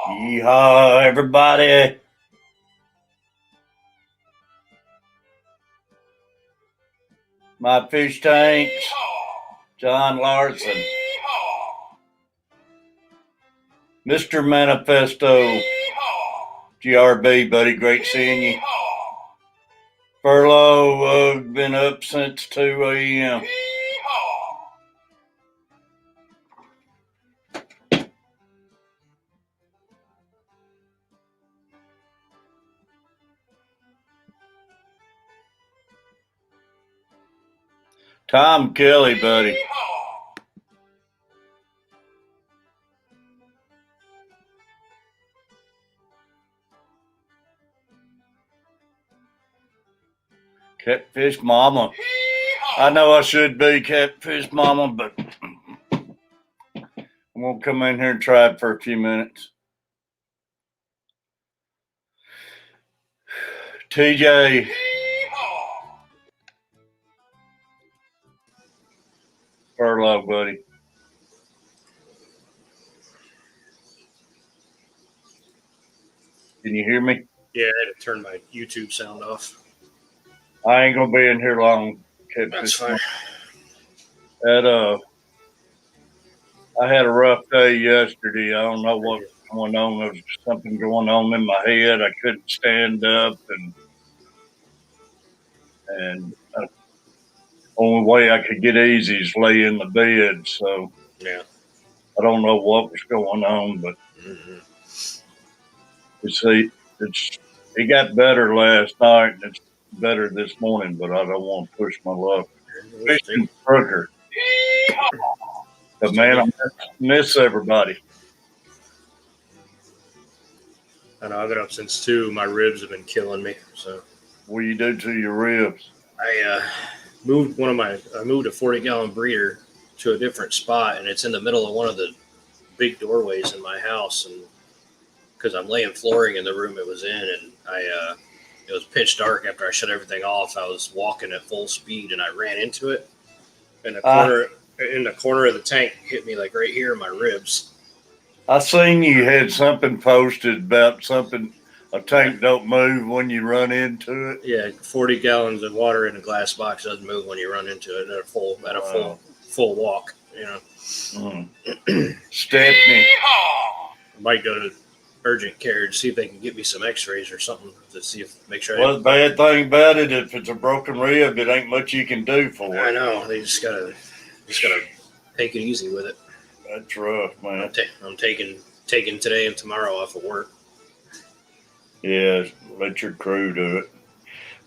Yeehaw, everybody. My fish tanks, John Larson, Mr. Manifesto, GRB, buddy, great seeing you. Furlough, been up since 2 a.m. Tom Kelly, buddy. Catfish Mama. I know I should be Catfish Mama, but I'm going to come in here and try it for a few minutes. TJ. Furlough, buddy. Can you hear me? Yeah, I had to turn my YouTube sound off. I ain't gonna be in here long. That's fine. I had a rough day yesterday. I don't know what was going on. There was something going on in my head. I couldn't stand up, and the only way I could get easy is lay in the bed. So yeah, I don't know what was going on, but it got better last night, and it's better this morning. But I don't want to push my luck. Fishing Crooker. But man, I miss everybody. I know I've been up since 2. My ribs have been killing me. So what do you do to your ribs? I moved a 40-gallon breeder to a different spot, and it's in the middle of one of the big doorways in my house, and because I'm laying flooring in the room it was in, and it was pitch dark after I shut everything off. I was walking at full speed, and I ran into it, and in the corner of the tank hit me like right here in my ribs. I seen you had something posted about something. A tank don't move when you run into it. Yeah, 40 gallons of water in a glass box doesn't move when you run into it at a full walk. You know. Stephanie, I might go to urgent care to see if they can get me some X-rays or something to make sure. Well, the bad thing about it, if it's a broken rib, it ain't much you can do for it. I know. They just gotta take it easy with it. That's rough, man. I'm taking today and tomorrow off of work. Yeah, let your crew do it.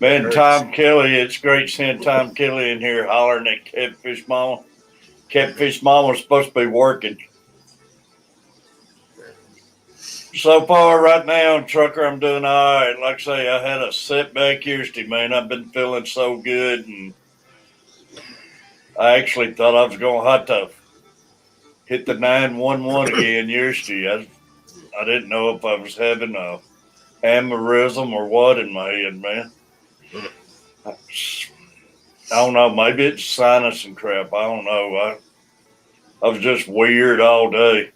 Man, Tom Kelly, it's great seeing Tom Kelly in here hollering at Catfish Mama. Catfish Mama's supposed to be working. So far right now, Trucker, I'm doing all right. Like I say, I had a setback yesterday, man. I've been feeling so good, and I actually thought I was going to have to hit the 911 again yesterday. I didn't know if I was having a aneurysm or what in my head, man. I don't know. Maybe it's sinus and crap. I don't know. I was just weird all day.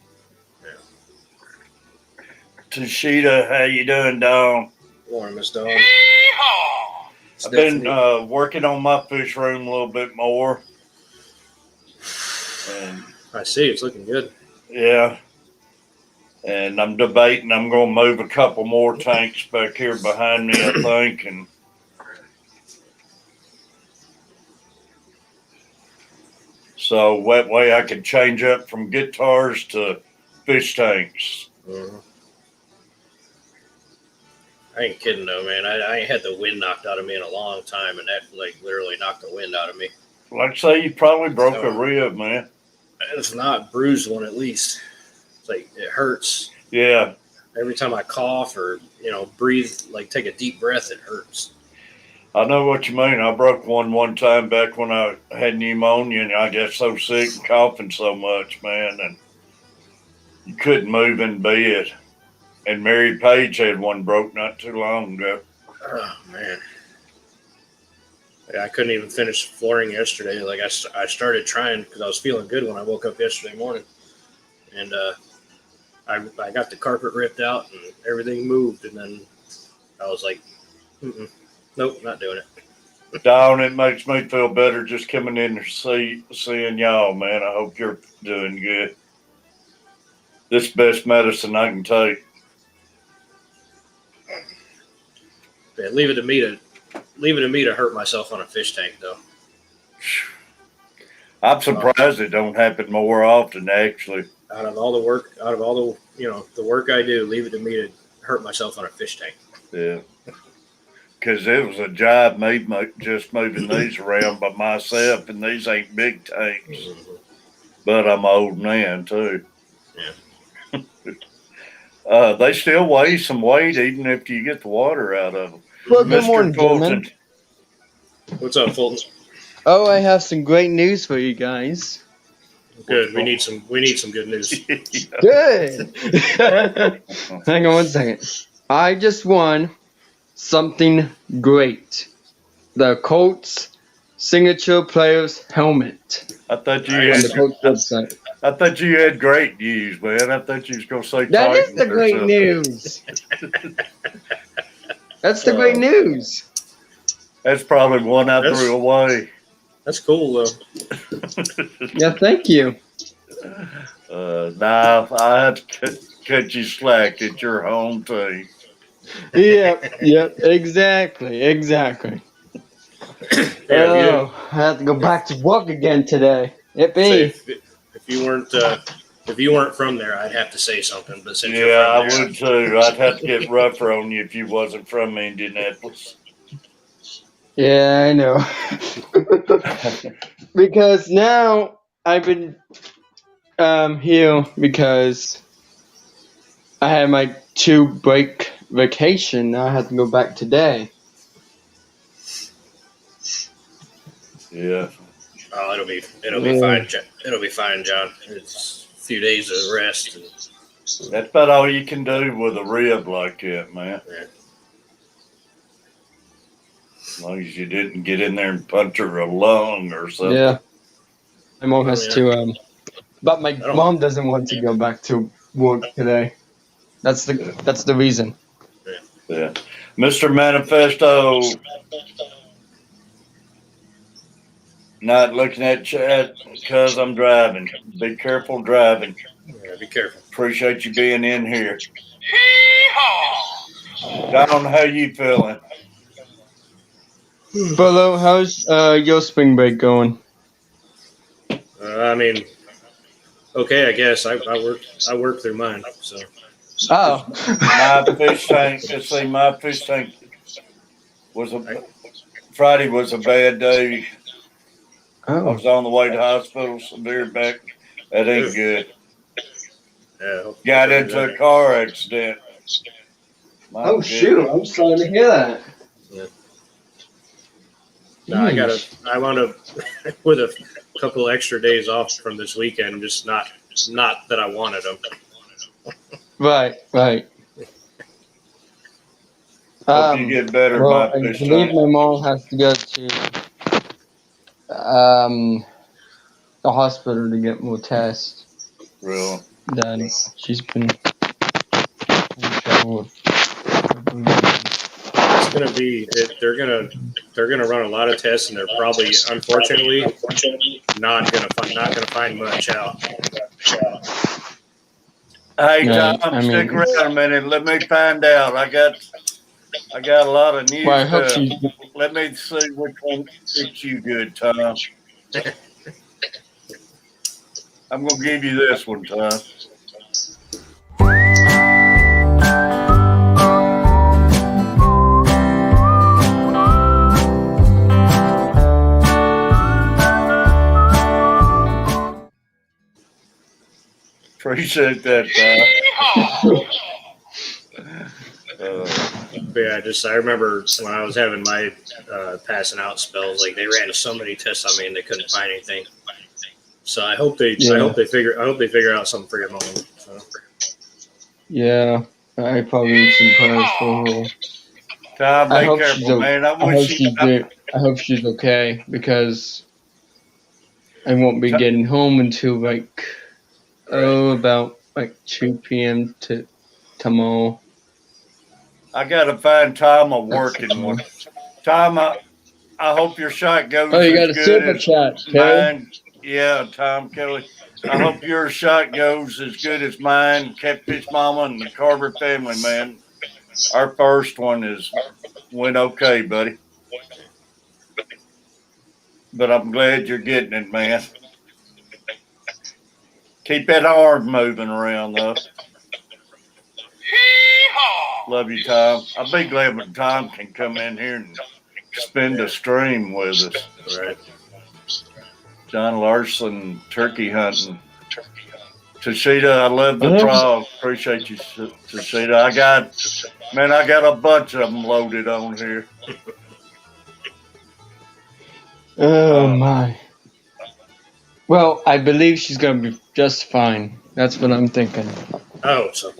Tashita, how you doing, Dawn? Morning, Miss Dawn. I've been working on my fish room a little bit more. And I see, it's looking good. Yeah. And I'm debating I'm going to move a couple more tanks back here behind me, I think. And so that way I can change up from guitars to fish tanks. Mm-hmm. I ain't kidding though, man. I ain't had the wind knocked out of me in a long time, and that like literally knocked the wind out of me. Like I say, you probably broke a rib, man. If not, bruised one at least. It's like it hurts. Yeah. Every time I cough or breathe, like take a deep breath, it hurts. I know what you mean. I broke one time back when I had pneumonia, and I got so sick and coughing so much, man, and you couldn't move in bed. And Mary Page had one broke not too long ago. Oh, man. I couldn't even finish flooring yesterday. Like I started trying because I was feeling good when I woke up yesterday morning. And I got the carpet ripped out and everything moved, and then I was like, nope, not doing it. Don, it makes me feel better just coming in and seeing y'all, man. I hope you're doing good. This is the best medicine I can take. Yeah, leave it to me to hurt myself on a fish tank, though. I'm surprised it don't happen more often, actually. Out of all the the work I do, leave it to me to hurt myself on a fish tank. Yeah. Because it was a job just moving these around by myself, and these ain't big tanks. Mm-hmm. But I'm an old man, too. Yeah. They still weigh some weight even if you get the water out of them. Well, good morning, gentlemen. What's up, Fulton? Oh, I have some great news for you guys. Good. We need some good news. Good. Hang on one second. I just won something great. The Colts signature player's helmet. I thought you On had the Colts website. I thought you had great news, man. I thought you was gonna say That is Titans the or great something. news. That's the great news. That's probably one I That's- threw away. That's cool, though. Yeah, thank you. Nah, I had to cut you slack at your home team. Yep, exactly. Yeah, I have to go back to work again today. if you weren't from there, I'd have to say something. But since you're Yeah, from there, I would too. I'd have to get rougher on you if you wasn't from Indianapolis. Yeah, I know. Because now I've been here because I had my 2-week vacation. Now I have to go back today. Yeah. Oh, it'll be fine. It'll be fine, John. It's a few days of rest. And, That's about all you can do with a rib like that, man. Yeah. As long as you didn't get in there and puncture a lung or something. Yeah. My mom has to but my don't- mom doesn't want to go back to work today. That's the reason. Yeah. Mr. Manifesto, not looking at chat because I'm driving. Be careful driving. Yeah, be careful. Appreciate you being in here. Don, how you feeling? Bello, how's your spring break going? I mean, okay, I guess I work through mine. So Oh. My fish tank. My fish tank Friday was a bad day. I Oh. was on the way to hospital, severe back. That ain't good. yeah, Got into a car accident. My Oh goodness. shoot! I'm sorry to hear that. No, I wound up with a couple extra days off from this weekend. Just not that I wanted them. Right. Hope you get better, Well, my I fish believe tank. my mom has to go to the hospital to get more tests. Real. Then she's been in trouble with. It's gonna be they're gonna run a lot of tests, and they're probably, unfortunately, not gonna find much out. Hey, Right, Tom, I mean- stick around a minute. Let me find out. I got a lot of news. Well, I hope stuff. she. Let me see which one fits you good, Tom. I'm gonna give you this one, Tom. Appreciate that, Tom. But yeah, I remember when I was having my passing out spells, like they ran so many tests on me and they couldn't find anything. So I hope they figure out something for your mom. So. Yeah, I probably need some prayers for her. Tom, I be hope she's careful, man. I hope she's okay because I won't be getting home until about like 2 p.m. to tomorrow. I gotta find Tom a working one. Tom, I hope your shot goes Oh, you got as a good super as chat, Terry. mine. Yeah, Tom Kelly. I hope your shot goes as good as mine, Catfish Mama, and the Carver family, man. Our first one went okay, buddy. But I'm glad you're getting it, man. Keep that arm moving around, though. Love you, Tom. I'll be glad when Tom can come in here and spend a stream with us. Right. John Larson, turkey hunting. Tashita, I love the frog. Appreciate you, Tashita. I got a bunch of them loaded on here. Oh my. Well, I believe she's gonna be just fine. That's what I'm thinking. Oh, so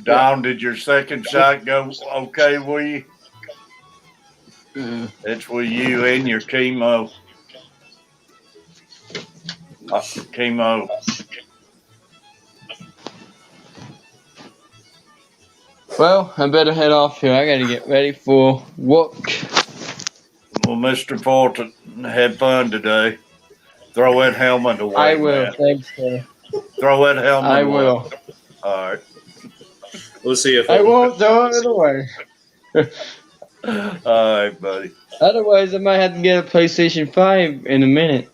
Don, did your second shot go okay with you? It's with you and your chemo. Chemo. Well, I better head off here. I gotta get ready for work. Well, Mr. Fulton, had fun today. Throw that helmet away. I will. Man. Thanks, sir. Throw that helmet I away. will. All right. we'll see if I won't throw it away. All right, buddy. Otherwise, I might have to get a PlayStation 5 in a minute.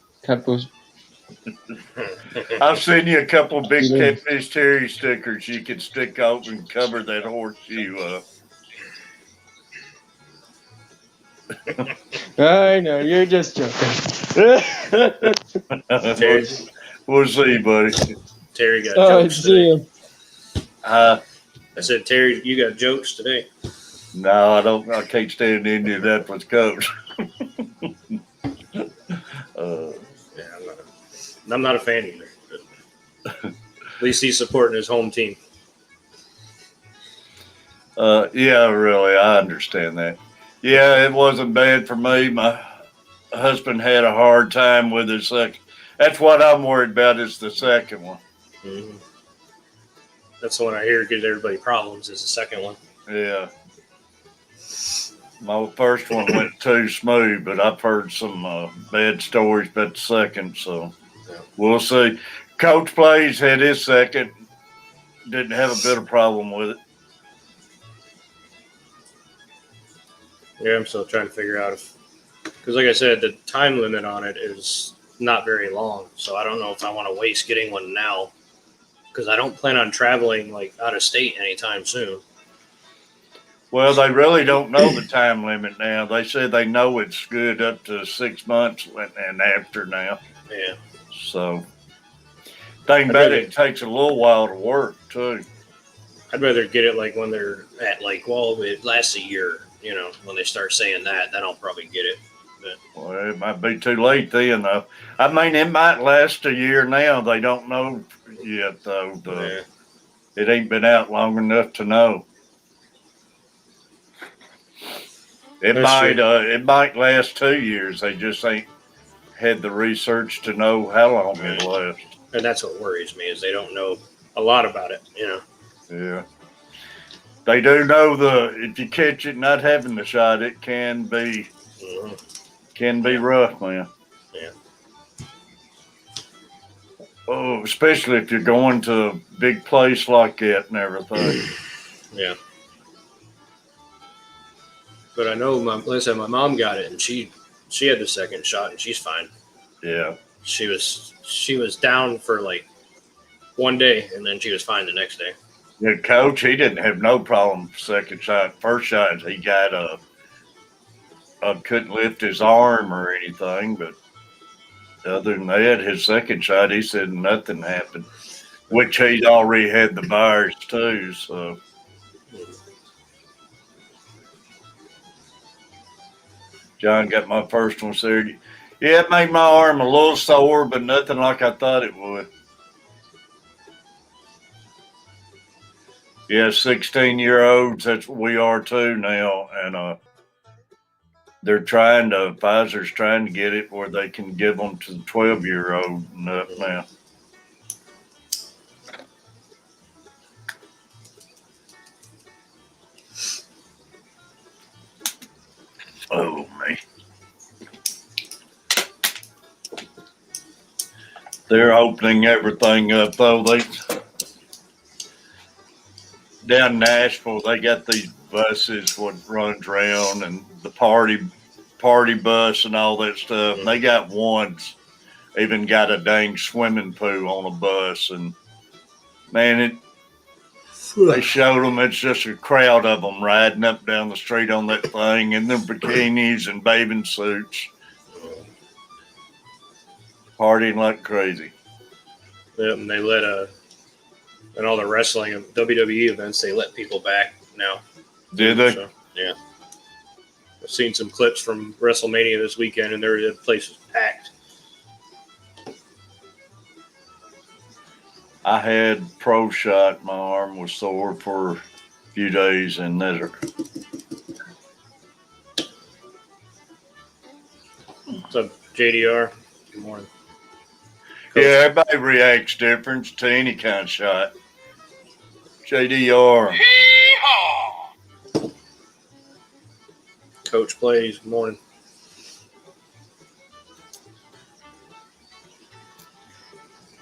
I've seen you a couple of big Catfish Terry stickers you can stick out and cover that horseshoe up. I know, you're just joking. Terry, We'll see, buddy. Terry got jokes today. See I said, Terry, you got jokes today. No, I don't. I can't stand Indianapolis Colts. Yeah, I'm not a fan either. But at least he's supporting his home team. Yeah, really, I understand that. Yeah, it wasn't bad for me. My husband had a hard time with his second. That's what I'm worried about is the second one. Mm-hmm. That's the one I hear gives everybody problems is the second one. Yeah. My first one went too smooth, but I've heard some bad stories about the second, so we'll see. Coach Plays had his second. Didn't have a bit of problem with it. Yeah, I'm still trying to figure out because like I said, the time limit on it is not very long. So I don't know if I want to waste getting one now because I don't plan on traveling like out of state anytime soon. Well, they really don't know the time limit now. They said they know it's good up to 6 months and after now. Yeah. So, thing about it takes a little while to work too. I'd rather get it like when they're at like, well, it lasts a year. You know, when they start saying that, then I'll probably get it. But, well, it might be too late then, though. I mean, it might last a year now. They don't know yet, though. It ain't been out long enough to know. It might last 2 years. They just ain't had the research to know how long it'll last. And that's what worries me is they don't know a lot about it. You know. Yeah. They do know if you catch it not having the shot, it can be rough, man. Yeah. Oh, especially if you're going to a big place like that and everything. Yeah. But I know like I said, my mom got it and she had the second shot and she's fine. Yeah. She was down for like one day and then she was fine the next day. Yeah, Coach, he didn't have no problem second shot. First shot, he got couldn't lift his arm or anything, but other than that, his second shot, he said nothing happened, which he'd already had the virus too, so. John got my first one, sir. Yeah, it made my arm a little sore, but nothing like I thought it would. Yeah, 16-year-olds, that's what we are too now. And Pfizer's trying to get it where they can give them to the 12-year-old and up now. They're opening everything up though. Down in Nashville, they got these buses what runs around and the party bus and all that stuff. And they got ones even got a dang swimming pool on a bus, and man, they showed them. It's just a crowd of them riding up down the street on that thing in their bikinis and bathing suits, partying like crazy. Yep, and they let and all the wrestling and WWE events, they let people back now. Did they? So, yeah. I've seen some clips from WrestleMania this weekend, and the place was packed. I had pro shot. My arm was sore for a few days, and that's What's up, JDR? Good morning. yeah. Everybody reacts different to any kind of shot. JDR. Coach plays. Good morning.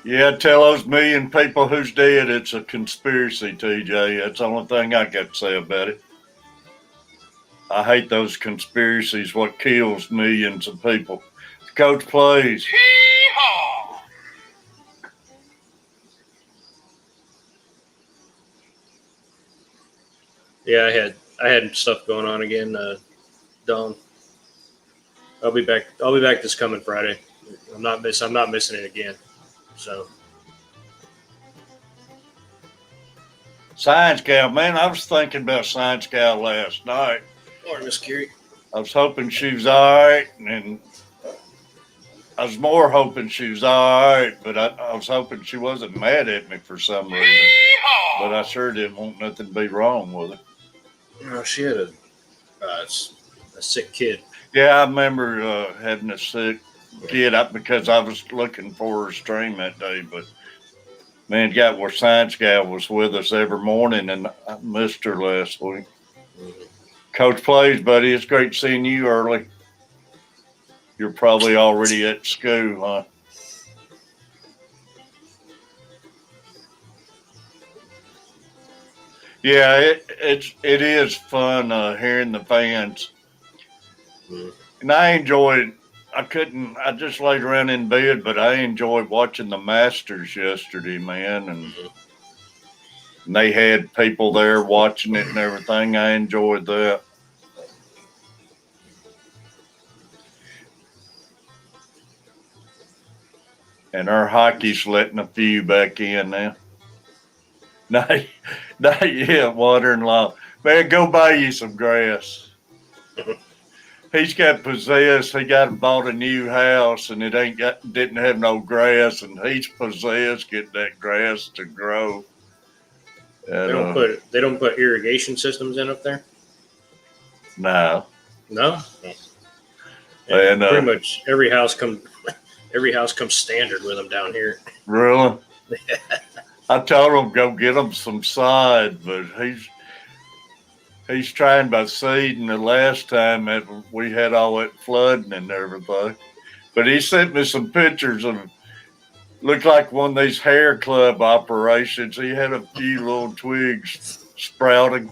Yeah, tell those million people who's dead it's a conspiracy, TJ. That's the only thing I got to say about it. I hate those conspiracies, what kills millions of people. Coach plays. Yeah, I had stuff going on again, Dawn. I'll be back this coming Friday. I'm not missing it again. So Science Gal, man, I was thinking about Science Gal last night. morning, Miss Curie. I was hoping she was all right, and I was more hoping she was all right, but I was hoping she wasn't mad at me for some reason. But I sure didn't want nothing to be wrong with her. No, she had a sick kid. Yeah, I remember having a sick kid up because I was looking for her stream that day. But man, got where Science Gal was with us every morning, and I missed her last week. Mm-hmm. Coach plays, buddy. It's great seeing you early. You're probably already at school, huh? Yeah, it is fun hearing the fans, and I enjoyed. I just laid around in bed, but I enjoyed watching the Masters yesterday, man, and they had people there watching it and everything. I enjoyed that. And our hockey's letting a few back in now. Not yet, water-in-law. Man, go buy you some grass. He's got possessed. He bought a new house, and didn't have no grass, and he's possessed getting that grass to grow. And, They don't put irrigation systems in up there. No. No. And pretty much every house comes standard with them down here. Really? I told him go get him some sod, but he's trying by seeding the last time that we had all that flooding and everything. But he sent me some pictures of looked like one of these hair club operations. He had a few little twigs sprouting.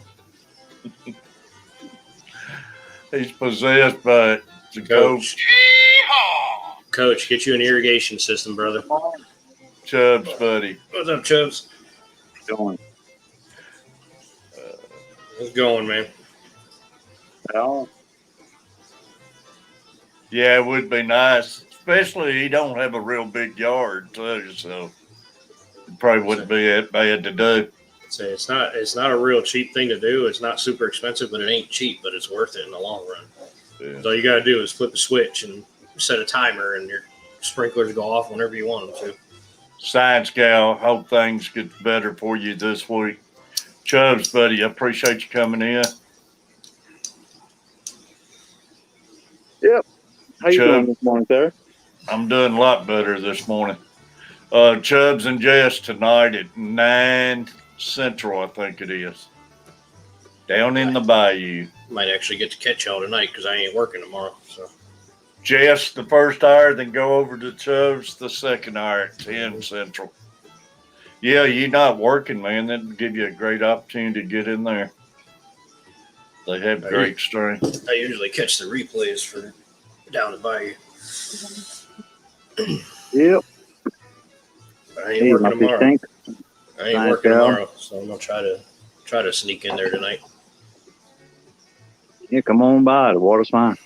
He's possessed by it. Coach, get you an irrigation system, brother. Chubbs, buddy. What's up, Chubbs? Going. How's it going, man? Well, yeah, it would be nice, especially he don't have a real big yard too, so it probably wouldn't be that bad to do. Say it's not a real cheap thing to do. It's not super expensive, but it ain't cheap, but it's worth it in the long run. Yeah. So all you gotta do is flip a switch and set a timer, and your sprinklers go off whenever you want them to. Science Gal, hope things get better for you this week. Chubbs, buddy, I appreciate you coming in. Yep. How you doing this morning, sir? I'm doing a lot better this morning. Chubbs and Jess tonight at 9 Central, I think it is. Down in the bayou. Might actually get to catch y'all tonight because I ain't working tomorrow. So Jess the first hour, then go over to Chubbs the second hour at 10 Central. Yeah, you're not working, man. That'd give you a great opportunity to get in there. They have great strength. I usually catch the replays for down the bayou. Yep. But I ain't working my fish tomorrow. tank. I ain't Nice, working Al. tomorrow, so I'm gonna try to sneak in there tonight. Yeah, come on by. The water's fine.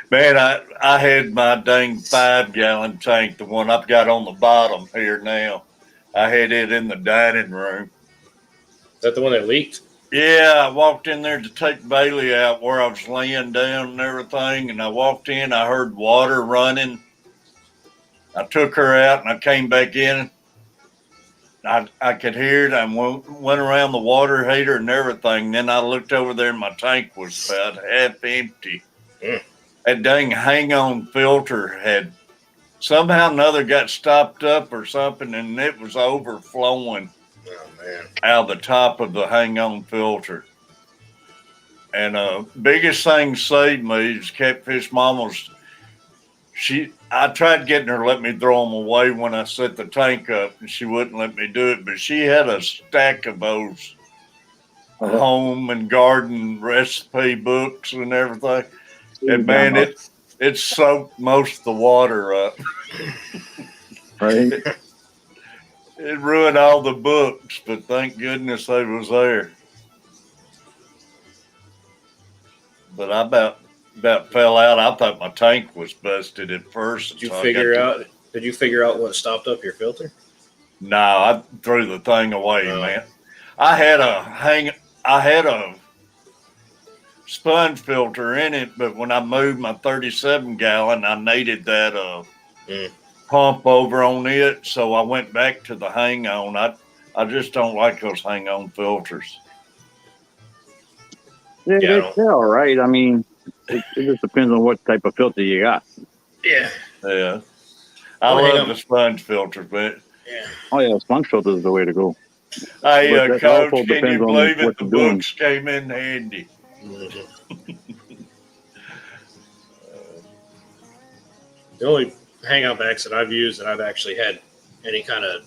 Man, I had my dang 5-gallon tank, the one I've got on the bottom here now. I had it in the dining room. Is that the one that leaked? Yeah, I walked in there to take Bailey out where I was laying down and everything, and I walked in, I heard water running. I took her out and I came back in. I could hear it. I went around the water heater and everything. Then I looked over there and my tank was about half empty. Mm. That dang hang-on filter had somehow or another got stopped up or something, and it was overflowing Oh man! out of the top of the hang-on filter. And biggest thing saved me is Catfish Mama's. I tried getting her to let me throw them away when I set the tank up, and she wouldn't let me do it. But she had a stack of those home and garden recipe books and everything. And man, it soaked most of the water up. Right. It ruined all the books, but thank goodness they was there. But I about fell out. I thought my tank was busted at first. Did you figure out what stopped up your filter? No, I threw the thing away, man. I had a sponge filter in it, but when I moved my 37-gallon, I needed that pump over on it, so I went back to the hang-on. I just don't like those hang-on filters. Yeah, they're all right. I mean, it just depends on what type of filter you got. Yeah. Yeah. I love the sponge filters, but yeah. Oh yeah, sponge filter is the way to go. Hey, Coach, can you believe it? The books came in handy. Mm-hmm. The only hang-on backs that I've used that I've actually had any kind of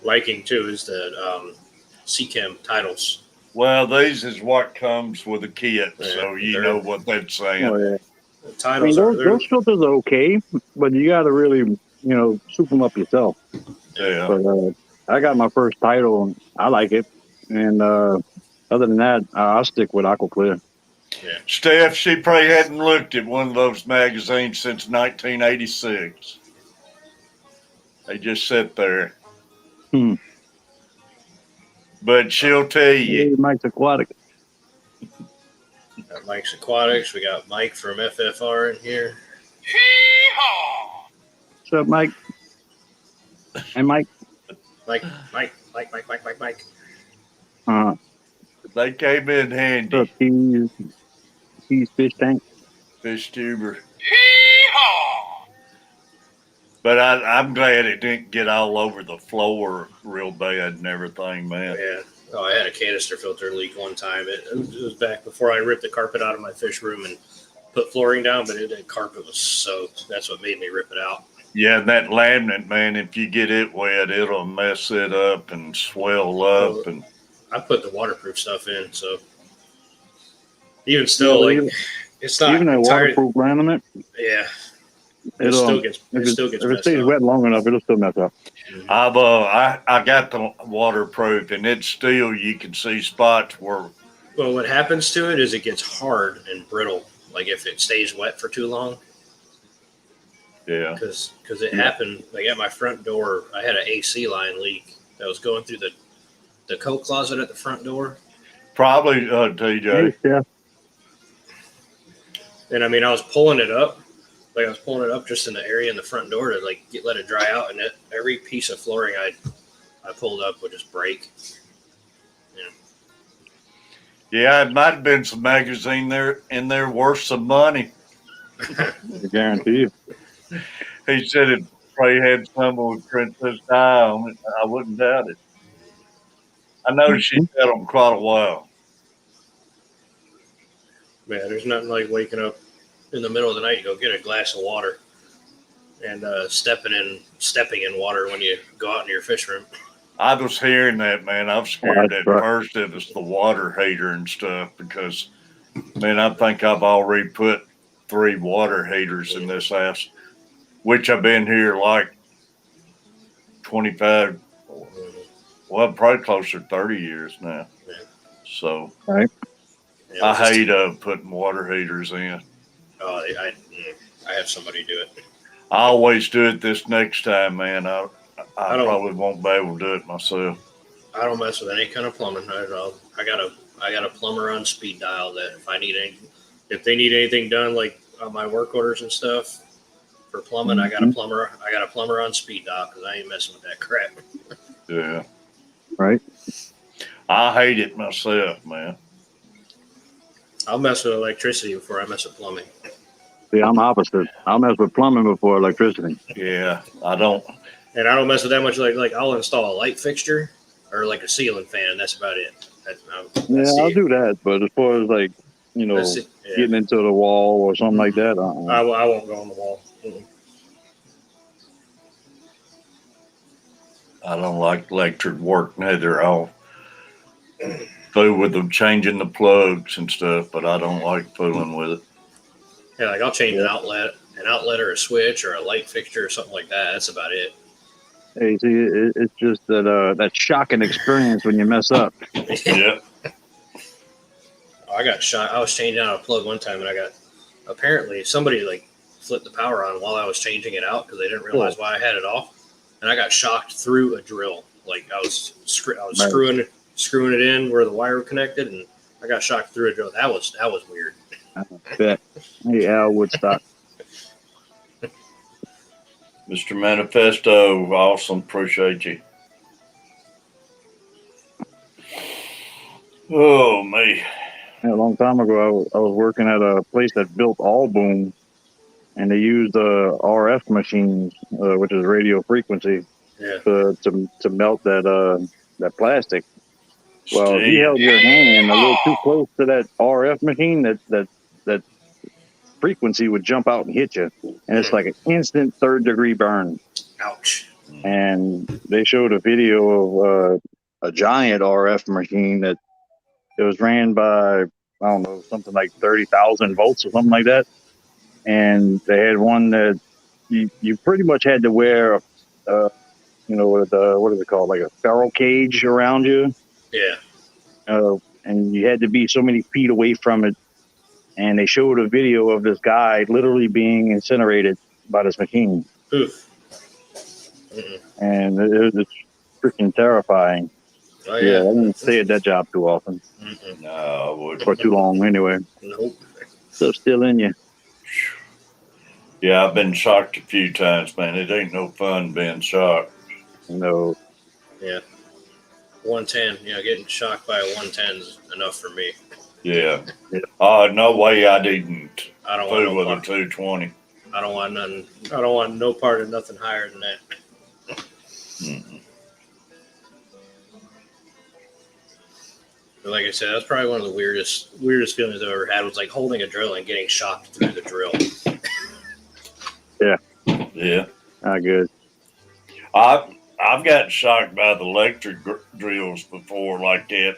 liking to is the Seachem titles. Well, these is what comes with a kit, so you know what they're saying. Oh, yeah. The titles those filters are okay, but you got to really, soup them up yourself. Yeah. But I got my first title, and I like it. And other than that, I'll stick with Aquaclear. Yeah. Steph, she probably hadn't looked at one of those magazines since 1986. They just sit there. But she'll tell you. Hey, Mike's Aquatic. Got Mike's Aquatics. We got Mike from FFR in here. What's up, Mike? Hey, Mike. Mike. They came in handy. What's up, Keys fish tank. Fish tuber. But I'm glad it didn't get all over the floor real bad and everything, man. Yeah. Oh, I had a canister filter leak one time. It was back before I ripped the carpet out of my fish room and put flooring down, but the carpet was soaked. That's what made me rip it out. Yeah, that laminate, man, if you get it wet, it'll mess it up and swell up. And I put the waterproof stuff in, so even still, it's not even a waterproof laminate. Yeah. It still gets if it stays wet long enough, it'll still mess up. I got the waterproof, and it's still, you can see spots where. Well, what happens to it is it gets hard and brittle. Like if it stays wet for too long. Yeah. Because it happened. Like at my front door, I had an AC line leak that was going through the coat closet at the front door. Probably TJ. Yeah. And I mean, I was pulling it up. Like I was pulling it up just in the area in the front door to let it dry out, and every piece of flooring I pulled up would just break. Yeah, it might have been some magazine in there worth some money. I guarantee you. He said it probably had some with Princess Di on it. I wouldn't doubt it. I know she had them quite a while. Man, there's nothing like waking up in the middle of the night to go get a glass of water and stepping in water when you go out into your fish room. I was hearing that, man. I was scared That's at right. first it was the water heater and stuff because, man, I think I've already put 3 water heaters in this house, which I've been here like 25, well, probably closer to 30 years now. Yeah. So Right. Yeah, I hate putting water heaters in. Oh, I have somebody do it. I always do it this next time, man. I don't- probably won't be able to do it myself. I don't mess with any kind of plumbing. I got a plumber on speed dial that if they need anything done, like on my work orders and stuff for plumbing, I got a plumber on speed dial because I ain't messing with that crap. Yeah. Right. I hate it myself, man. I'll mess with electricity before I mess with plumbing. See, I'm opposite. I'll mess with plumbing before electricity. Yeah, I don't. And I don't mess with that much. Like I'll install a light fixture or like a ceiling fan. That's about it. I'll do that. But as far as like, getting into the wall or something like that, I won't go on the wall. Mm-mm. I don't like electric work neither. I'll fool with them changing the plugs and stuff, but I don't like fooling with it. Yeah, like I'll change an outlet or a switch or a light fixture or something like that. That's about it. Hey, see, it's just that shocking experience when you mess up. Yeah. I got shot. I was changing out a plug one time, and apparently somebody like flipped the power on while I was changing it out because they didn't realize why I had it off, and I got shocked through a drill. Like I was screwing it in where the wire connected, and I got shocked through a drill. That was weird. I bet. Hey, Al Woodstock. Mr. Manifesto, awesome. Appreciate you. Oh, me. A long time ago, I was working at a place that built all boom, and they used RF machines, which is radio frequency, to melt that plastic. Well, if you held your hand a little too close to that RF machine, that frequency would jump out and hit you, and it's like an instant 3rd-degree burn. Ouch! And they showed a video of a giant RF machine that it was ran by, I don't know, something like 30,000 volts or something like that. And they had one that you pretty much had to wear, what is it called, like a ferro cage around you. Yeah. And you had to be so many feet away from it. And they showed a video of this guy literally being incinerated by this machine. Oof. And it's freaking terrifying. Oh, yeah, I didn't stay at that job too often. No, I wouldn't. For too long, anyway. Nope. So still in you. Yeah, I've been shocked a few times, man. It ain't no fun being shocked. No. Yeah. 110. Getting shocked by a 110 is enough for me. Yeah. No way I didn't. I don't fool want with a 220. I don't want nothing. I don't want no part of nothing higher than that. Mm-mm. But like I said, that's probably one of the weirdest feelings I've ever had was like holding a drill and getting shocked through the drill. Yeah. Not good. I've gotten shocked by the electric drills before, like that,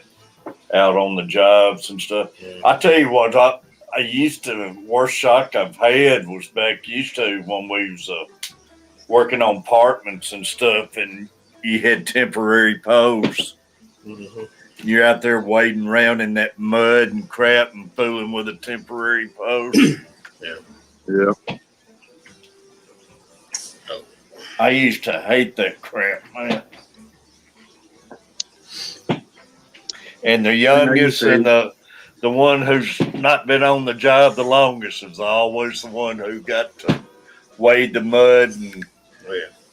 out on the jobs and stuff. Yeah. I tell you what, I used to, worst shock I've had was back used to when we was working on apartments and stuff, and you had temporary posts. Mm-hmm. You're out there wading around in that mud and crap and fooling with a temporary post. Yeah. I used to hate that crap, man. And the youngest and the one who's not been on the job the longest is always the one who got to wade the mud and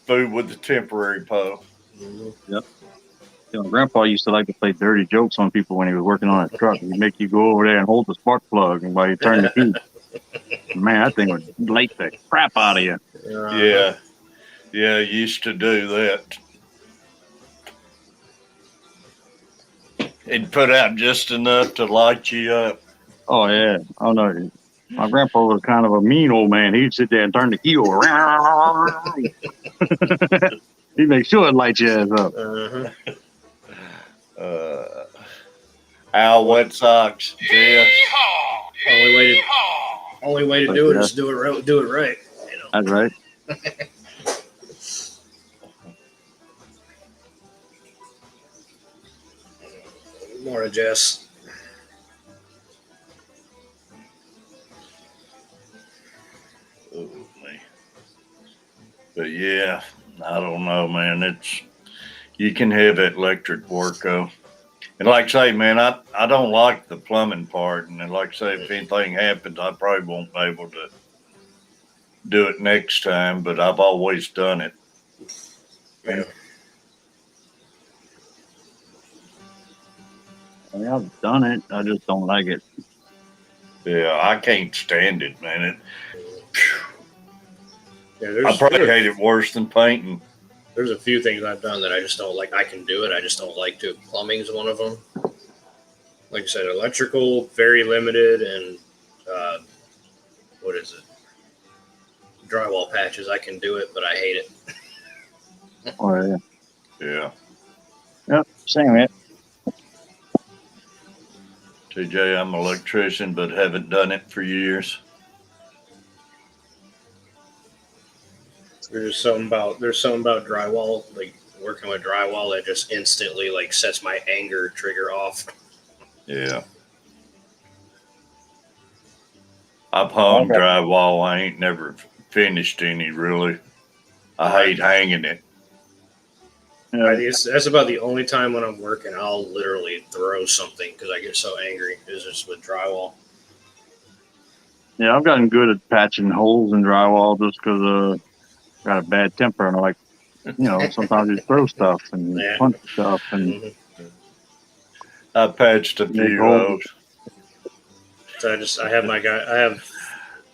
fool with the temporary post. Mm-hmm. Yep. Grandpa used to like to play dirty jokes on people when he was working on a truck. He'd make you go over there and hold the spark plug and while you turn the heat. Man, that thing would light the crap out of you. Yeah. Yeah, used to do that. It'd put out just enough to light you up. Oh yeah. Oh no. My grandpa was kind of a mean old man. He'd sit there and turn the key over. He'd make sure it lights your ass up. Al Wet Sox, Jess. Only way to do it is do it right. You know? That's right. Morning, Jess. Oh, me. But yeah, I don't know, man. You can have that electric work though. And like I say, man, I don't like the plumbing part. And then like I say, if anything happens, I probably won't be able to do it next time, but I've always done it. Yeah. I mean, I've done it. I just don't like it. Yeah, I can't stand it, man. Yeah, I probably hate it worse than painting. There's a few things I've done that I just don't like. I can do it. I just don't like to. Plumbing's one of them. Like I said, electrical, very limited, and what is it? Drywall patches. I can do it, but I hate it. Oh yeah. Yeah. Yep. Same it. TJ, I'm an electrician, but haven't done it for years. There's something about drywall, like working with drywall, that just instantly like sets my anger trigger off. Yeah. I've hung drywall. I ain't never finished any, really. I hate hanging it. Yeah. That's about the only time when I'm working, I'll literally throw something because I get so angry. Is just with drywall. Yeah, I've gotten good at patching holes in drywall just because I got a bad temper and I like, sometimes you throw stuff and punch stuff and. I patched a few holes. So I have my guy. I have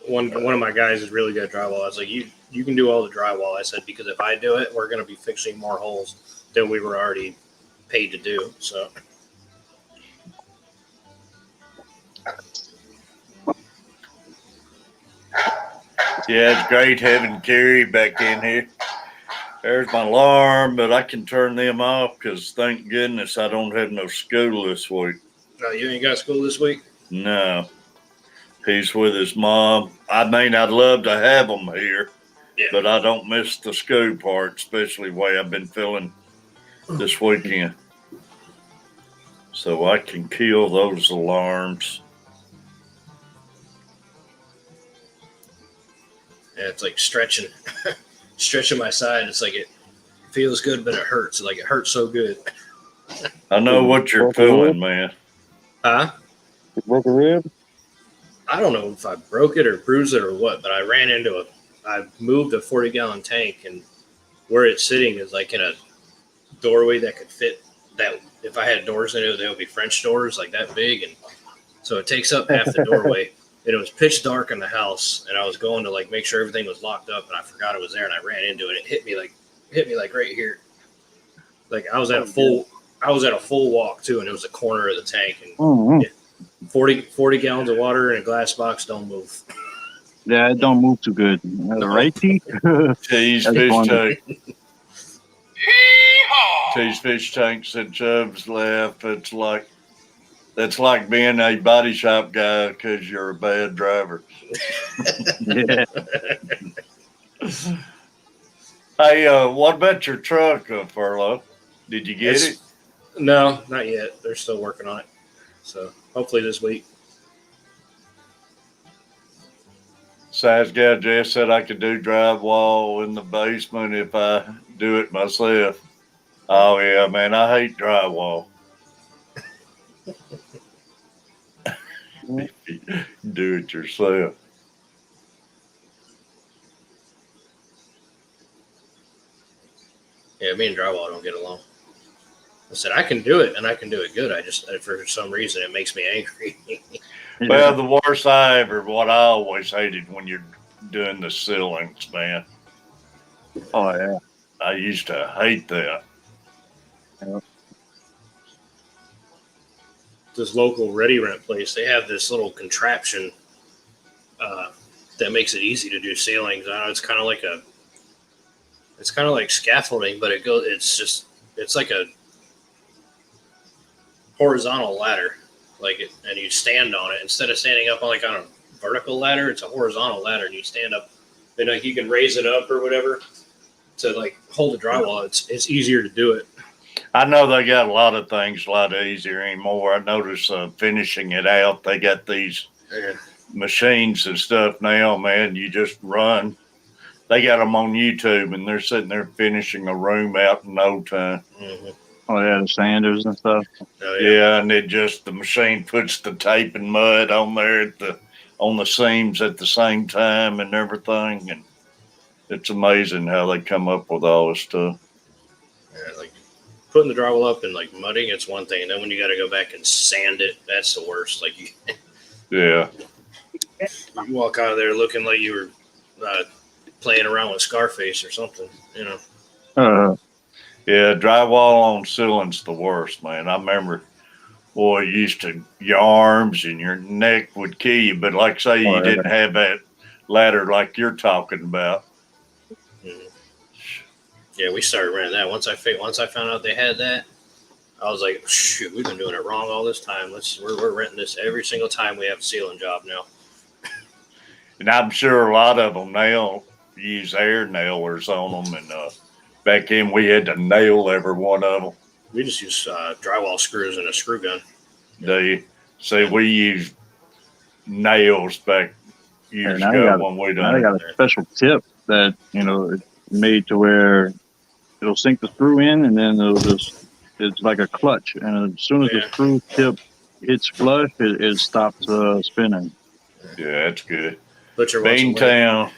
one of my guys is really good at drywall. I was like, you can do all the drywall. I said, because if I do it, we're going to be fixing more holes than we were already paid to do. So. Yeah, it's great having Carrie back in here. There's my alarm, but I can turn them off because thank goodness I don't have no school this week. No, you ain't got school this week? No. He's with his mom. I mean, I'd love to have him here, but I don't miss the school part, especially the way I've been feeling this weekend. So I can kill those alarms. Yeah, it's like stretching my side. It's like it feels good, but it hurts. Like it hurts so good. I know what you're feeling, man. Huh? You broke a rib? I don't know if I broke it or bruised it or what, but I ran into I moved a 40-gallon tank, and where it's sitting is like in a doorway that could fit that. If I had doors in it, they would be French doors, like that big, and so it takes up half the doorway. And it was pitch dark in the house, and I was going to like make sure everything was locked up, and I forgot it was there, and I ran into it. It hit me like right here. Like I was at a full walk too, and it was a corner of the tank, and 40 gallons of water in a glass box don't move. Yeah, it don't move too good. Right, T? Cheese fish tank. Cheese fish tanks and Chubbs laugh. That's like being a body shop guy because you're a bad driver. Yeah. Hey, what about your truck, Furlough? Did you get it? No, not yet. They're still working on it. So hopefully this week. Size guy Jess said I could do drywall in the basement if I do it myself. Oh, yeah, man, I hate drywall. Do it yourself. Yeah, me and drywall don't get along. I said I can do it, and I can do it good. I just, for some reason, it makes me angry. Well, the worst what I always hated when you're doing the ceilings, man. Oh, yeah. I used to hate that. Yeah. this local ready rent place, they have this little contraption that makes it easy to do ceilings. I know it's kind of like scaffolding, but it's like a horizontal ladder, and you stand on it instead of standing up on a vertical ladder. It's a horizontal ladder, and you stand up, and you can raise it up or whatever to hold the drywall. It's easier to do it. I know they got a lot of things a lot easier anymore. I notice finishing it out. They got these machines and stuff now, man. You just run. They got them on YouTube, and they're sitting there finishing a room out in no time. Mm-hmm. Oh yeah, the sanders and stuff. Oh, yeah, and the machine puts the tape and mud on there on the seams at the same time and everything, and it's amazing how they come up with all this stuff. Yeah, putting the drywall up and mudding, it's one thing, and then when you got to go back and sand it, that's the worst. Yeah, you walk out of there looking like you were playing around with Scarface or something, Yeah, drywall on ceiling's the worst, man. I remember, boy, your arms and your neck would kill you, but you didn't have that ladder like you're talking about. Mm-hmm. Yeah, we started renting that. Once I found out they had that, I was like, shoot, we've been doing it wrong all this time. We're renting this every single time we have a ceiling job now. And I'm sure a lot of them now use air nailers on them, and back then we had to nail every one of them. We just use drywall screws and a screw gun. We used nails back years ago when we done. I got a special tip that it's made to where it'll sink the screw in, and then it's like a clutch, and as soon as the screw tip hits flush, it stops spinning. Yeah, that's good. Butcher Beantown.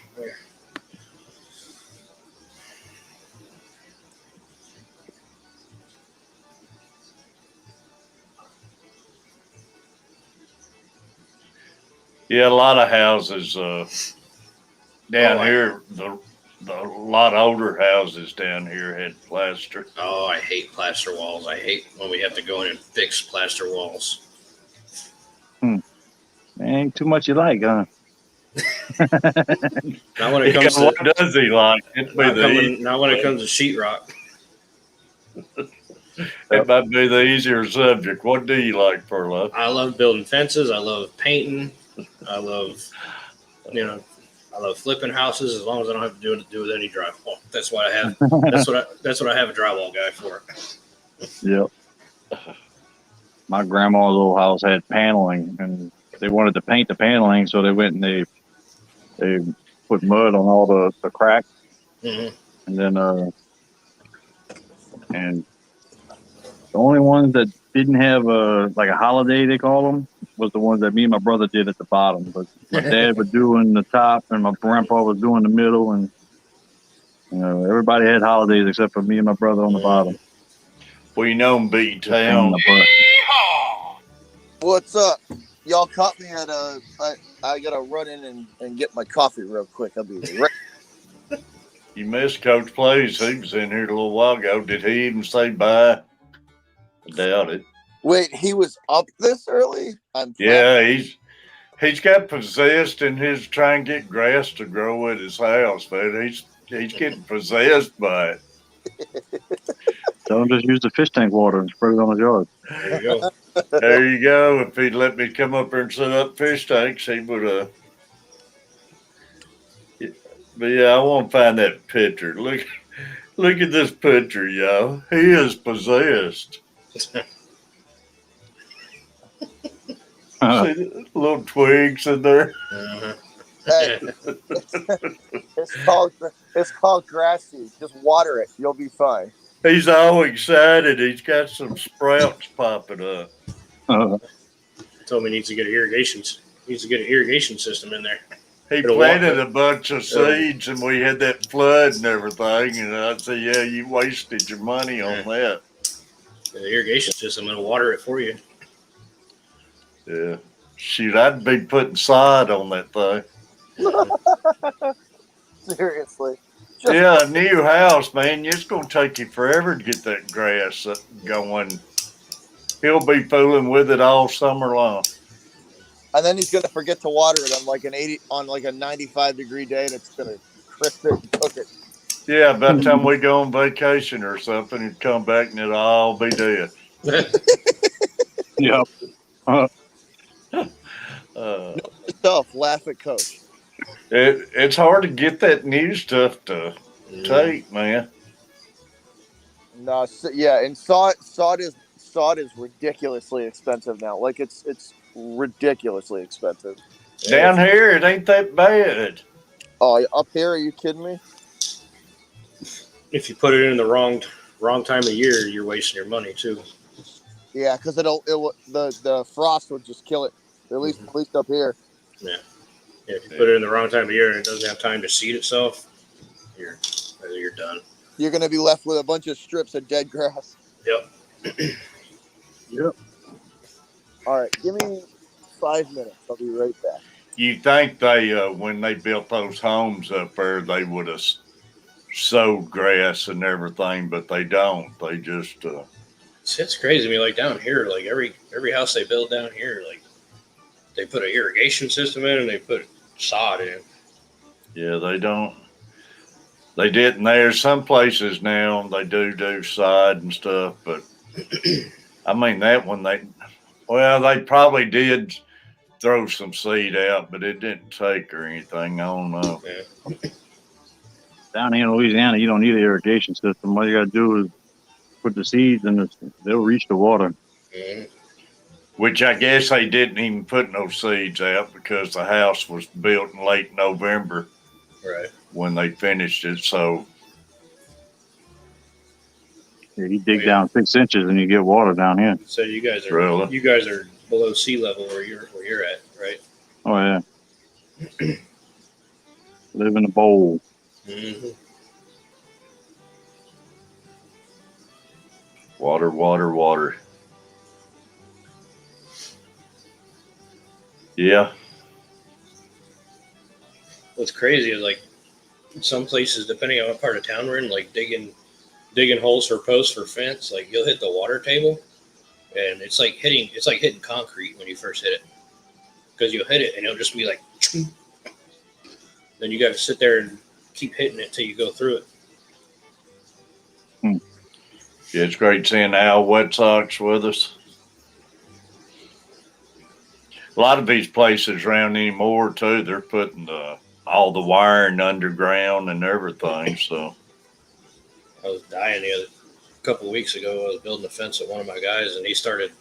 Yeah, a lot of houses down here, the lot of older houses down here had plaster. Oh, I hate plaster walls. I hate when we have to go in and fix plaster walls. Ain't too much you like, huh? Not when it comes to what does he like? Not when it comes to sheetrock. It might be the easier subject. What do you like, Perlo? I love building fences. I love painting. I love flipping houses as long as I don't have to do with any drywall. That's what I have. That's what I have a drywall guy for. Yep. My grandma's old house had paneling, and they wanted to paint the paneling, so they went and they put mud on all the cracks, and then and the only ones that didn't have a holiday, they call them, was the ones that me and my brother did at the bottom. But my dad was doing the top, and my grandpa was doing the middle, and everybody had holidays except for me and my brother on the bottom. Well, Beantown. What's up? Y'all caught me at I gotta run in and get my coffee real quick. I'll be right. You missed Coach Plays. He was in here a little while ago. Did he even say bye? I doubt it. Wait, he was up this early? Yeah, he's got possessed in his trying to get grass to grow at his house, man. He's getting possessed by it. Tell him just use the fish tank water and spread it on his yard. There you go. There you go. If he'd let me come up there and set up fish tanks, he would But yeah, I want to find that picture. Look at this picture, y'all. He is possessed. See the little twigs in there. Hey, it's called grass seed. Just water it. You'll be fine. He's all excited. He's got some sprouts popping up. Told me he needs to get an irrigation system in there. He planted a bunch of seeds, and we had that flood and everything. And I said, "Yeah, you wasted your money on that." The irrigation system will water it for you. Yeah, shoot, I'd be putting sod on that thing. Seriously. Yeah, a new house, man. It's gonna take you forever to get that grass going. He'll be fooling with it all summer long. And then he's gonna forget to water it on like a 95-degree day, and it's gonna crisp it and cook it. Yeah, by the time we go on vacation or something, and come back and it'll all be dead. Yep. Yourself, laugh at Coach. It's hard to get that new stuff to take, man. No, yeah, and sod is ridiculously expensive now. Like it's ridiculously expensive. Down here, it ain't that bad. Oh, up here, are you kidding me? If you put it in the wrong time of year, you're wasting your money too. Yeah, because the frost would just kill it. At least up here. Yeah. If you put it in the wrong time of year and it doesn't have time to seed itself, you're done. You're gonna be left with a bunch of strips of dead grass. Yep. Yep. All right, give me 5 minutes. I'll be right back. You think they, when they built those homes up there, they would have sowed grass and everything, but they don't. They just. It's crazy to me. Like down here, like every house they build down here, like they put an irrigation system in and they put sod in. Yeah, they don't. They didn't. There's some places now they do sod and stuff, but I mean that one they probably did throw some seed out, but it didn't take or anything. I don't know. Yeah. Down here in Louisiana, you don't need an irrigation system. All you got to do is put the seeds and they'll reach the water. Mm-hmm. Which I guess they didn't even put no seeds out because the house was built in late November. Right. When they finished it, so. Yeah, you dig down 6 inches and you get water down here. So you guys are below sea level where you're at, right? Oh yeah. Live in a bowl. Mm-hmm. Water. Yeah. What's crazy is like some places, depending on what part of town we're in, like digging holes for posts for fence, like you'll hit the water table, and it's like hitting concrete when you first hit it, because you'll hit it and it'll just be like, then you got to sit there and keep hitting it till you go through it. Yeah, it's great seeing Al Wet Sox with us. A lot of these places around anymore too, they're putting all the wiring underground and everything. So I was dying a couple of weeks ago. I was building a fence with one of my guys, and he started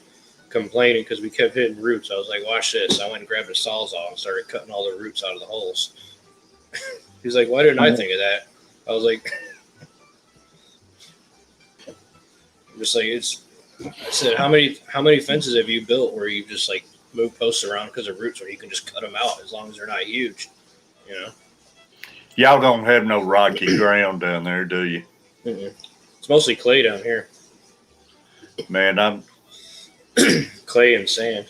complaining because we kept hitting roots. I was like, "Watch this!" I went and grabbed a sawzall and started cutting all the roots out of the holes. He's like, "Why didn't I think of that?" I was like, "Just like it's." I said, "How many fences have you built where you just like move posts around because of roots, where you can just cut them out as long as they're not huge?" You know. Y'all don't have no rocky ground down there, do you? Mm-mm. It's mostly clay down here. Man, I'm clay and sand.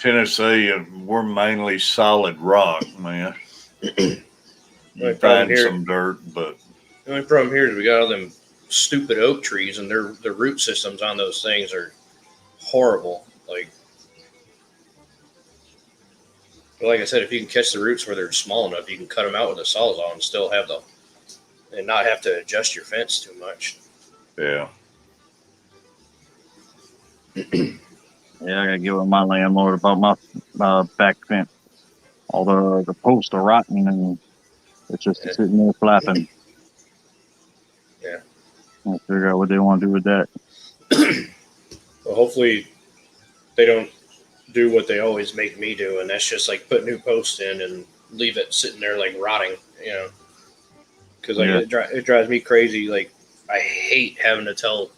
Tennessee. We're mainly solid rock, man. You find some dirt, but the only problem here is we got all them stupid oak trees, and the root systems on those things are horrible. Like I said, if you can catch the roots where they're small enough, you can cut them out with a sawzall and still have them, and not have to adjust your fence too much. Yeah. Yeah, I gotta get with my landlord about my back fence. All the posts are rotten and it's just sitting there flapping. Yeah. I'll figure out what they want to do with that. Well, hopefully they don't do what they always make me do, and that's just like put new posts in and leave it sitting there like rotting, you know, because it drives me crazy. Like I hate having to tell,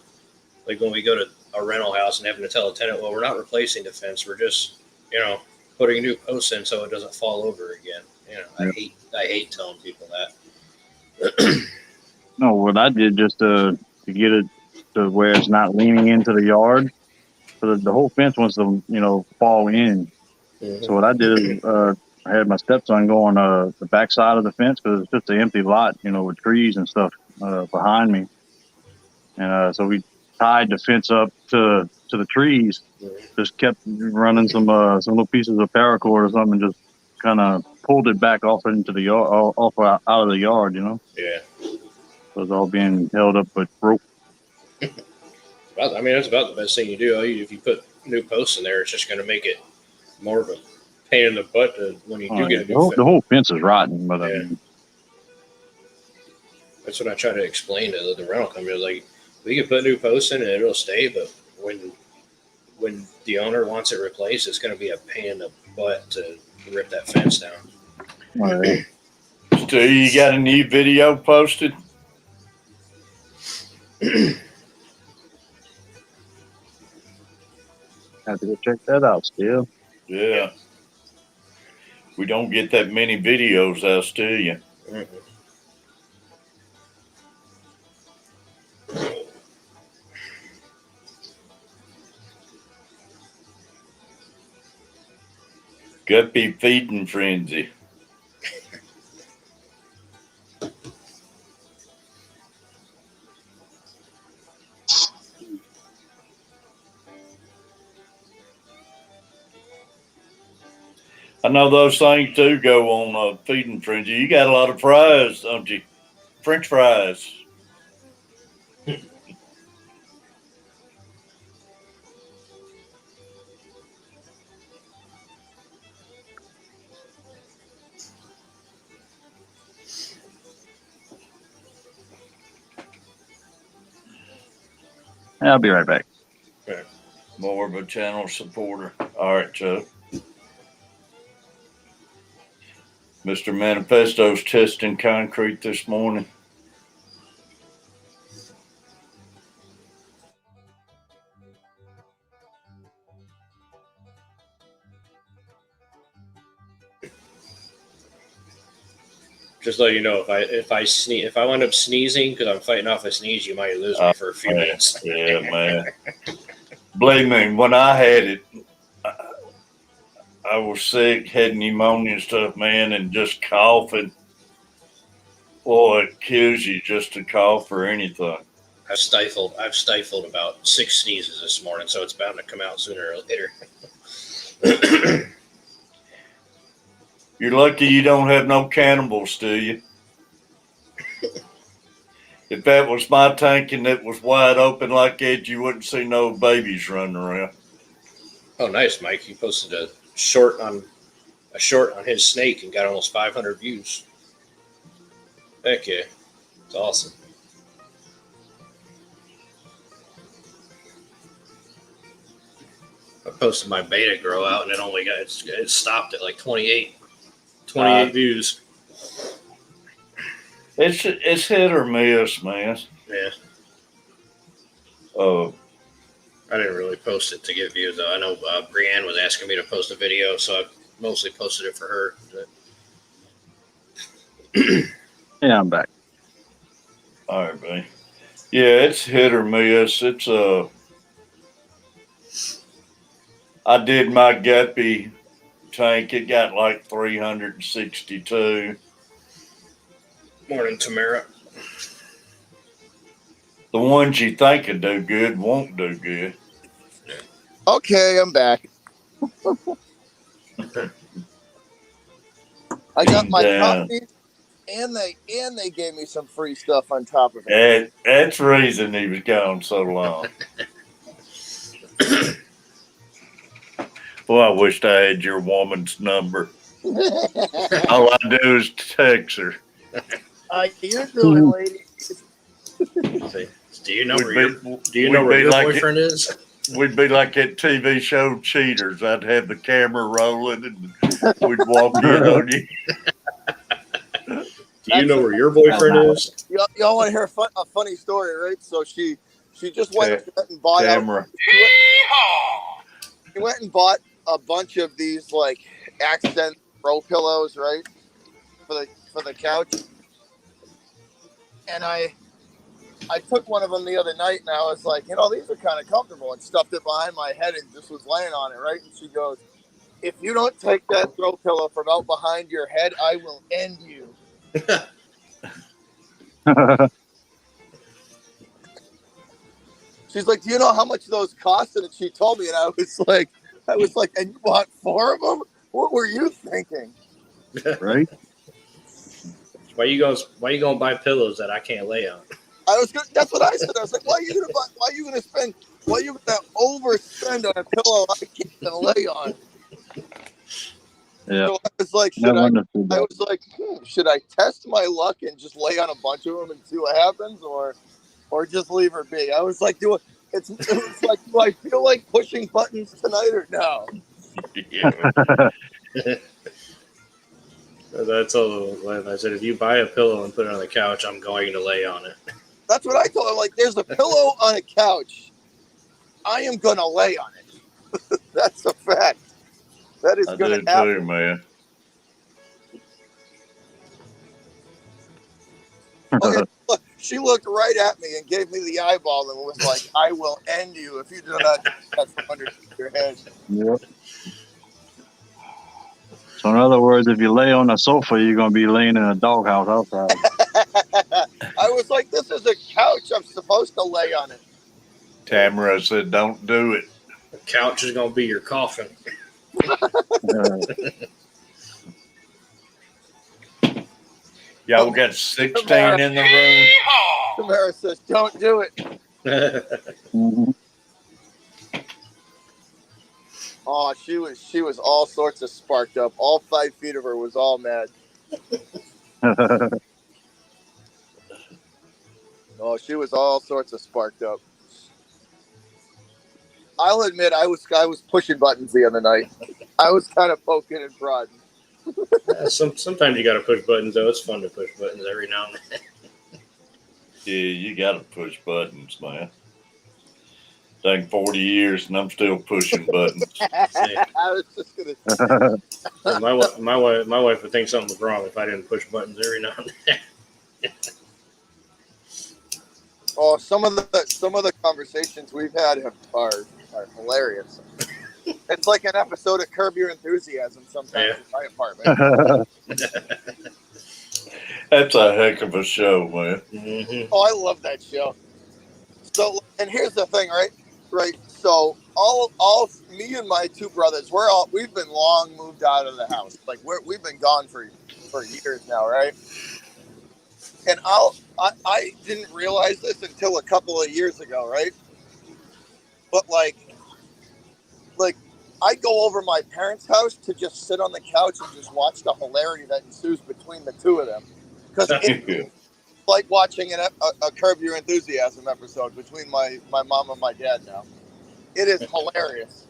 like when we go to a rental house and having to tell a tenant, well, we're not replacing the fence, we're just, you know, putting new posts in so it doesn't fall over again. You know, I hate telling people that. No, what I did just to get it to where it's not leaning into the yard. So the whole fence wants to, fall in. Mm-hmm. So what I did is I had my stepson go on the back side of the fence because it's just an empty lot, with trees and stuff behind me. And so we tied the fence up to the trees. Just kept running some little pieces of paracord or something, and just kind of pulled it back off into the yard, off out of the yard. Yeah. So it was all being held up with rope. Well, I mean, that's about the best thing you do. If you put new posts in there, it's just going to make it more of a pain in the butt when you do get a new fence. The whole fence is rotten, but I mean, that's what I try to explain to the rental company. Like, we can put new posts in and it'll stay, but when the owner wants it replaced, it's going to be a pain in the butt to rip that fence down. all right. So you got a new video posted? Have to go check that out still. Yeah. We don't get that many videos out, do you? Mm-hmm. Guppy feeding frenzy. I know those things do go on feeding frenzy. You got a lot of fries, don't you? French fries. I'll be right back. More of a channel supporter. All right, Chuck. Mr. Manifesto's testing concrete this morning. Just let you know, if I wind up sneezing because I'm fighting off a sneeze, you might lose me for a few minutes. Yeah, man. Believe me, when I had it, I was sick, had pneumonia and stuff, man, and just coughing. Boy, it kills you just to cough or anything. I've stifled about 6 sneezes this morning, so it's bound to come out sooner or later. You're lucky you don't have no cannibals, do you? If that was my tank and it was wide open like that, you wouldn't see no babies running around. Oh, nice, Mike. He posted a short on his snake and got almost 500 views. Heck yeah. It's awesome. I posted my beta grow out and it stopped at like 28 views. It's hit or miss, man. Yeah. I didn't really post it to get views, though. I know Brienne was asking me to post a video, so I mostly posted it for her. Yeah, I'm back. All right, man. Yeah, it's hit or miss. It's I did my guppy tank. It got like 362. Morning, Tamara. The ones you think would do good won't do good. Okay, I'm back. I got my coffee, and they gave me some free stuff on top of it. That's the reason he was gone so long. Boy, I wished I had your woman's number. All I do is text her. You're doing, lady. Do you know where your boyfriend is? We'd be like that TV show Cheaters. I'd have the camera rolling and we'd walk in on you. Do you know where your boyfriend is? Y'all want to hear a funny story, right? So she just went and bought She went and bought a bunch of these like accent throw pillows, right, for the couch. And I took one of them the other night, and I was like, these are kind of comfortable, and stuffed it behind my head and just was laying on it, right? And she goes, "If you don't take that throw pillow from out behind your head, I will end you." she's like, do you know how much those cost? And she told me, and I was like, and you bought 4 of them? What were you thinking? Right? Why you gonna buy pillows that I can't lay on? That's what I said. I was like, why are you gonna overspend on a pillow I can't even lay on? Yeah. So I was like, should I test my luck and just lay on a bunch of them and see what happens, or just leave her be? I was like, do I feel like pushing buttons tonight or no? I told Glenn, I said, if you buy a pillow and put it on the couch, I'm going to lay on it. That's what I told her. Like, there's a pillow on a couch. I am going to lay on it. That's a fact. That is going to happen. Too, man. Okay, look, she looked right at me and gave me the eyeball and was like, I will end you if you do not take that from underneath your head. Yep. So in other words, if you lay on a sofa, you're going to be laying in a doghouse outside. I was like, this is a couch. I'm supposed to lay on it. Tamara said, don't do it. The couch is going to be your coffin. Y'all got 16 in the room. Tamara says, don't do it. Mm-hmm. Oh, she was all sorts of sparked up. All 5 feet of her was all mad. Oh, she was all sorts of sparked up. I'll admit, I was pushing buttons the other night. I was kind of poking and prodding. Sometimes you got to push buttons, though. It's fun to push buttons every now and then. Yeah, you got to push buttons, man. Dang 40 years and I'm still pushing buttons. I was just gonna say. My wife would think something was wrong if I didn't push buttons every now and then. Oh, some of the conversations we've had are hilarious. It's like an episode of Curb Your Enthusiasm sometimes in my apartment. That's a heck of a show, man. Mm-hmm. Oh, I love that show. So, and here's the thing, right? So all me and my 2 brothers, we've been long moved out of the house. Like we've been gone for years now, right? And I didn't realize this until a couple of years ago, right? But like I go over my parents' house to just sit on the couch and just watch the hilarity that ensues between the 2 of them, because it's like watching a Curb Your Enthusiasm episode between my mom and my dad now. It is hilarious.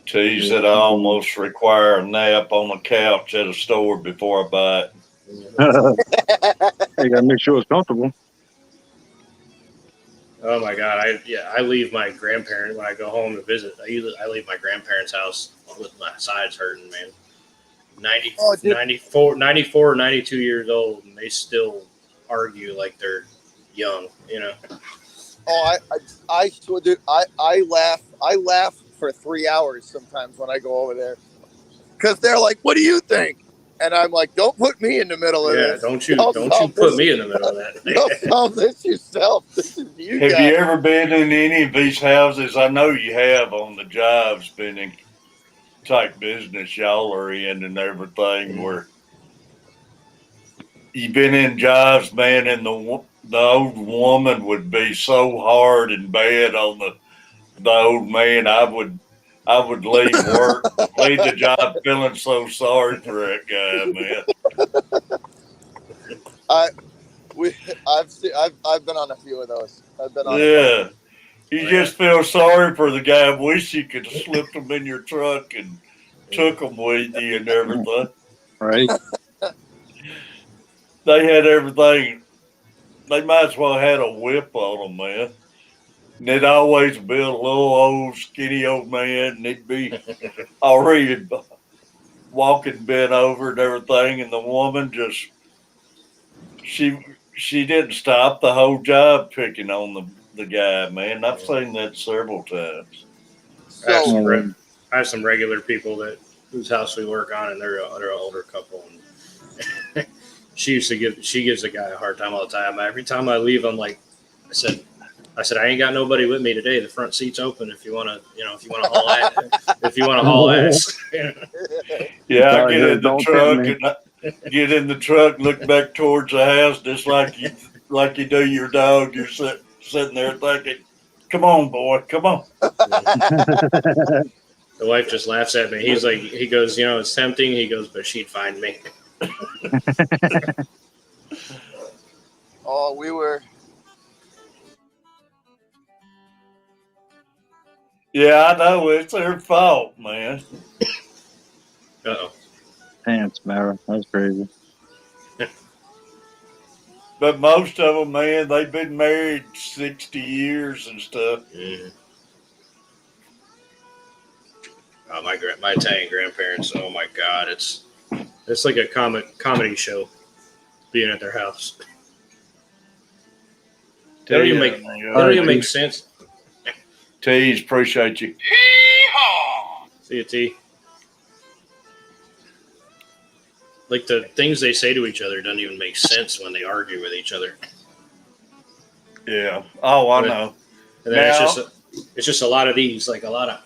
Tease that I almost require a nap on the couch at a store before I buy it. You got to make sure it's comfortable. Oh my God! I leave my grandparents when I go home to visit. I leave my grandparents' house with my sides hurting, man. 94, 92 years old, and they still argue like they're young, you know. Oh, I laugh for 3 hours sometimes when I go over there, because they're like, "What do you think?" And I'm like, "Don't put me in the middle of this. Don't you put me in the middle of that. You'll solve this yourself. This is you Have guys." you ever been in any of these houses? I know you have on the jobs, been in type business y'all are in and everything, where you've been in jobs, man, and the old woman would be so hard and bad on the old man. I would leave work, leave the job feeling so sorry for that guy, man. I've been on a few of those. Yeah. You just feel sorry for the guy. I wish you could have slipped them in your truck and took them with you and everything. Right. They had everything. They might as well have had a whip on them, man. And they'd always be a little old, skinny old man, and he'd be already walking bent over and everything. And the woman just, she didn't stop the whole job picking on the guy, man. I've seen that several times. I have some regular people whose house we work on, and they're an older couple. And she gives the guy a hard time all the time. Every time I leave, I'm like, I said, I said, I ain't got nobody with me today. The front seat's open if you want to, if you want to haul ass. If you want to haul ass. Yeah, I get in the truck and get in the truck, look back towards the house, just like you do your dog. You're sitting there thinking, "Come on, boy, come on." The wife just laughs at me. He goes, it's tempting. He goes, but she'd find me. Oh, we were. Yeah, I know it's their fault, man. Uh-oh. Pants, Mara. That's crazy. But most of them, man, they've been married 60 years and stuff. Mm. Oh, my Italian grandparents. Oh my God, it's like a comedy show being at their house. They don't even make sense. Tease, appreciate you. See you, T. Like the things they say to each other doesn't even make sense when they argue with each other. Yeah. Oh, I know. And then it's just a lot of these, like a lot of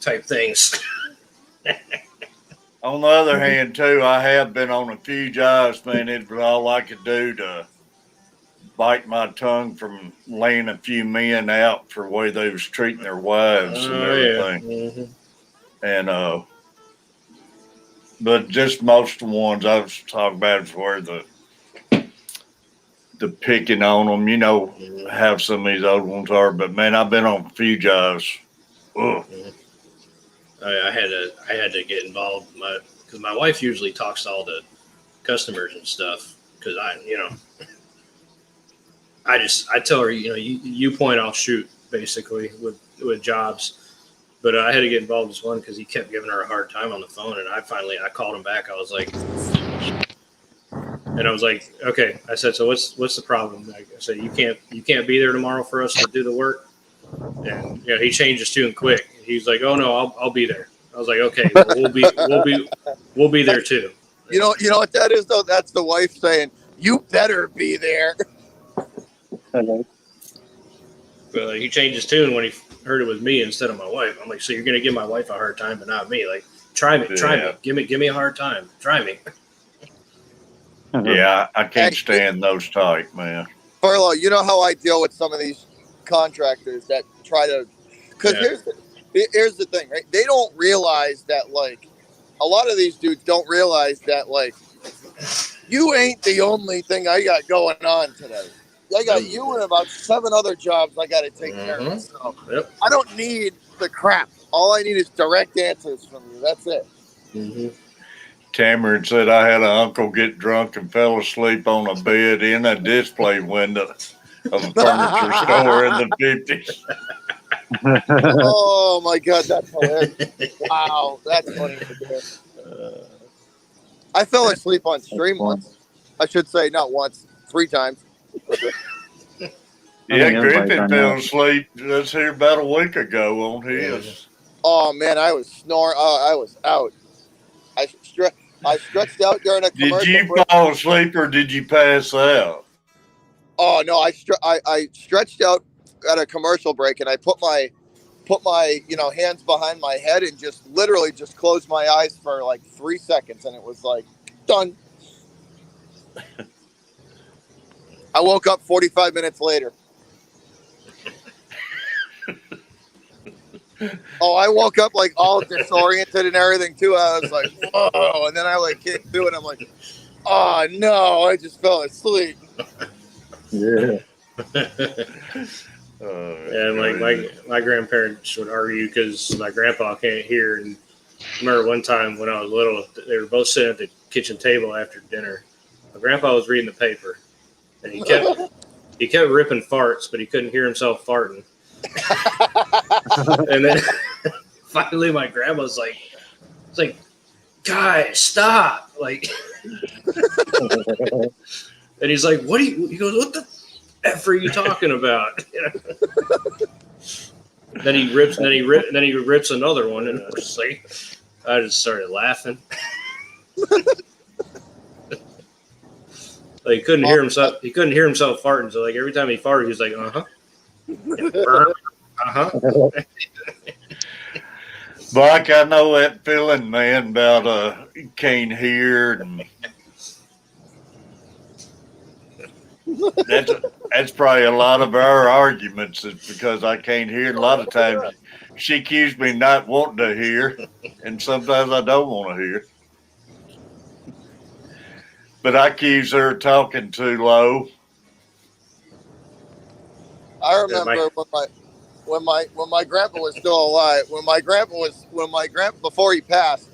type things. On the other hand, too, I have been on a few jobs, man. It was all I could do to bite my tongue from laying a few men out for the way they was treating their wives and everything. Yeah. Mm-hmm. And but just most of the ones I was talking about is where the picking on them, how some of these old ones are. But man, I've been on a few jobs. Ugh. I had to get involved because my wife usually talks to all the customers and stuff. Because I tell her, you point, I'll shoot, basically with jobs. But I had to get involved in this one because he kept giving her a hard time on the phone, and I called him back. I was like, okay. I said, so what's the problem? I said, you can't be there tomorrow for us to do the work. And he changed his tune quick. He's like, oh no, I'll be there. I was like, okay, well, we'll be there too. You know what that is though? That's the wife saying, "You better be there." But he changed his tune when he heard it was me instead of my wife. I'm like, so you're gonna give my wife a hard time, but not me? Like, try me, give me a hard time, try me. Yeah, I can't stand those type, man. Farlow, you know how I deal with some of these contractors that try to, because here's the thing, right? They don't realize that, like, a lot of these dudes don't realize that, like, you ain't the only thing I got going on today. I got you and about 7 other jobs I got to take care of. So I don't need the crap. All I need is direct answers from you. That's it. Mm-hmm. Cameron said I had an uncle get drunk and fell asleep on a bed in a display window of a furniture store in the 50s. Oh my God, that's hilarious. Wow, that's funny. I fell asleep on stream once. I should say not once, 3 times. Yeah, Griffin fell asleep just here about a week ago on his. Oh man, I was snoring. I was out. I stretched out during a commercial. Did you fall asleep or did you pass out? Oh no, I stretched out at a commercial break and I put my hands behind my head and just literally just closed my eyes for like 3 seconds and it was like done. I woke up 45 minutes later. Oh, I woke up like all disoriented and everything too. I was like, whoa. And then I like came through and I'm like, oh no, I just fell asleep. Yeah. And like my grandparents would argue because my grandpa can't hear. And I remember one time when I was little, they were both sitting at the kitchen table after dinner. My grandpa was reading the paper and he kept ripping farts, but he couldn't hear himself farting. And then finally my grandma's like, it's like, guys, stop. Like, and he's like, he goes, what the F are you talking about? Then he rips another one. And I just started laughing. Like he couldn't hear himself farting. So like every time he farted, he's like, uh-huh. Uh-huh. Mike, I know that feeling, man, about can't hear. And that's probably a lot of our arguments is because I can't hear. And a lot of times she accused me not wanting to hear, and sometimes I don't want to hear. But I accuse her of talking too low. I remember when my grandpa was still alive. When my grandpa before he passed,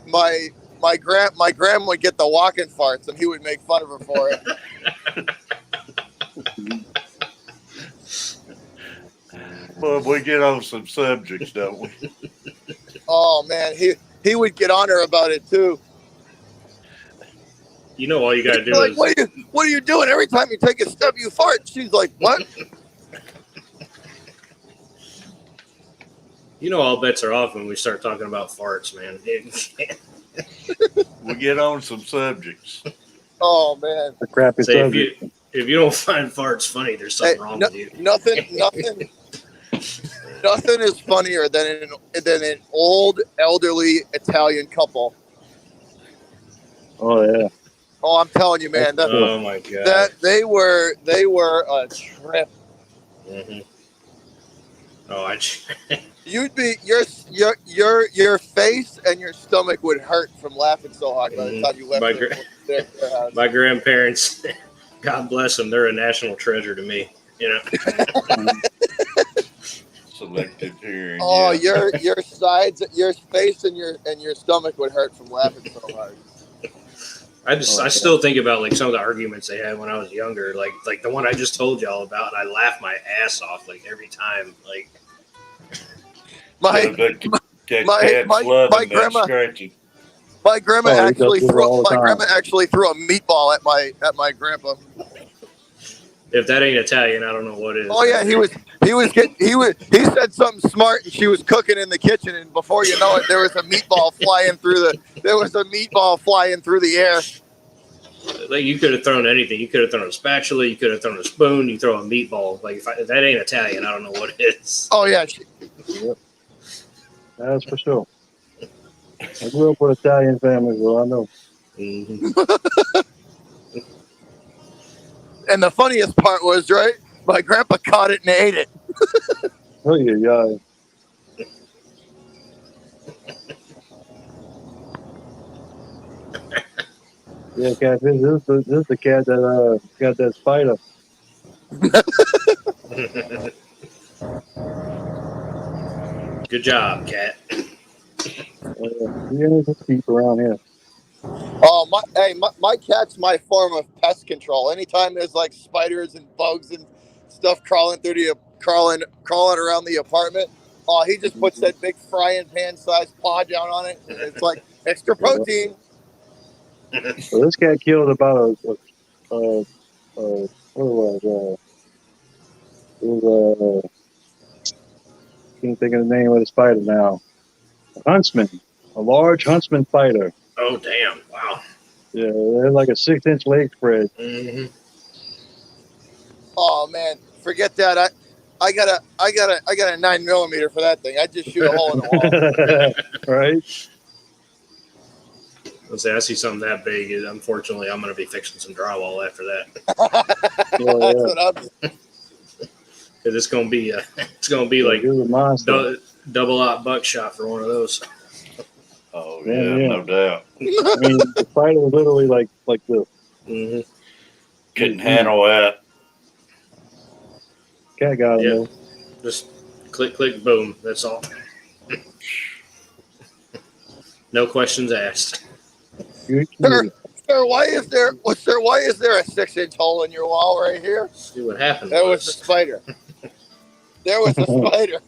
my grandma would get the walking farts, and he would make fun of her for it. Well, we get on some subjects, don't we? Oh man, he would get on her about it too. You know, all you gotta do like, is what are you doing? Every time you take a step, you fart. She's like, what? You know, all bets are off when we start talking about farts, man. We get on some subjects. Oh man, The crappy subject. If you don't find farts funny, there's something wrong with you. Nothing is funnier than an old elderly Italian couple. Oh yeah. Oh, I'm telling you, man. Oh my god. That they were a trip. Mm-hmm. Oh, You'd be your face and your stomach would hurt from laughing so hard by the time you left their house. My grandparents, God bless them, they're a national treasure to me. You know. Selective hearing. Oh, yeah. your sides, your face, and your stomach would hurt from laughing so hard. I still think about like some of the arguments they had when I was younger, like the one I just told y'all about, and I laugh my ass off like every time. Like my grandma actually threw a meatball at my grandpa. If that ain't Italian, I don't know what is. Oh yeah, he said something smart, and she was cooking in the kitchen, and before you know it, there was a meatball flying through the air. Like you could have thrown anything. You could have thrown a spatula. You could have thrown a spoon. You throw a meatball. Like if that ain't Italian, I don't know what is. Oh yeah, Yep. That's for sure. I grew up with Italian families, so I know. Mm-hmm. And the funniest part was, right, my grandpa caught it and ate it. Oh yeah. Yeah, Catfish. This is the cat that got that spider. Good job, cat. Yeah, just keep around here. Oh my cat's my form of pest control. Anytime there's like spiders and bugs and stuff crawling around the apartment, he just puts that big frying pan sized paw down on it, and it's like extra protein. So this cat killed about what can't think of the name of the spider now. A large huntsman spider. Oh damn! Wow. Yeah, they had like a 6-inch leg spread. Mm-hmm. Oh man, forget that. I got a 9mm for that thing. I just shoot a hole in the wall. Right. Let's say I see something that big. Unfortunately, I'm going to be fixing some drywall after that. That's what I'm. Because it's going to be like double out buckshot for one of those. Oh yeah, no doubt. I mean, the spider was literally like this. Mm-hmm. Couldn't handle that. Cat got him. Though. Just click, click, boom. That's all. No questions asked. Sir, why is there a 6-inch hole in your wall right here? See what happened. There was a spider. There was a spider.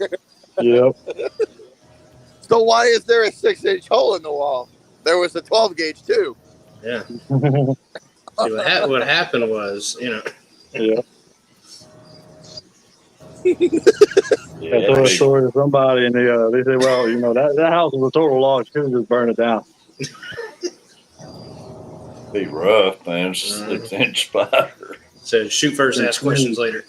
Yep. So why is there a 6-inch hole in the wall? There was a 12 gauge too. Yeah. See, what happened was, Yeah. I told a story to somebody, and they said, "Well, that house was a total loss. Could just burn it down." Be rough, man. It's a 6-inch spider. Said shoot first, ask questions later.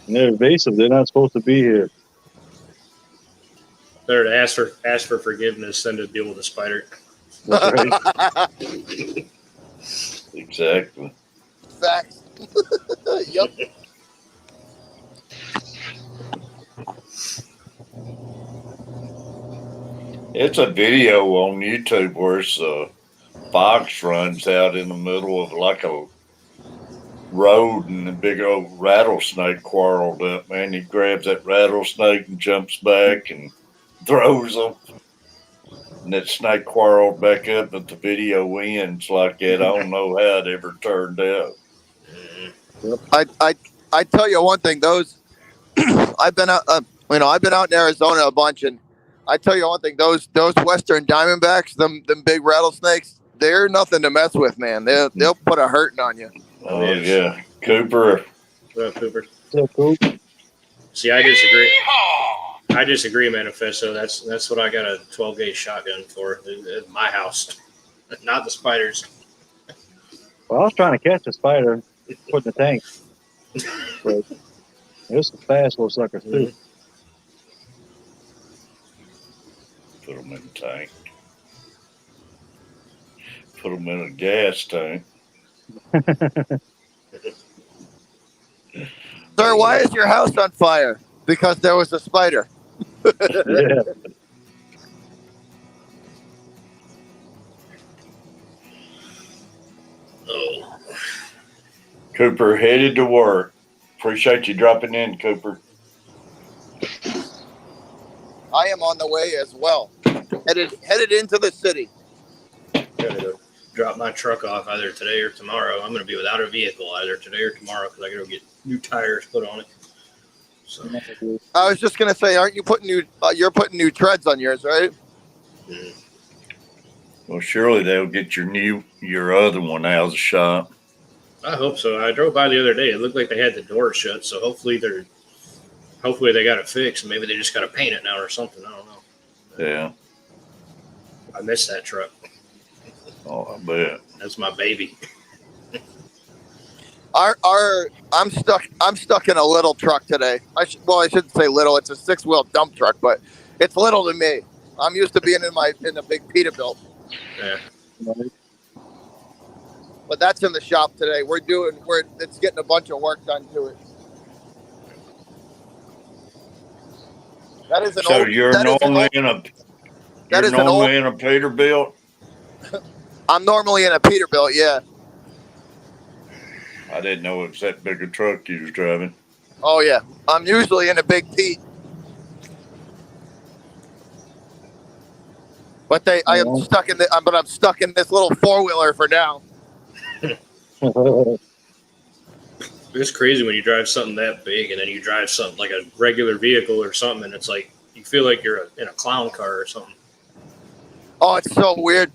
They're invasive. They're not supposed to be here. Better to ask for forgiveness than to deal with a spider. That's right. Exactly. Facts. Yep. It's a video on YouTube where a fox runs out in the middle of like a road and a big old rattlesnake quarreled up. Man, he grabs that rattlesnake and jumps back and throws him. And that snake quarreled back up, but the video ends like that. I don't know how it ever turned out. I tell you one thing. Those I've been out. I've been out in Arizona a bunch, and I tell you one thing. Those Western Diamondbacks, them big rattlesnakes, they're nothing to mess with, man. They'll put a hurting on you. Oh yeah, Cooper. What up, Cooper? What's up, Coop? See, I disagree. I disagree, Manifesto. That's what I got a 12-gauge shotgun for at my house, not the spiders. Well, I was trying to catch a spider, put in the tank. But there's some fast little suckers too. Put them in the tank. Put them in a gas tank. Sir, why is your house on fire? Because there was a spider. Yeah. Oh, Cooper headed to work. Appreciate you dropping in, Cooper. I am on the way as well. Headed into the city. gotta go drop my truck off either today or tomorrow. I'm gonna be without a vehicle either today or tomorrow because I gotta go get new tires put on it. So I was just gonna say, aren't you putting you're putting new treads on yours, right? Well, surely they'll get your other one out of the shop. I hope so. I drove by the other day. It looked like they had the door shut, so hopefully they got it fixed. Maybe they just got to paint it now or something. I don't know. Yeah. I miss that truck. Oh, I bet. That's my baby. I'm stuck in a little truck today. I shouldn't say little. It's a 6-wheel dump truck, but it's little to me. I'm used to being in a big Peterbilt. Yeah. But that's in the shop today. It's getting a bunch of work done to it. That is an So old, you're that is an normally old, in a that you're is an normally in a Peterbilt? I'm normally in a Peterbilt, yeah. I didn't know it was that big a truck you was driving. Oh yeah. I'm usually in a big Pete. But I'm stuck in this little 4-wheeler for now. It's crazy when you drive something that big and then you drive something like a regular vehicle or something, and it's like you feel like you're in a clown car or something. Oh, it's so weird.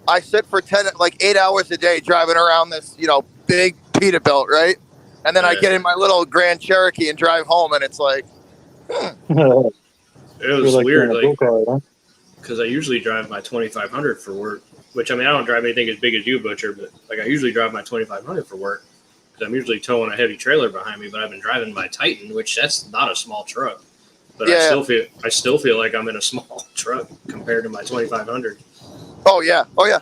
I sit for 8 hours a day driving around this, big Peterbilt, right? And then I get in my little Grand Cherokee and drive home, and it's like, It was like weird, like because I usually drive my 2500 for work, which I don't drive anything as big as you, Butcher, but I usually drive my 2500 for work because I'm usually towing a heavy trailer behind me. But I've been driving my Titan, which that's not a small truck, but I still feel like I'm in a small truck compared to my 2500. Oh yeah. Yeah.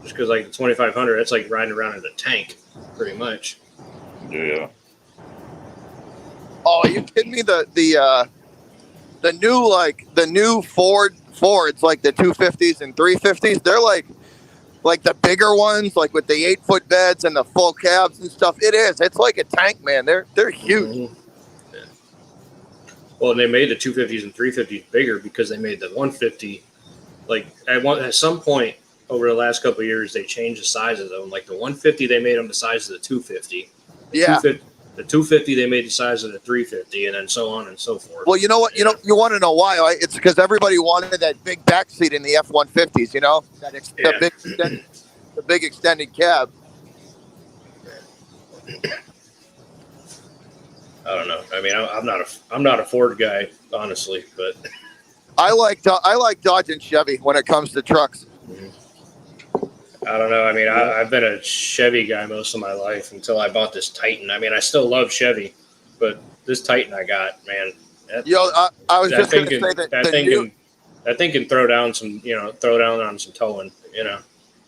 Just because the 2500, that's like riding around in a tank, pretty much. Yeah. Oh, are you kidding me? The new Fords, like the 250s and 350s, they're like the bigger ones, like with the 8-foot beds and the full cabs and stuff. It's like a tank, man. They're huge. Mm-hmm. Yeah. Well, and they made the 250s and 350s bigger because they made the 150. At some point over the last couple of years, they changed the size of them. Like the 150, they made them the size of the 250. Yeah. The 250, they made the size of the 350, and then so on and so forth. Well, you know what? You want to know why? Right? It's because everybody wanted that big back seat in the F-150s. The big extended cab. I don't know. I'm not a Ford guy, honestly, but I like Dodge and Chevy when it comes to trucks. I don't know. I mean, I've been a Chevy guy most of my life until I bought this Titan. I mean, I still love Chevy, but this Titan I got, man. I was just going to say that that thing can throw down on some towing.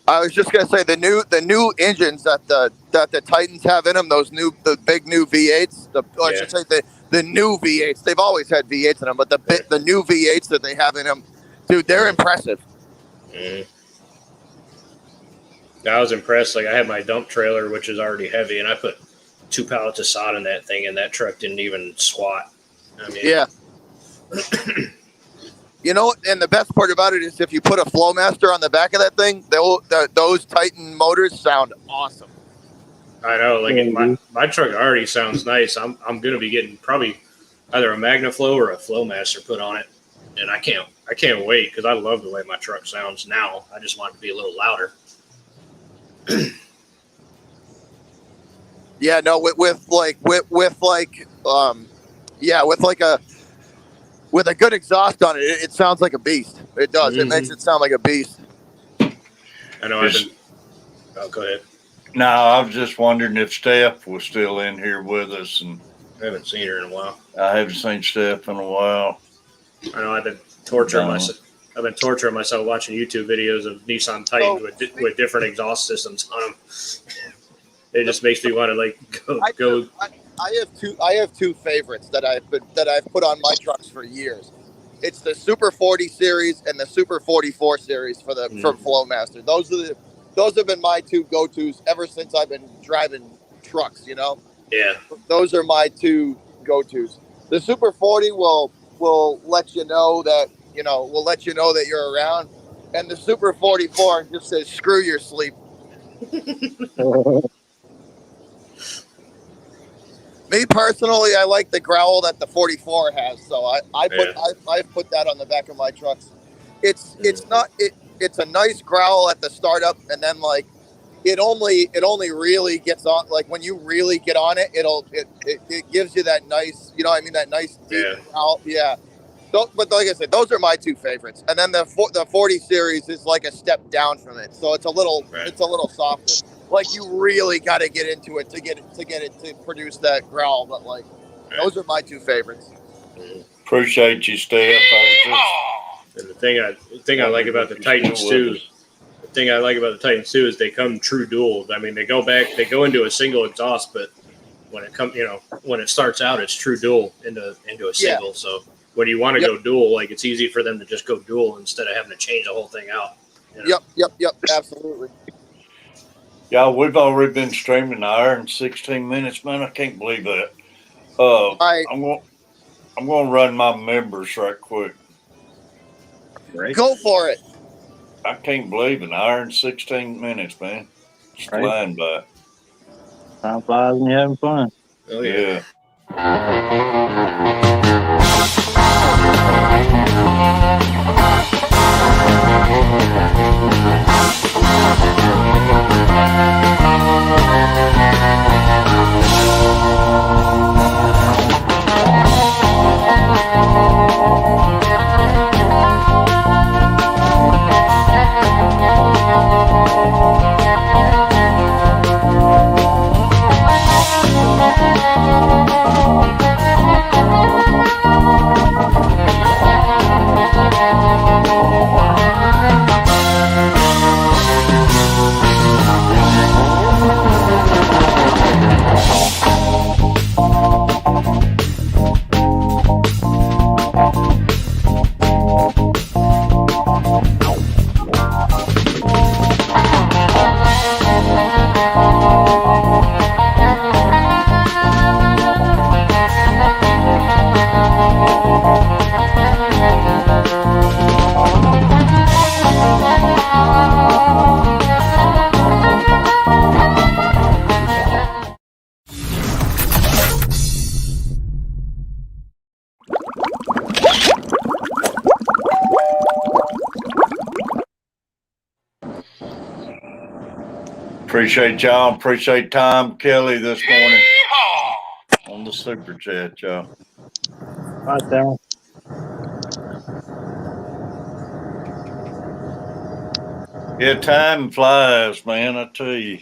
I was just going to say the new engines that the Titans have in them, the big new V8s. I should say the new V8s. They've always had V8s in them, but the new V8s that they have in them, dude, they're impressive. Mm. I was impressed. Like, I had my dump trailer, which is already heavy, and I put 2 pallets of sod in that thing, and that truck didn't even squat. I mean, yeah. And the best part about it is if you put a Flowmaster on the back of that thing, those Titan motors sound awesome. I know. Like, my truck already sounds nice. I'm going to be getting probably either a MagnaFlow or a Flowmaster put on it, and I can't wait because I love the way my truck sounds now. I just want it to be a little louder. Yeah, no, with a good exhaust on it, it sounds like a beast. It does. Mm-hmm. It makes it sound like a beast. I know. Go ahead. No, I was just wondering if Steph was still in here with us, and I haven't seen her in a while. I haven't seen Steph in a while. I know. I've been torturing myself watching YouTube videos of Nissan Titans with different exhaust systems on them. It just makes me want to go. I have two favorites that I've put on my trucks for years. It's the Super 40 series and the Super 44 series for Flowmaster. Those have been my two go-tos ever since I've been driving trucks. Yeah. Those are my two go-tos. The Super 40 will let you know that you're around, and the Super 44 just says screw your sleep. Me personally, I like the growl that the 44 has, so I put that on the back of my trucks. It's a nice growl at the startup, and then it only really gets on when you really get on it. It gives you that nice, that nice deep growl. Yeah. But like I said, those are my two favorites, and then the 40 series is like a step down from it, so it's a little softer. Like, you really got to get into it to get it to produce that growl. But those are my two favorites. Appreciate you, Steph. And the thing I like about the Titans too. The thing I like about the Titans too is they come true dual. I mean, they go into a single exhaust, but when it starts out, it's true dual into a single. So when you want to go dual, it's easy for them to just go dual instead of having to change the whole thing out. Yep, absolutely. Yeah, we've already been streaming an hour and 16 minutes, man. I can't believe that. I'm going to run my members right quick. Right. Go for it. I can't believe an hour and 16 minutes, man. It's flying by. Time flies when you're having fun. Oh, yeah. Appreciate y'all. Appreciate Tom Kelly this morning on the super chat, y'all. All right, Darren. Yeah, time flies, man. I tell you.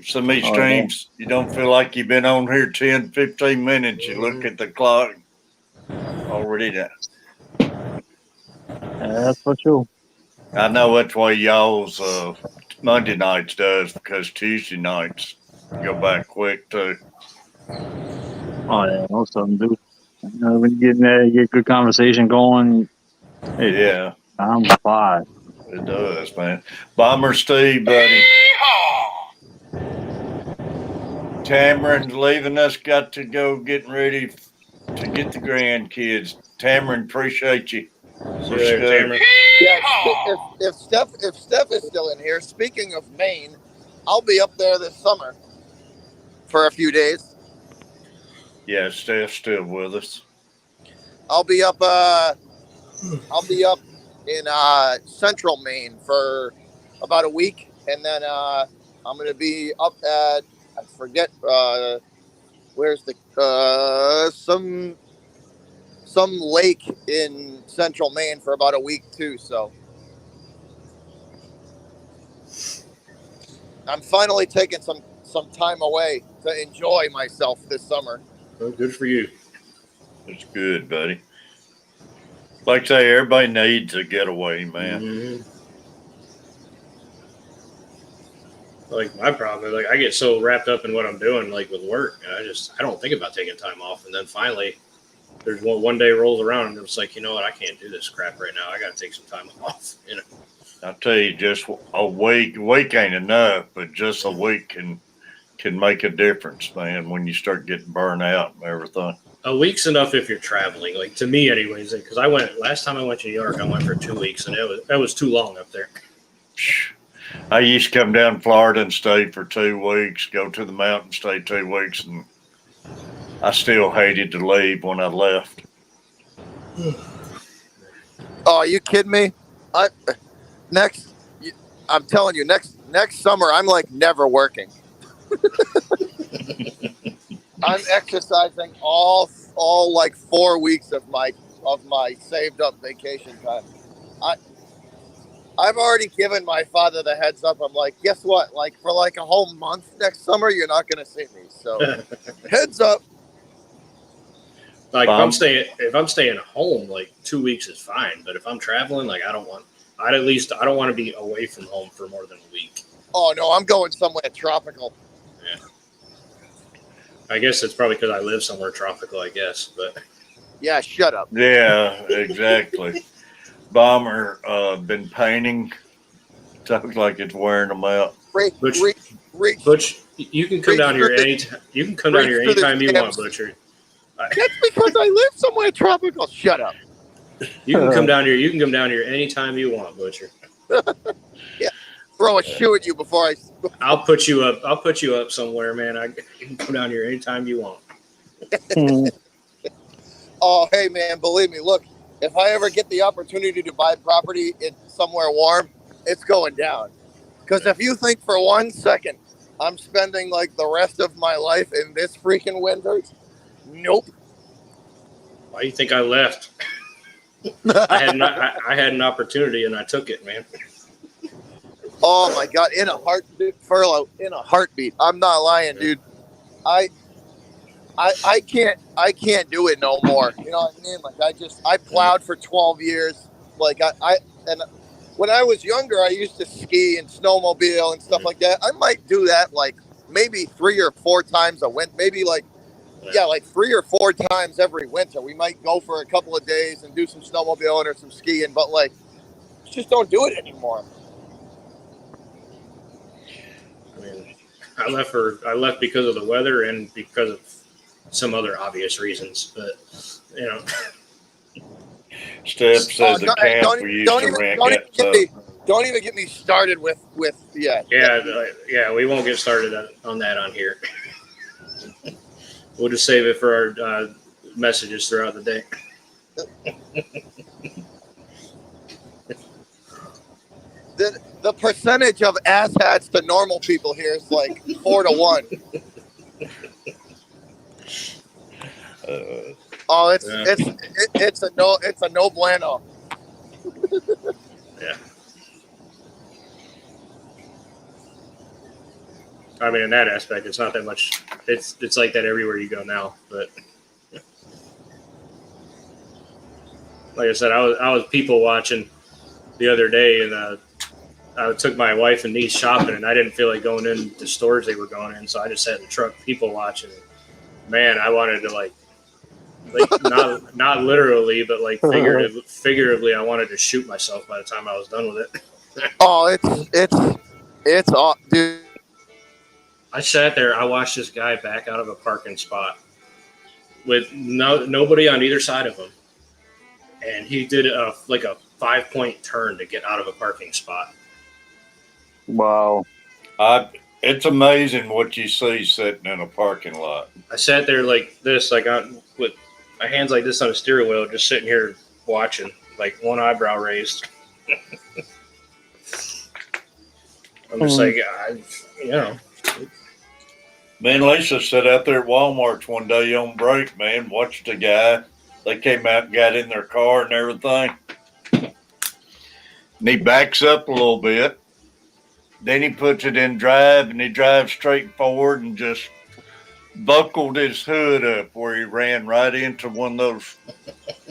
Some of these Oh, streams, you don't feel like you've been on here 10, 15 minutes. You look at the clock, already done. that's for sure. I know that's why y'all's Monday nights does, because Tuesday nights go back quick too. Oh yeah, most of them do. When you get in there, you get good conversation going. Yeah, I'm fine. it does, man. Bomber Steve, buddy. Tamarin's leaving us. Got to go getting ready to get the grandkids. Tamarin, appreciate you. See you later, Tamarin. Yeah, if Steph is still in here, speaking of Maine, I'll be up there this summer for a few days. Yeah, Steph's still with us. I'll be up in central Maine for about a week, and then I'm gonna be up at, I forget where's the some lake in central Maine for about a week too. So I'm finally taking some time away to enjoy myself this summer. Well, good for you. It's good, buddy. Like I say, everybody needs a getaway, man. Mm-hmm. Like my problem is, like, I get so wrapped up in what I'm doing, like with work, and I don't think about taking time off. And then finally, there's one day rolls around, and it's like, you know what, I can't do this crap right now. I got to take some time off. You know. I tell you, just a week ain't enough, but just a week can make a difference, man. When you start getting burned out and everything. A week's enough if you're traveling, like to me, anyways. Because last time I went to New York, I went for 2 weeks, and that was too long up there. I used to come down to Florida and stay for 2 weeks, go to the mountain, stay 2 weeks, and I still hated to leave when I left. Oh, are you kidding me? I'm telling you, next summer I'm like never working. I'm exercising all like 4 weeks of my saved up vacation time. I've already given my father the heads up. I'm like, guess what? Like for like a whole month next summer, you're not going to see me. So heads up. Like if I'm staying home, like 2 weeks is fine. But if I'm traveling, like I don't want to be away from home for more than a week. Oh no, I'm going somewhere tropical. Yeah. I guess it's probably because I live somewhere tropical, I guess, but yeah, shut up. Yeah, exactly. Bomber been painting. Sounds like it's wearing them out. Butch, you can come down here anytime. You can come down here anytime you want, Butcher. That's because I live somewhere tropical. Shut up. You can come down here. You can come down here anytime you want, Butcher. Yeah, throw a shoe at you before I. I'll put you up. I'll put you up somewhere, man. You can come down here anytime you want. Oh, hey, man, believe me. Look, if I ever get the opportunity to buy property in somewhere warm, it's going down. Because if you think for 1 second I'm spending like the rest of my life in this freaking winter, nope. Why do you think I left? I had an opportunity and I took it, man. Oh my God! In a heartbeat. I'm not lying, dude. I can't do it no more. You know what I mean? Like I plowed for 12 years. Like and when I was younger, I used to ski and snowmobile and stuff like that. I might do that like maybe 3 or 4 times a winter. Maybe like 3 or 4 times every winter. We might go for a couple of days and do some snowmobiling or some skiing, but like just don't do it anymore. I mean, I left because of the weather and because of some other obvious reasons, but you know. Steph said the camp we used to rent. Don't even get me started with Yeah, we won't get started on that on here. We'll just save it for our messages throughout the day. The percentage of asshats to normal people here is like 4 to 1. It's a no bueno. Yeah. I mean, in that aspect, it's not that much. It's like that everywhere you go now. But like I said, I was people watching the other day, and I took my wife and niece shopping, and I didn't feel like going in the stores they were going in, so I just sat in the truck people watching. Man, I wanted to like not literally, but like figuratively, I wanted to shoot myself by the time I was done with it. Oh, it's all, dude. I sat there. I watched this guy back out of a parking spot with nobody on either side of him, and he did a 5-point turn to get out of a parking spot. Wow. It's amazing what you see sitting in a parking lot. I sat there like this, with my hands like this on a steering wheel, just sitting here watching, like one eyebrow raised. I'm just like, Me and Lisa sat out there at Walmart one day on break, man, watched a guy. They came out and got in their car and everything. And he backs up a little bit. Then he puts it in drive, and he drives straight forward and just buckled his hood up where he ran right into one of those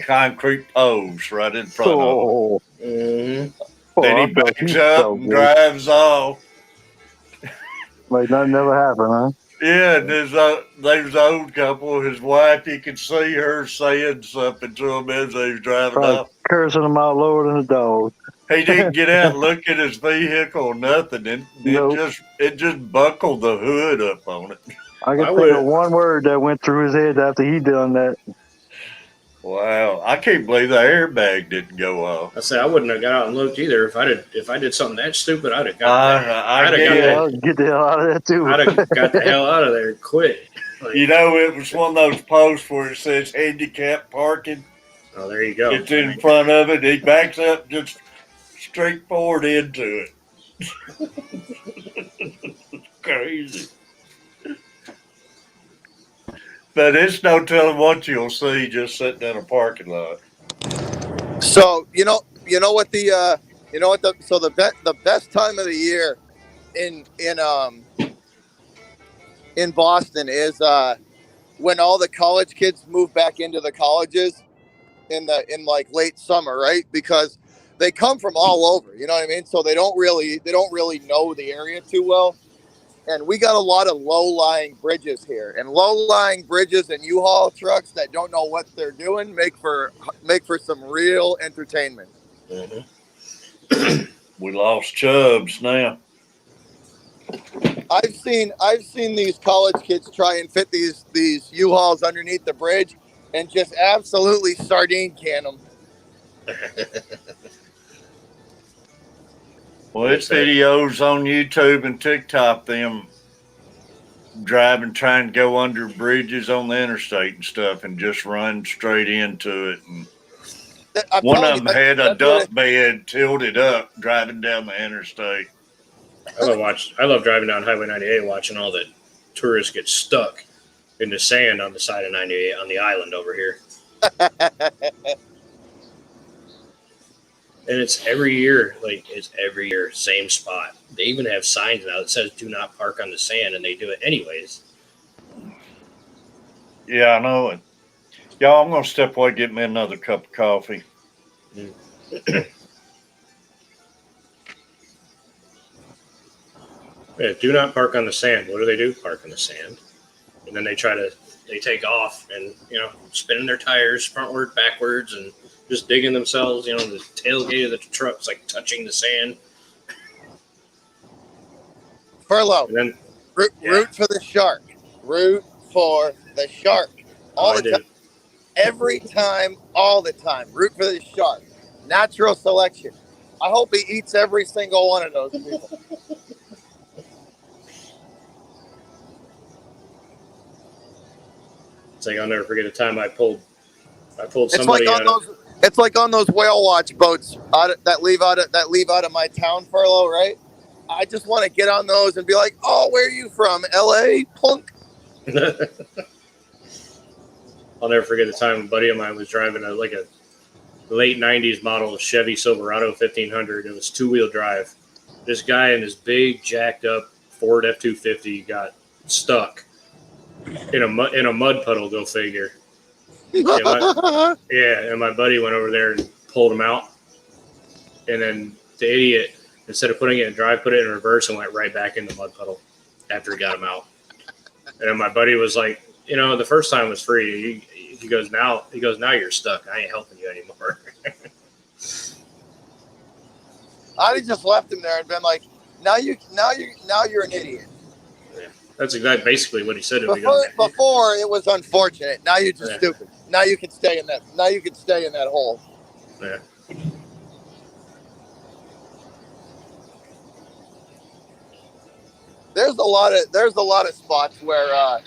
concrete posts right in front of him. Mm-hmm. Then he backs up and drives off. Like nothing ever happened, huh? Yeah, and there's an old couple. His wife, you could see her saying something to him as he was driving Probably off. Cursing him out lower than a dog. He didn't get out and look at his vehicle or nothing. It just buckled the hood up on it. I can think of one word that went through his head after he done that. Wow, I can't believe the airbag didn't go off. I say I wouldn't have got out and looked either. If I did something that stupid, I'd have get the hell out of there too. I'd have got the hell out of there and quit. Like, it was one of those posts where it says handicap parking. Oh, there you go. It's in front of it. He backs up just straight forward into it. Crazy. But it's no telling what you'll see just sitting in a parking lot. So the best time of the year in Boston is when all the college kids move back into the colleges in like late summer, right? Because they come from all over, you know what I mean? So they don't really know the area too well. And we got a lot of low-lying bridges here, and low-lying bridges and U-Haul trucks that don't know what they're doing make for some real entertainment. Mm-hmm. We lost Chubbs now. I've seen these college kids try and fit these U-Hauls underneath the bridge, and just absolutely sardine can them. Well, it's videos on YouTube and TikTok, them driving, trying to go under bridges on the interstate and stuff and just run straight into it. And one of them had a dump bed tilted up driving down the interstate. I love driving down Highway 98 watching all the tourists get stuck in the sand on the side of 98 on the island over here. And it's every year, same spot. They even have signs now that says "Do not park on the sand," and they do it anyways. Yeah, I know it. Y'all, I'm gonna step away and get me another cup of coffee. Yeah, do not park on the sand. What do? Park on the sand, and then they take off and spinning their tires frontward, backwards, and just digging themselves, the tailgate of the truck's like touching the sand. Furlough. And then root for the shark. Root for the shark. All the time. Every time, all the time. Root for the shark. Natural selection. I hope he eats every single one of those people. It's like I'll never forget a time I pulled somebody It's like on those whale watch boats that leave out of my town, Furlough, right? I just want to get on those and be like, "Oh, where are you from? LA, punk." I'll never forget the time a buddy of mine was driving a late '90s model Chevy Silverado 1500. It was 2-wheel drive. This guy in his big jacked up Ford F-250 got stuck in a mud puddle. Go figure. And my buddy went over there and pulled him out, and then the idiot, instead of putting it in drive, put it in reverse and went right back in the mud puddle after he got him out. And then my buddy was like, the first time was free. He goes, now you're stuck. I ain't helping you anymore. I just left him there and been like, now you're an idiot. Yeah, that's exactly basically what he said. Before it was unfortunate. Now you're just stupid. Now you can stay in that. Now you can stay in that hole. Yeah. There's a lot of spots where I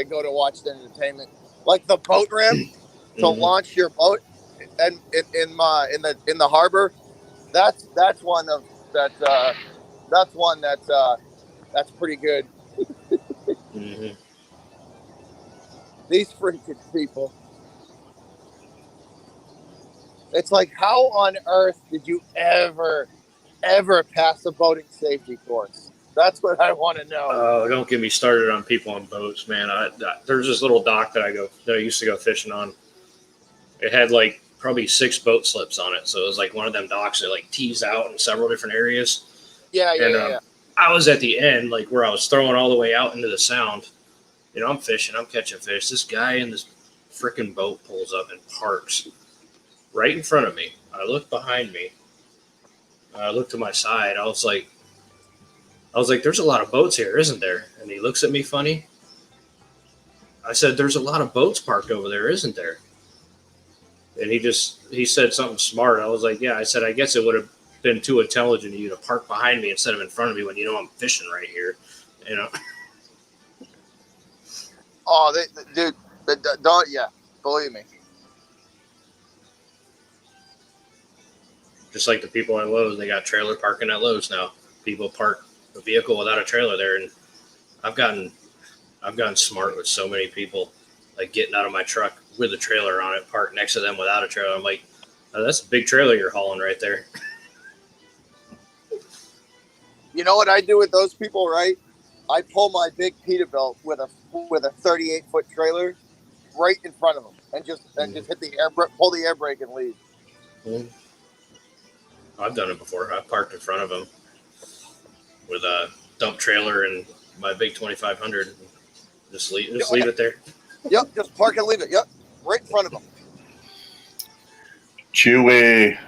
go to watch the entertainment, like the boat ramp to launch your boat, and in the harbor. That's one that's pretty good. Mm-hmm. These freaking people. It's like, how on earth did you ever pass a boating safety course? That's what I want to know. Oh, don't get me started on people on boats, man. There's this little dock that I used to go fishing on. It had like probably 6 boat slips on it, so it was like one of them docks that like tees out in several different areas. Yeah. I was at the end, like where I was throwing all the way out into the sound. I'm fishing, I'm catching fish. This guy in this freaking boat pulls up and parks right in front of me. I look behind me. I look to my side. I was like, there's a lot of boats here, isn't there? And he looks at me funny. I said, there's a lot of boats parked over there, isn't there? And he said something smart. I was like, yeah. I said, I guess it would have been too intelligent of you to park behind me instead of in front of me when I'm fishing right here. Oh, dude, don't, yeah, believe me. Just like the people at Lowe's, they got trailer parking at Lowe's now. People park a vehicle without a trailer there, and I've gotten smart with so many people, like getting out of my truck with a trailer on it, parked next to them without a trailer. I'm like, oh, that's a big trailer you're hauling right there. You know what I do with those people, right? I pull my big Peterbilt with a 38-foot trailer right in front of them, and just hit the pull the air brake and leave. Mm-hmm. I've done it before. I've parked in front of them with a dump trailer and my big 2500. Just leave it there. Yep, just park and leave it. Yep, right in front of them. Chewy.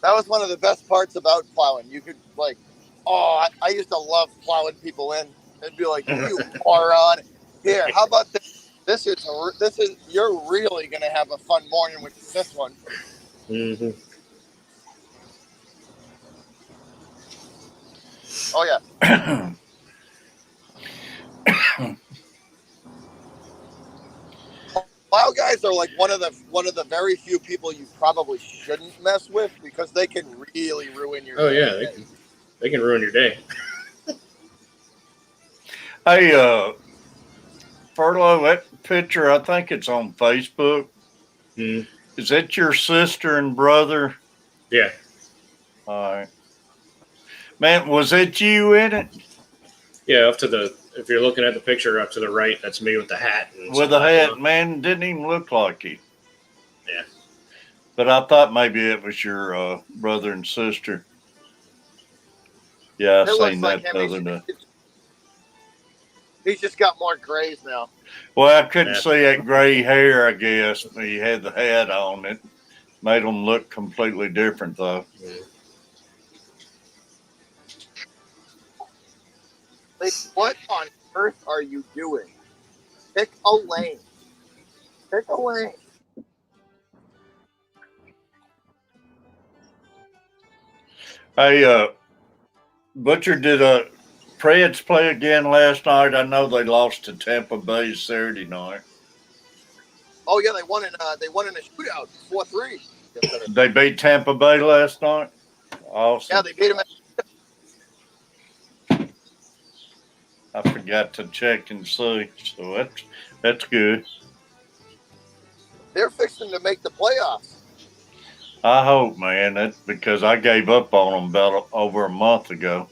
That was one of the best parts about plowing. You could I used to love plowing people in and be like, you moron. Here, how about this? This is you're really gonna have a fun morning with this one. Mm-hmm. Oh yeah. Plow guys are like one of the very few people you probably shouldn't mess with, because they can really ruin your day. Oh yeah, they can ruin your day. Hey, Furlow, that picture, I think it's on Facebook. Mm. Is that your sister and brother? Yeah. All right. Man, was it you in it? Yeah, if you're looking at the picture up to the right, that's me with the hat. With the hat, man, didn't even look like you. Yeah. But I thought maybe it was your brother and sister. Yeah, I seen that the other day. He's just got more grays now. Well, I couldn't see that gray hair, I guess. He had the hat on. It made him look completely different, though. Yeah. Like, what on earth are you doing? Pick a lane. Pick a lane. Hey, Butcher, did Preds play again last night? I know they lost to Tampa Bay Saturday night. Oh yeah, they won in a shootout, 4-3. They beat Tampa Bay last night. Awesome. Yeah, they beat them. I forgot to check and see, so that's good. They're fixing to make the playoffs. I hope, man. That's because I gave up on them about over a month ago.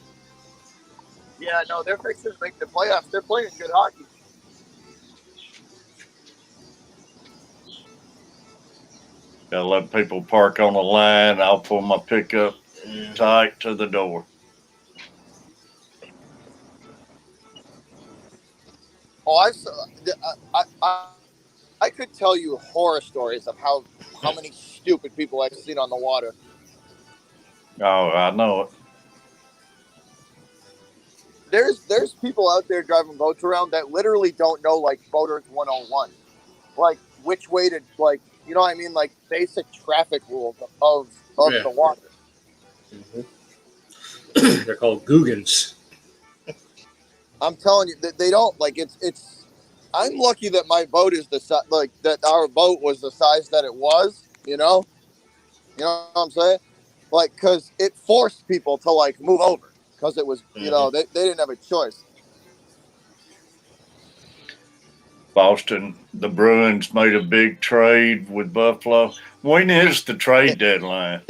Yeah, no, they're fixing to make the playoffs. They're playing good hockey. Gotta let people park on the line. I'll pull my pickup tight to the door. Oh, I could tell you horror stories of how many stupid people I've seen on the water. Oh, I know it. There's people out there driving boats around that literally don't know like boaters 101, like which way to like you know what I mean, like basic traffic rules of the water. Mm-hmm. They're called Googans. I'm telling you that they don't like it's. I'm lucky that my boat is the size like that. Our boat was the size that it was. You know what I'm saying? Like, because it forced people to like move over because it was you know they didn't have a choice. Boston, the Bruins made a big trade with Buffalo. When is the trade deadline?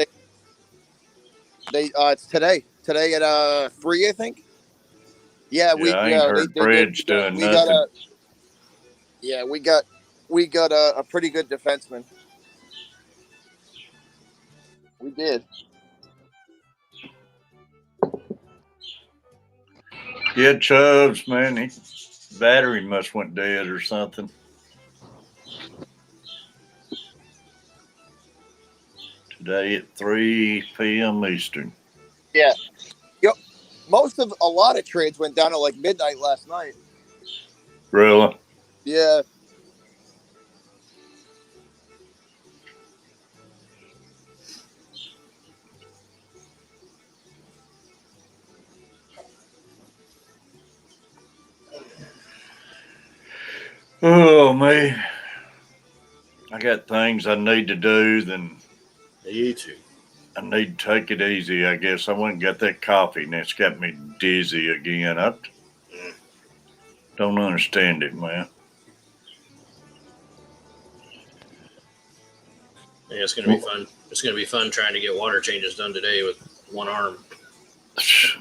They it's today at 3, I think. Yeah, I ain't heard they did. Fred's doing We got nothing. we got a pretty good defenseman. We did. Yeah, Chubbs, man, his battery must went dead or something. Today at 3 p.m. Eastern. Yeah. Yep. A lot of trades went down at like midnight last night. Really? Yeah. Oh, man. I got things I need to do, then Me too. I need to take it easy, I guess. I went and got that coffee, and it's got me dizzy again. I don't understand it, man. Yeah, it's gonna be fun. It's gonna be fun trying to get water changes done today with one arm.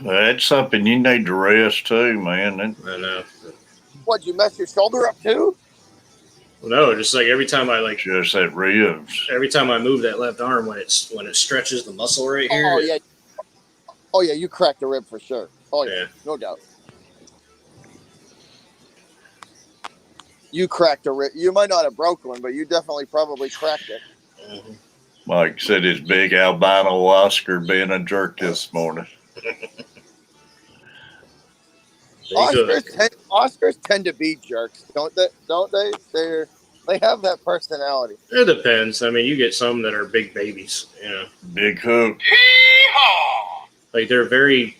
That's something you need to rest too, man. I know. What, you messed your shoulder up too? Well, no, just like every time I just that ribs. Every time I move that left arm, when it stretches the muscle right here. Oh yeah. Oh yeah, you cracked a rib for sure. Oh yeah, no doubt. You cracked a rib. You might not have broke one, but you definitely probably cracked it. Mm-hmm. Mike said his big albino Oscar being a jerk this morning. Oscars tend to be jerks, don't they? Don't they? They have that personality. It depends. I mean, you get some that are big babies, you know. Big hook. Like they're very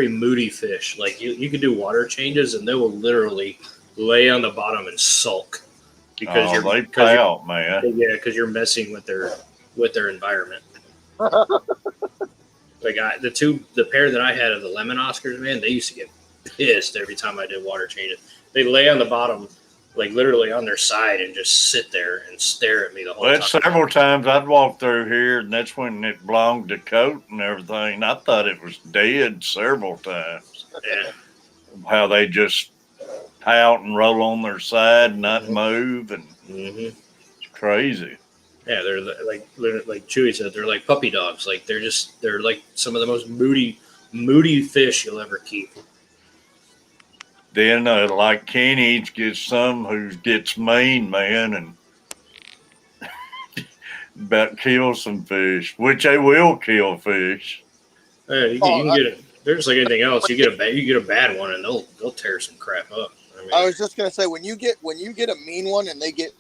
moody fish. Like you can do water changes and they will literally lay on the bottom and sulk because they pout, man. Yeah, because you're messing with their environment. Like the pair that I had of the lemon Oscars, man, they used to get pissed every time I did water changes. They lay on the bottom, like literally on their side, and just sit there and stare at me the whole time. Several times I'd walk through here, and that's when it belonged to coat and everything. And I thought it was dead several times. Yeah. How they just pout and roll on their side and not move, and it's crazy. Yeah, they're like Chewy said, they're like puppy dogs. Like they're like some of the most moody fish you'll ever keep. Then, like Kenny gets some who gets mean, man, and about kill some fish, which they will kill fish. Yeah, you can get it. They're just like anything else. You get a bad one, and they'll tear some crap up. I was just gonna say when you get a mean one and they get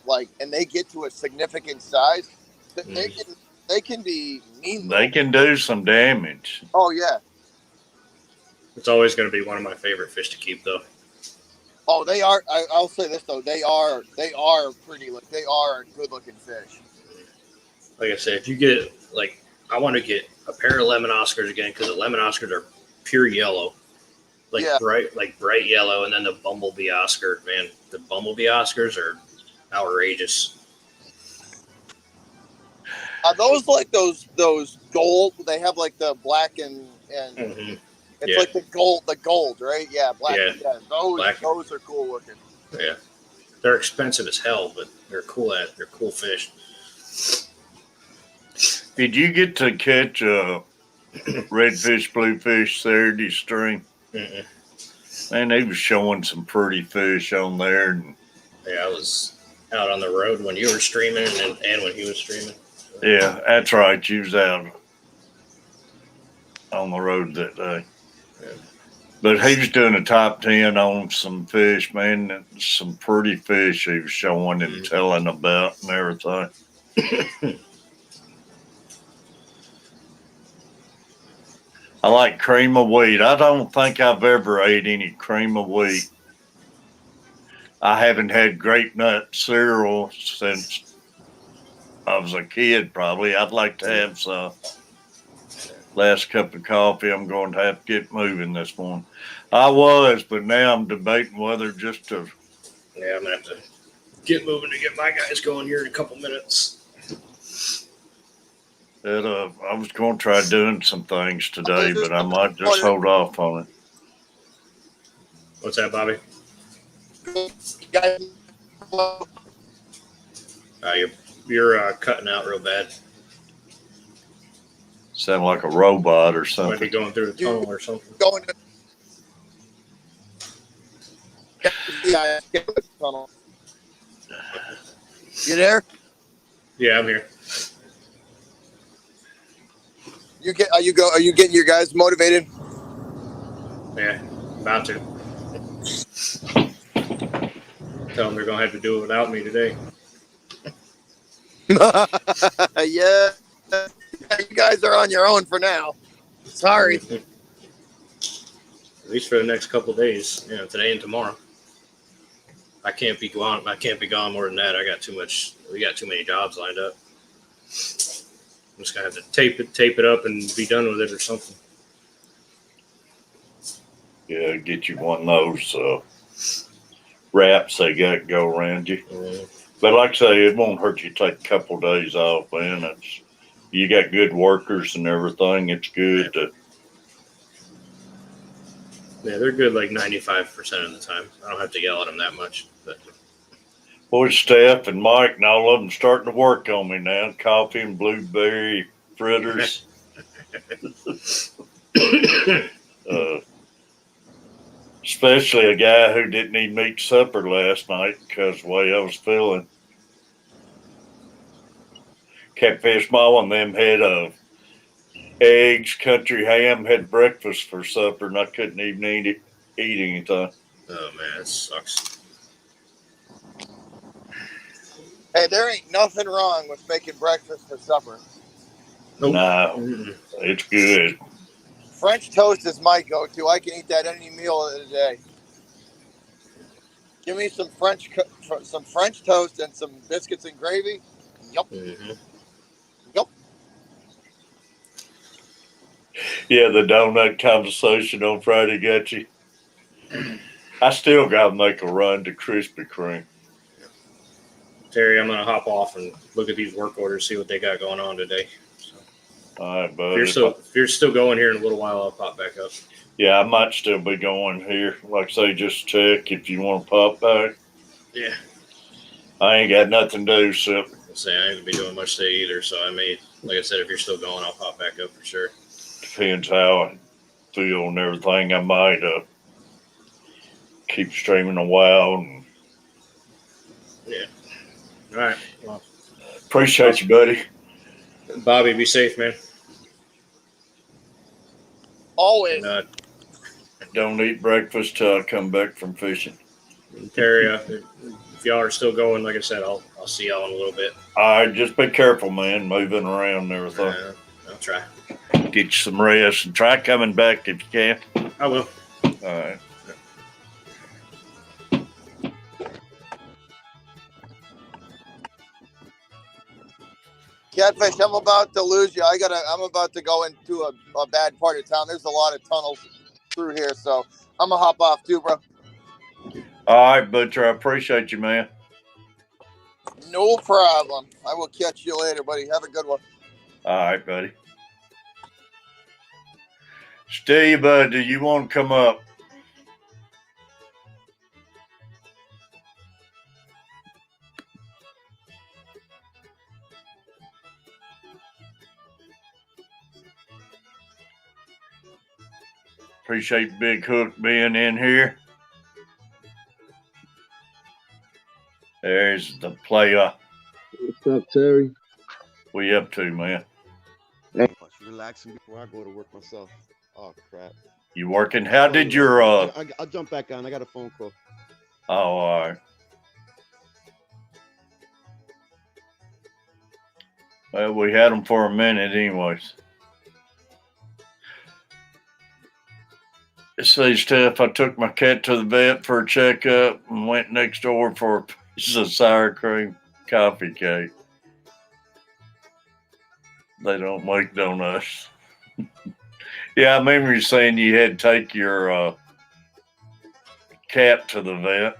to a significant size, they can be mean. They can do some damage. Oh yeah. It's always going to be one of my favorite fish to keep, though. Oh, they are. I'll say this though, they are pretty. They are a good looking fish. Like I said, if you get I want to get a pair of lemon Oscars again because the lemon Oscars are pure yellow. Bright yellow, and then the bumblebee Oscar, man, the bumblebee Oscars are outrageous. Are those like those gold? They have like the black and Mm-hmm. it's like the gold, right? Yeah, black. Yeah. Those are cool looking. Yeah, they're expensive as hell, but they're cool. They're cool fish. Did you get to catch redfish, bluefish Saturday string? Mm-mm. Man, they was showing some pretty fish on there. And yeah, I was out on the road when you were streaming and when he was streaming. Yeah, that's right. You was out on the road that day. Yeah. But he was doing a top 10 on some fish, man. Some pretty fish he was showing and telling about and everything. I like cream of wheat. I don't think I've ever ate any cream of wheat. I haven't had grape nut cereal since I was a kid, probably. I'd like to have some. Last cup of coffee, I'm going to have to get moving this morning. I was, but now I'm debating whether just to. Yeah, I'm going to have to get moving to get my guys going here in a couple minutes. I was going to try doing some things today, but I might just hold off on it. What's that, Bobby? You're cutting out real bad. Sound like a robot or something. Might be going through a tunnel or something. Tunnel. You there? Yeah, I'm here. Are you getting your guys motivated? Yeah, about to. Tell them they're gonna have to do it without me today. Yeah, you guys are on your own for now. Sorry. At least for the next couple of days. Today and tomorrow. I can't be gone more than that. We got too many jobs lined up. I'm just gonna have to tape it up and be done with it or something. Yeah, get you one of those wraps they got go around you. Mm-hmm. But like I say, it won't hurt you to take a couple of days off, man. You got good workers and everything. It's good to. Yeah, they're good like 95% of the time. I don't have to yell at them that much. But Boy, Steph and Mike and all of them starting to work on me now. Coffee and blueberry fritters. Especially a guy who didn't even eat supper last night because of the way I was feeling. Catfish Mall and them had eggs, country ham, had breakfast for supper, and I couldn't even eat anything. Oh, man, it sucks. Hey, there ain't nothing wrong with making breakfast for supper. Nope. No, it's good. French toast is my go-to. I can eat that any meal of the day. Give me some French toast and some biscuits and gravy. Yup. Mm-hmm. Yup. Yeah, the donut conversation on Friday got you. I still got to make a run to Krispy Kreme. Terry, I'm going to hop off and look at these work orders, see what they got going on today. So, all right, bud. If you're still going here in a little while, I'll pop back up. Yeah, I might still be going here. Like I say, just check if you want to pop back. Yeah. I ain't got nothing to do, so. I ain't going to be doing much today either, so I may, like I said, if you're still going, I'll pop back up for sure. Depends how I feel and everything. I might keep streaming a while. And yeah. All right. Well, appreciate you, buddy. Bobby, be safe, man. Always. And, don't eat breakfast till I come back from fishing. Terry, if y'all are still going, like I said, I'll see y'all in a little bit. All right, just be careful, man, moving around and everything. I'll try. Get you some rest and try coming back if you can. I will. All right. Catfish, I'm about to lose you. I'm about to go into a bad part of town. There's a lot of tunnels through here, so I'm gonna hop off too, bro. All right, Butcher. I appreciate you, man. No problem. I will catch you later, buddy. Have a good one. All right, buddy. Steve, do you want to come up? Appreciate Big Hook being in here. There's the player. What's up, Terry? What you up to, man? Relaxing before I go to work myself. Oh, crap. You working? How did your I'll jump back on. I got a phone call. Oh, all right. Well, we had them for a minute anyways. It says, Steph, I took my cat to the vet for a checkup and went next door for a piece of sour cream coffee cake. They don't make donuts. Yeah, I remember you saying you had to take your cat to the vet.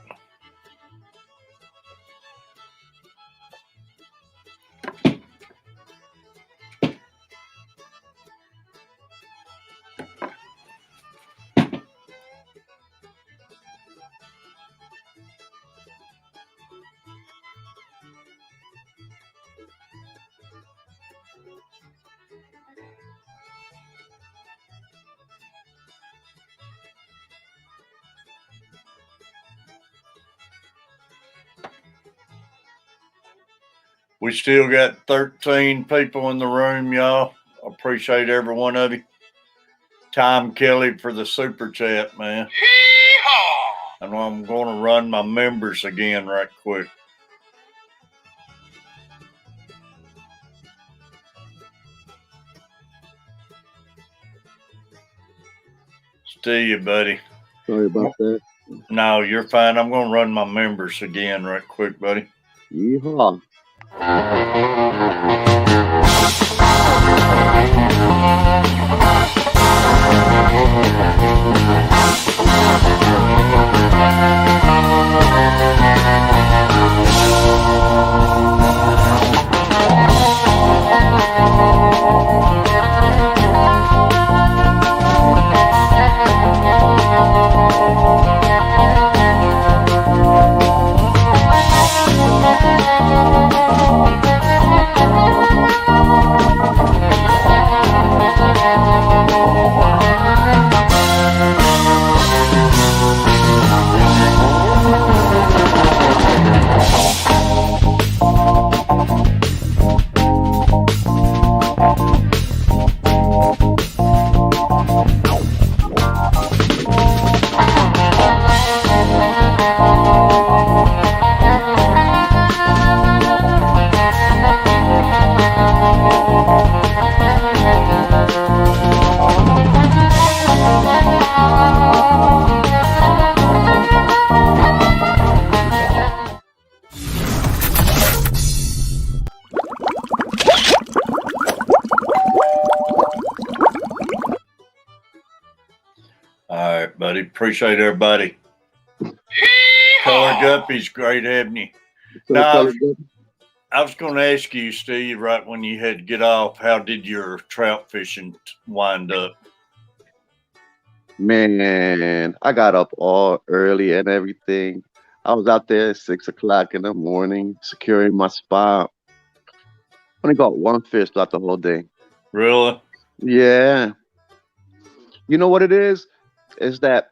We still got 13 people in the room, y'all. Appreciate every one of you. Tom Kelly for the super chat, man. Yeehaw! And I'm going to run my members again right quick. See you, buddy. Sorry about that. No, you're fine. I'm going to run my members again right quick, buddy. Yeehaw. All right, buddy. Appreciate everybody. Color Guppy's great having you. Now, I was going to ask you, Steve, right when you had to get off, how did your trout fishing wind up? Man, I got up all early and everything. I was out there at 6 o'clock in the morning, securing my spot. Only got one fish throughout the whole day. Really? Yeah. You know what it is? Is that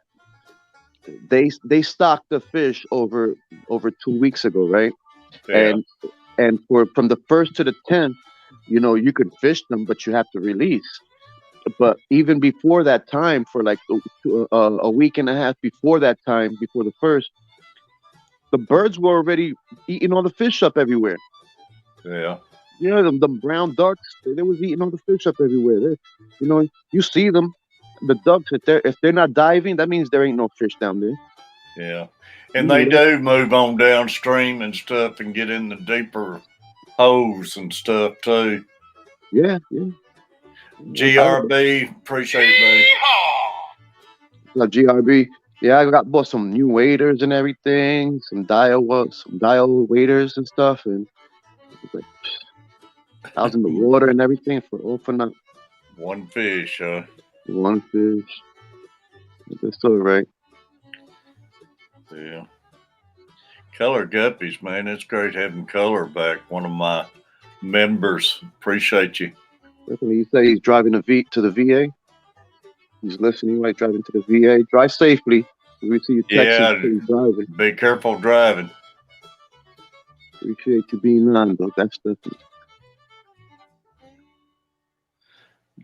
they stocked the fish over 2 weeks ago, right? Yeah. And from the 1st to the 10th, you could fish them, but you have to release. But even before that time, for like a week and a half before that time, before the 1st, the birds were already eating all the fish up everywhere. Yeah. The brown ducks, they was eating all the fish up everywhere. You see them, the ducks, if they're not diving, that means there ain't no fish down there. Yeah. And they do move on downstream and stuff and get in the deeper holes and stuff too. Yeah. GRB, appreciate it, buddy. GRB. Yeah, I bought some new waders and everything, some dial waders and stuff, and it was like I was in the water and everything for not One fish, huh? one fish. That's all right. Yeah. Color guppies, man. It's great having Color back. One of my members. Appreciate you. Definitely. He said he's driving to the VA. He's listening while driving to the VA. Drive safely. We see you texting Yeah, driving. be careful driving. Appreciate you being on, though. That's definitely.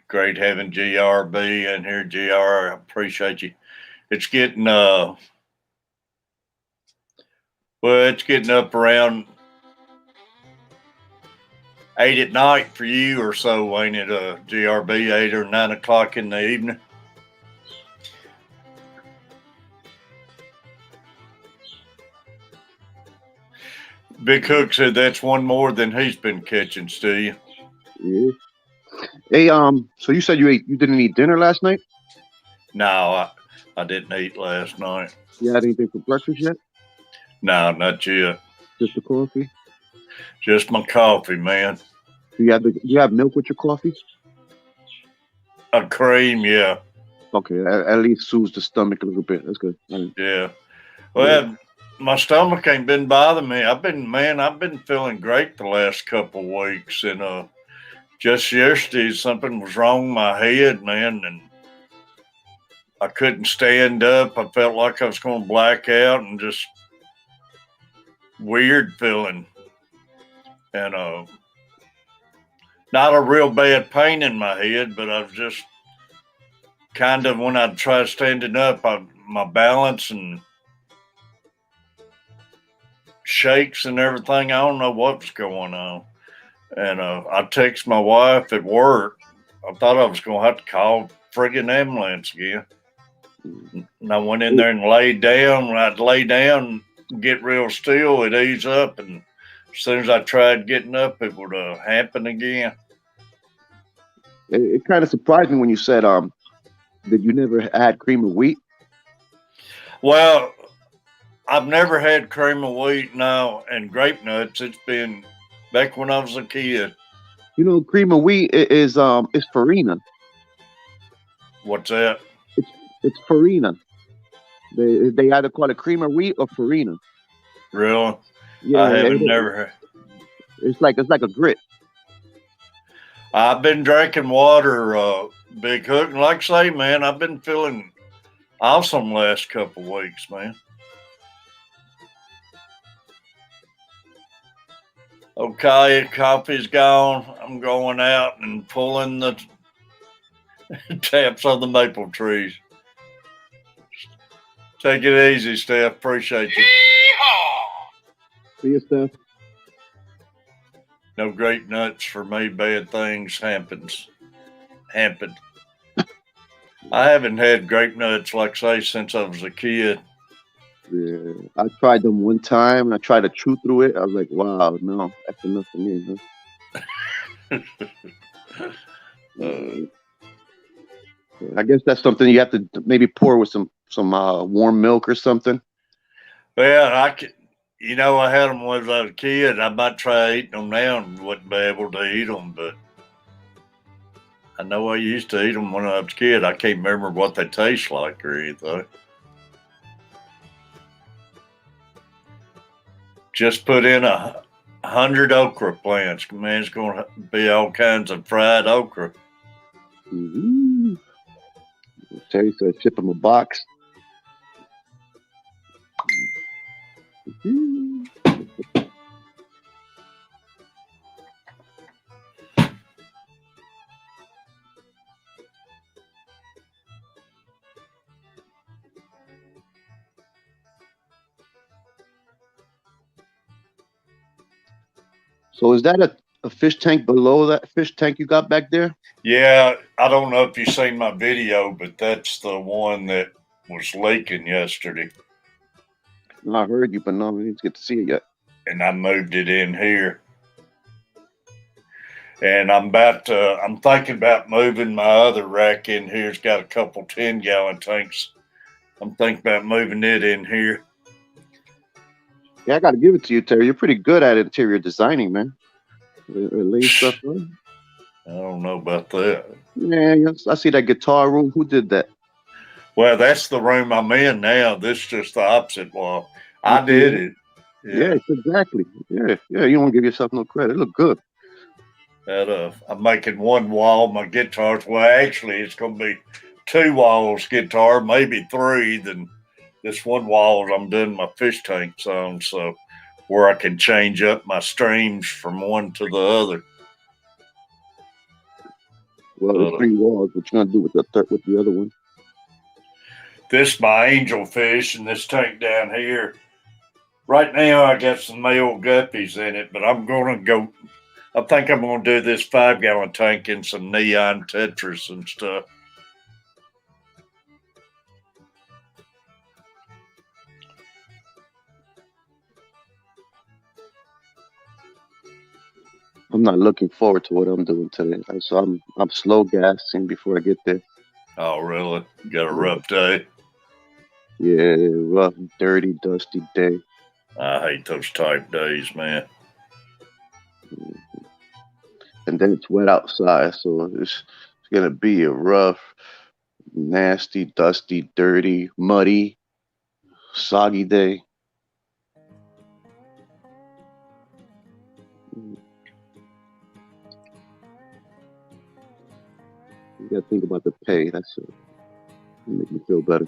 Great having GRB in here. GR, I appreciate you. It's getting well, it's getting up around 8 at night for you or so, ain't it? GRB 8 or 9 o'clock in the evening. Big Hook said that's one more than he's been catching, Steve. Yeah. Hey, so you said you didn't eat dinner last night? No, I didn't eat last night. You had anything for breakfast yet? No, not yet. Just the coffee? Just my coffee, man. Do you have milk with your coffee? A cream, yeah. Okay, at least soothes the stomach a little bit. That's good. Right. Yeah. Well, my stomach ain't been bothering me. I've been feeling great the last couple of weeks, and just yesterday something was wrong with my head, man, and I couldn't stand up. I felt like I was going to black out, and just weird feeling, and not a real bad pain in my head, but I was just kind of, when I try standing up, my balance and shakes and everything. I don't know what was going on. And I text my wife at work. I thought I was going to have to call friggin' ambulance again. And I went in there and laid down. When I'd lay down, get real still, it ease up. And as soon as I tried getting up, it would happen again. It kind of surprised me when you said that you never had cream of wheat. Well, I've never had cream of wheat now and grape nuts. It's been back when I was a kid. You know, cream of wheat is farina. What's that? It's farina. They either call it cream of wheat or farina. Really? Yeah, I haven't never heard. It's like a grit. I've been drinking water, Big Hook, and like I say, man, I've been feeling awesome last couple of weeks, man. Okay, coffee's gone. I'm going out and pulling the taps on the maple trees. Take it easy, Steph. Appreciate you. See you, Steph. No grape nuts for me. Bad things happened. I haven't had grape nuts, like I say, since I was a kid. Yeah, I tried them one time. I tried to chew through it. I was like, wow, no, that's enough for me. Huh? I guess that's something you have to maybe pour with some warm milk or something. Well, I had them when I was a kid. I might try eating them now and wouldn't be able to eat them, but I know I used to eat them when I was a kid. I can't remember what they taste like or anything. Just put in 100 okra plants. Man, it's going to be all kinds of fried okra. Mm-hmm. Terry said, ship him a box. Mm-hmm. So is that a fish tank below that fish tank you got back there? Yeah, I don't know if you've seen my video, but that's the one that was leaking yesterday. No, I heard you, but no, I didn't get to see it yet. And I moved it in here. And I'm thinking about moving my other rack in here. It's got a couple 10-gallon tanks I'm thinking about moving it in here. Yeah, I got to give it to you, Terry. You're pretty good at interior designing, man. Laying stuff on. I don't know about that. Yeah, yes, I see that guitar room. Who did that? Well, that's the room I'm in now. This is just the opposite wall. I You see did that? it. Yeah. Yes, exactly. Yeah, yeah. You don't want to give yourself no credit. It look good. I'm making one wall my guitars. Well, actually, it's going to be 2 walls guitar, maybe 3. Then this one wall I'm doing my fish tanks on, so where I can change up my streams from one to the other. Well, it's 3 walls. What you gonna do with the other one? This my angel fish in this tank down here. Right now, I got some male guppies in it, but I'm going to go. I think I'm going to do this 5-gallon tank in some neon tetras and stuff. I'm not looking forward to what I'm doing today. So I'm slow gassing before I get there. Oh, really? Got a rough day? Yeah, rough, dirty, dusty day. I hate those type days, man. And then it's wet outside, so it's gonna be a rough, nasty, dusty, dirty, muddy, soggy day. You gotta think about the pay. That's it. Make me feel better.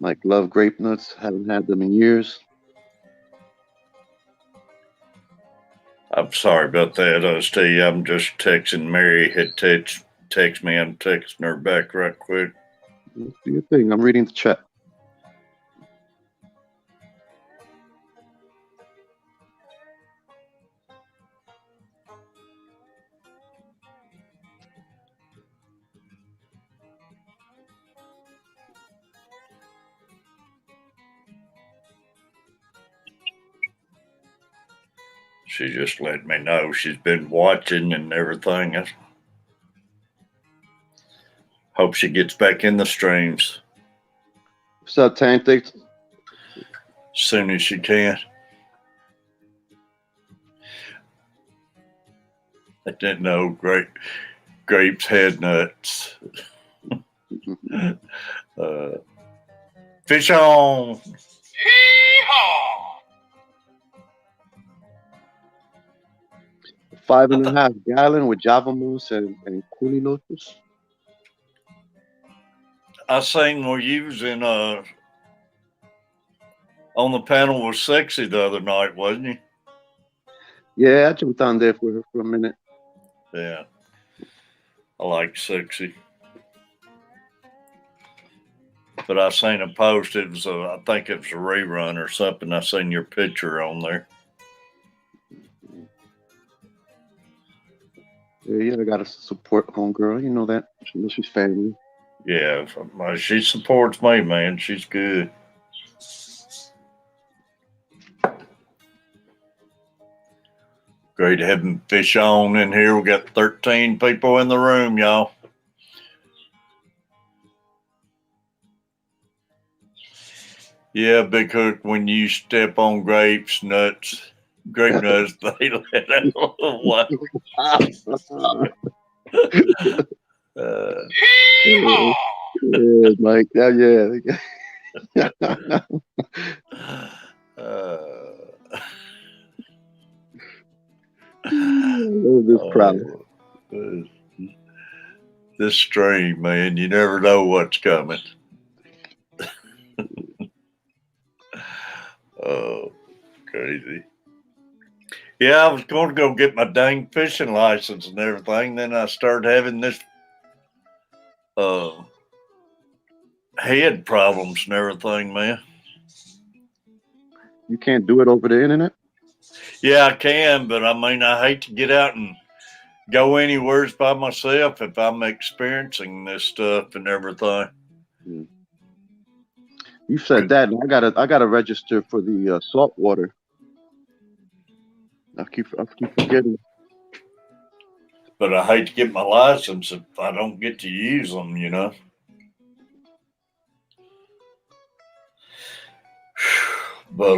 Mike, love grape nuts. Haven't had them in years. I'm sorry about that, Steve. I'm just texting Mary. Had text me. I'm texting her back right quick. Do your thing. I'm reading the chat. She just let me know she's been watching and everything. I hope she gets back in the streams. What's up, Tantic? As soon as she can. I didn't know grapes had nuts. Fish on. Hee-haw! 5.5 gallon with Java mousse and Kuli Lotus. I seen we're using on the panel was Sexy the other night, wasn't you? Yeah, I jumped on there for a minute. Yeah. I like Sexy. But I seen a post, I think it was a rerun or something. I seen your picture on there. Yeah, I gotta support homegirl. You know that. She's family. Yeah, she supports me, man. She's good. Great having Fish on in here. We got 13 people in the room, y'all. Yeah, Big Hook, when you step on grape nuts, they let out a lot. Yeah, Mike. Yeah. This crowd. This stream, man, you never know what's coming. Oh, crazy. Yeah, I was going to go get my dang fishing license and everything. Then I started having this head problems and everything, man. You can't do it over the internet? Yeah, I can, but I mean, I hate to get out and go anywhere by myself if I'm experiencing this stuff and everything. You said that, and I gotta register for the salt water. I keep forgetting. But I hate to get my license if I don't get to use them, you know. But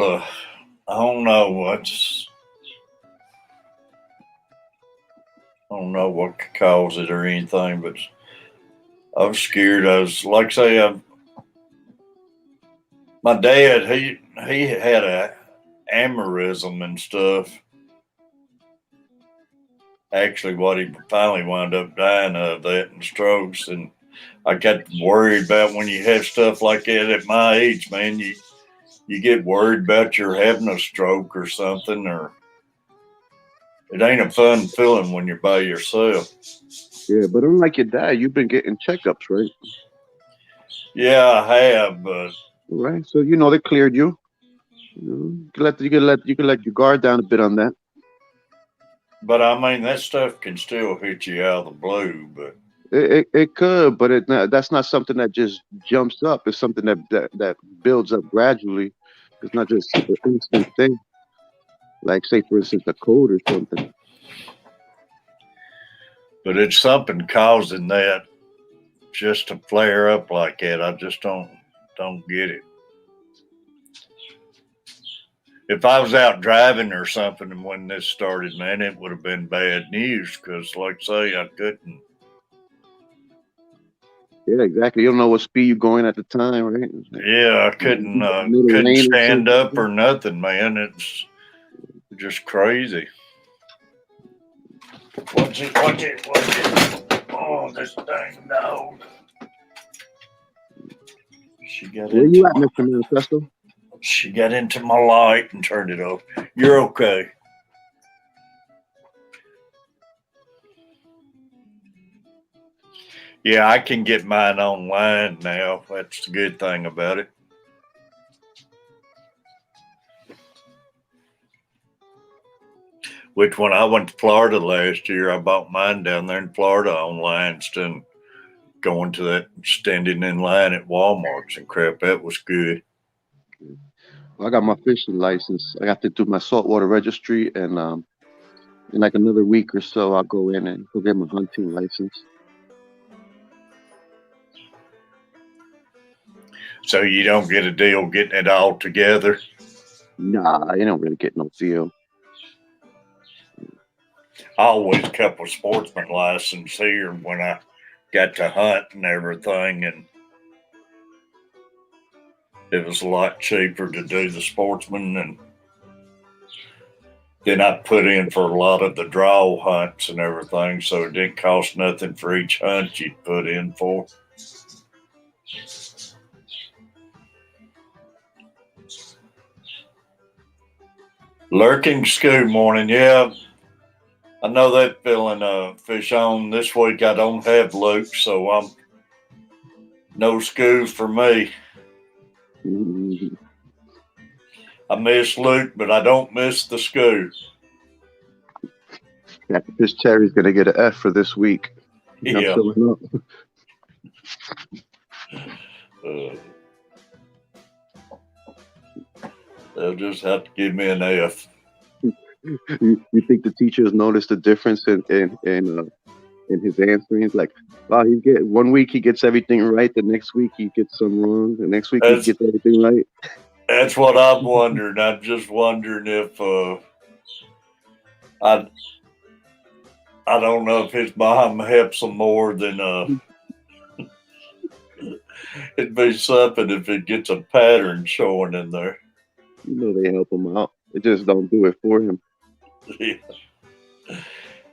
I don't know. I don't know what could cause it or anything, but I was scared. I was like, say, my dad, he had a aneurysm and stuff. Actually, what he finally wound up dying of that and strokes, and I got worried about when you have stuff like that at my age, man. You get worried about you're having a stroke or something, or it ain't a fun feeling when you're by yourself. Yeah, but unlike your dad, you've been getting checkups, right? Yeah, I have, but Right. So they cleared you. You can let your guard down a bit on that. but I mean that stuff can still hit you out of the blue. But It could, but that's not something that just jumps up. It's something that builds up gradually. It's not just an instant thing. Like, say, for instance, a cold or something. but it's something causing that just to flare up like that. I just don't get it. If I was out driving or something and when this started, man, it would have been bad news because, like I say, I couldn't. Yeah, exactly. You don't know what speed you're going at the time, right? Yeah, I couldn't stand up or nothing, man. It's just crazy. Watch it. Oh, this dang dog. Where you at, Mr. Manifesto? She got into my light and turned it off. You're okay. Yeah, I can get mine online now. That's the good thing about it. Which when I went to Florida last year, I bought mine down there in Florida online instead of going to that standing in line at Walmart's and crap. That was good. Well, I got my fishing license. I got to do my saltwater registry, and in like another week or so, I'll go in and go get my hunting license. So you don't get a deal getting it all together? Nah, you don't really get no deal. I always kept a sportsman license here when I got to hunt and everything, and it was a lot cheaper to do the sportsman, and then I put in for a lot of the draw hunts and everything, so it didn't cost nothing for each hunt you'd put in for. Lurking Scoo morning, yeah. I know that feeling, Fish on. This week I don't have Luke, so I'm no Scoo for me. I miss Luke, but I don't miss the Scoo. Catfish Terry's gonna get an F for this week. Yeah. They'll just have to give me an F. You think the teachers noticed the difference in his answering? He's like, wow, one week he gets everything right, the next week he gets some wrong, the next week he gets everything right. That's what I'm wondering. I'm just wondering if I don't know if his mom helps him more than it'd be something if it gets a pattern showing in there. You know they help him out. They just don't do it for him. Yeah.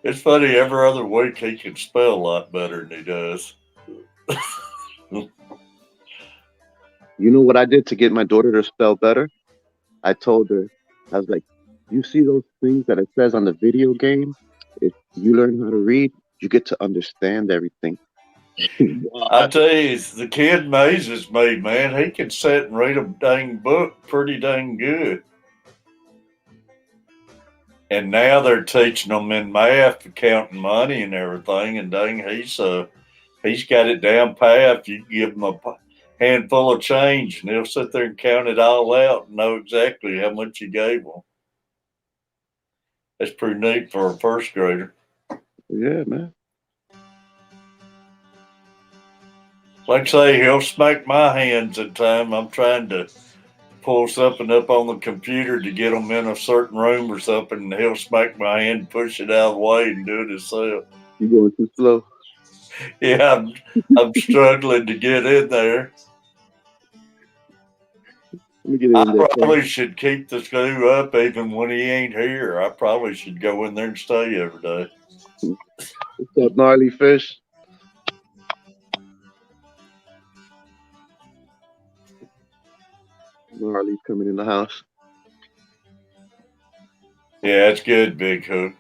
It's funny, every other week he can spell a lot better than he does. You know what I did to get my daughter to spell better? I told her, I was like, you see those things that it says on the video game? If you learn how to read, you get to understand everything. I tell you, the kid amazes me, man. He can sit and read a dang book pretty dang good. And now they're teaching them in math, counting money and everything. And dang, he's got it down pat. You give him a handful of change, and he'll sit there and count it all out and know exactly how much you gave him. That's pretty neat for a first grader. Yeah, man. Like I say, he'll smack my hands at time. I'm trying to pull something up on the computer to get them in a certain room or something, and he'll smack my hand, push it out of the way, and do it himself. You going too slow? Yeah, I'm struggling to get in there. Let me get in there. I probably should keep the screw up even when he ain't here. I probably should go in there and stay every day. What's up, gnarly fish? Gnarly's coming in the house. Yeah, it's good, Big Hook.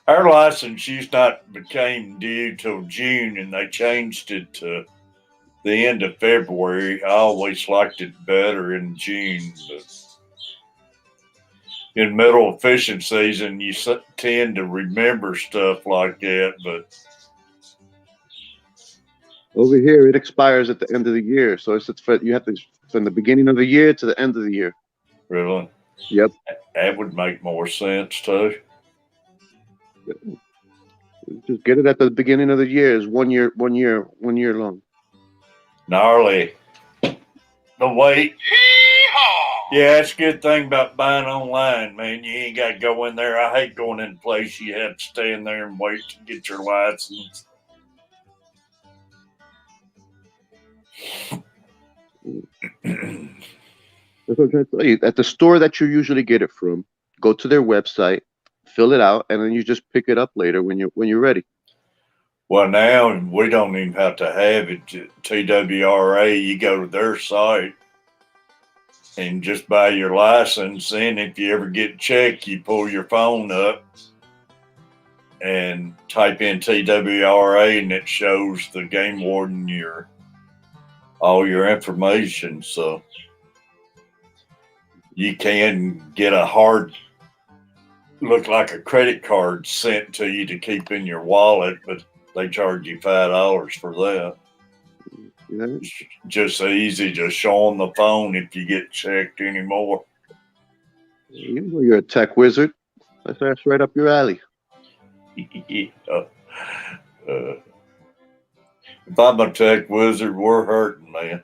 Our license used not became due till June, and they changed it to the end of February. I always liked it better in June, but in middle of fishing season, you tend to remember stuff like that. But Over here, it expires at the end of the year, so you have to from the beginning of the year to the end of the year. really, Yep. that would make more sense too. Just get it at the beginning of the year. Is 1 year long. Gnarly. The wait. Yeah, that's a good thing about buying online, man. You ain't got to go in there. I hate going in a place you have to stand there and wait to get your license. That's what I'm trying to tell you. At the store that you usually get it from, go to their website, fill it out, and then you just pick it up later when you're ready. Well, now we don't even have to have it. TWRA, you go to their site and just buy your license. And if you ever get checked, you pull your phone up and type in TWRA, and it shows the game warden all your information. So you can get a hard, look like a credit card sent to you to keep in your wallet, but they charge you $5 for that. Yeah. It's just easy to show on the phone if you get checked anymore. You know you're a tech wizard. That's right up your alley. Yeah. If I'm a tech wizard, we're hurting, man.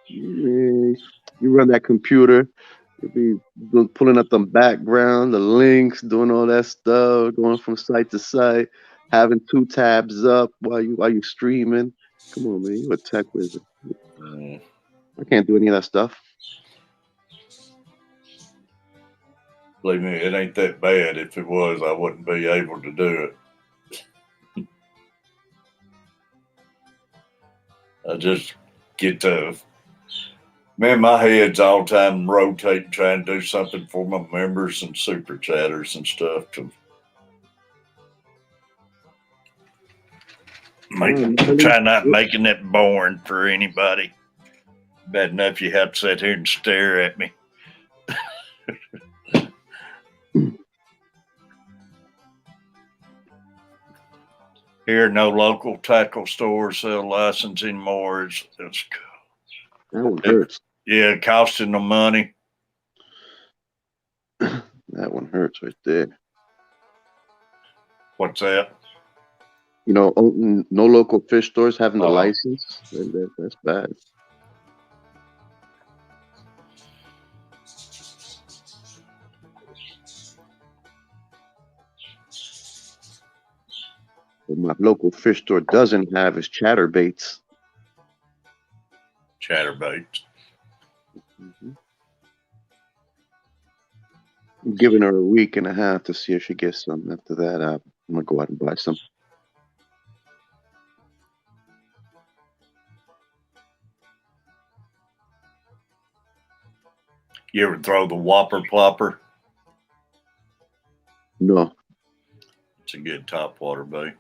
You run that computer, you'll be pulling up the background, the links, doing all that stuff, going from site to site, having 2 tabs up while you streaming. Come on, man, you're a tech wizard. I can't do any of that stuff. Believe me, it ain't that bad. If it was, I wouldn't be able to do it. I just get to, man, my head's all the time rotating, trying to do something for my members and super chatters and stuff to try not making it boring for anybody. Bad enough you have to sit here and stare at me. Here, no local tackle stores sell license anymore. It's that one hurts. Yeah, costing them money. That one hurts right there. What's that? You know, no local fish stores having the license. That's bad. What my local fish store doesn't have is chatterbaits. Chatterbaits. Mm-hmm. I'm giving her a week and a half to see if she gets some. After that, I'm gonna go out and buy some. You ever throw the Whopper Plopper? No. It's a good topwater bait.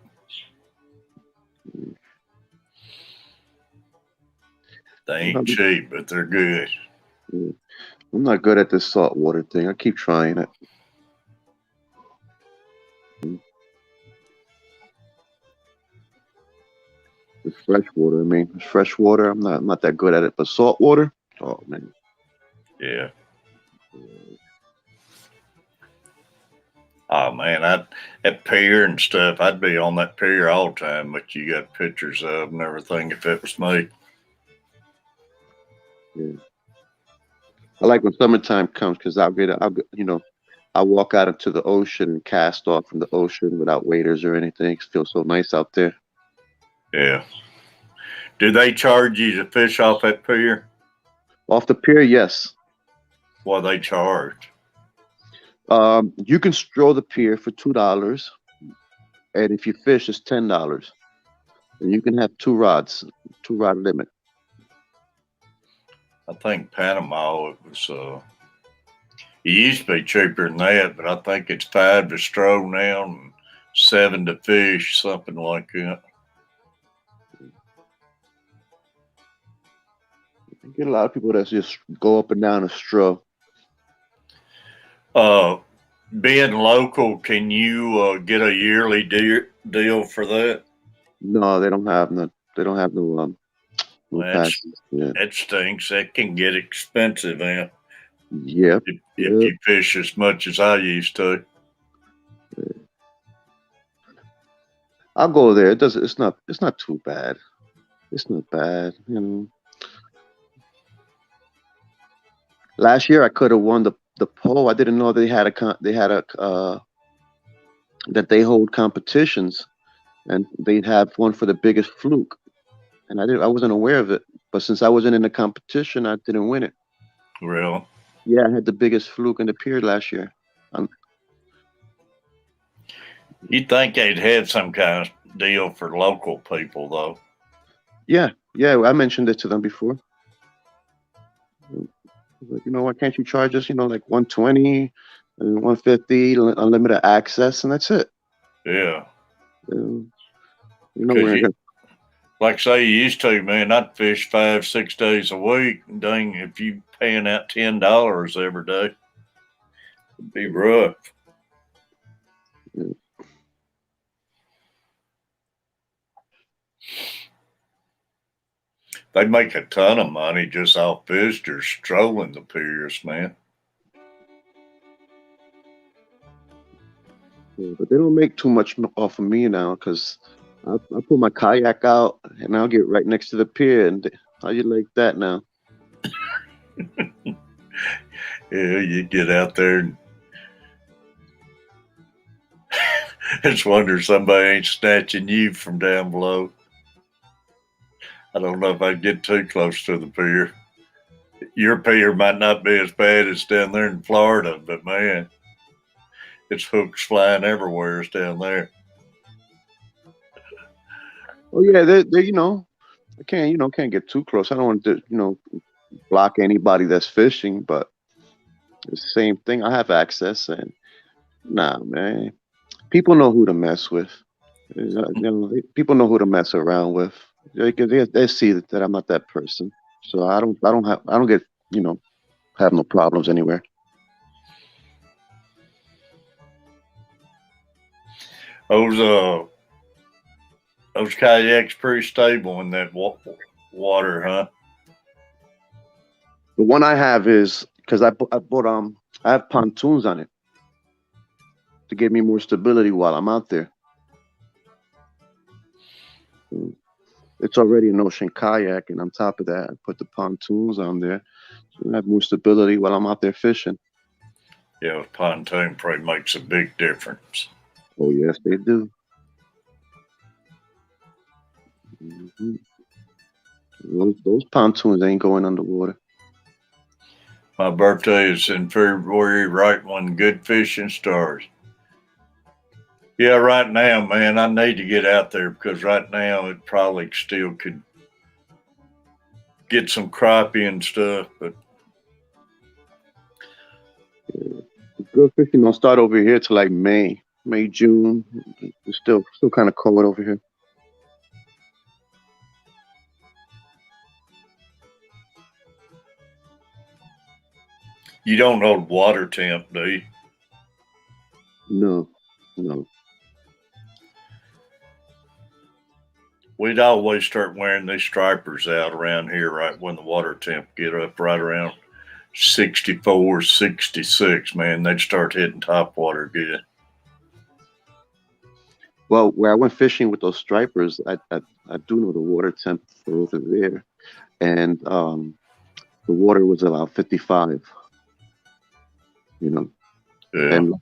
They ain't cheap, but they're good. I'm not good at this saltwater thing. I keep trying it. It's freshwater. I mean, it's freshwater. I'm not that good at it, but saltwater. Oh man. Yeah. Oh man, that pier and stuff, I'd be on that pier all the time, but you got pictures of and everything if it was me. Yeah. I like when summertime comes because I'll walk out into the ocean and cast off from the ocean without waders or anything. It feels so nice out there. Yeah. Do they charge you to fish off that pier? Off the pier, yes. What they charge? You can stroll the pier for $2, and if you fish, it's $10. And you can have 2-rod limit. I think Panama, it used to be cheaper than that, but I think it's $5 to stroll now and $7 to fish, something like that. I get a lot of people that just go up and down a stroll. Being local, can you get a yearly deal for that? No, they don't have no. They don't have no. That stinks. That can get expensive, man. Yeah. If you fish as much as I used to. I'll go there. It's not too bad. It's not bad, you know. Last year I could have won the pole. I didn't know that they hold competitions, and they'd have one for the biggest fluke. And I wasn't aware of it. But since I wasn't in the competition, I didn't win it. Really? Yeah, I had the biggest fluke in the pier last year. You'd think they'd had some kind of deal for local people, though. Yeah, I mentioned it to them before. Like, why can't you charge us, like $120 and $150, unlimited access, and that's it. Yeah. We're like say you used to, man, I'd fish 5-6 days a week. Dang, if you paying out $10 every day, it'd be rough. Yeah. They make a ton of money just off visitors strolling the piers, man. Yeah, but they don't make too much off of me now because I put my kayak out and I'll get right next to the pier. And how you like that now? Yeah, you get out there and just wonder somebody ain't snatching you from down below. I don't know if I get too close to the pier. Your pier might not be as bad as down there in Florida, but man, it's hooks flying everywhere down there. Oh yeah, they I can't get too close. I don't want to block anybody that's fishing, but it's the same thing. I have access, and nah, man, people know who to mess with. People know who to mess around with. They see that I'm not that person, so I don't get have no problems anywhere. Those kayaks pretty stable in that water, huh? The one I have is because I have pontoons on it to give me more stability while I'm out there. It's already an ocean kayak, and on top of that, I put the pontoons on there so I have more stability while I'm out there fishing. Yeah, pontoon probably makes a big difference. Oh yes, they do. Mm-hmm. Those pontoons ain't going underwater. My birthday is in February, right when good fishing starts. Yeah, right now, man, I need to get out there because right now it probably still could get some crappie and stuff, but good fishing don't start over here till like May, June. It's still kind of cold over here. You don't hold water temp, do you? No. We'd always start wearing these stripers out around here right when the water temp get up right around 64, 66, man. They'd start hitting top water good. Well, where I went fishing with those stripers, I do know the water temp over there, and the water was about 55. You know, Yeah. and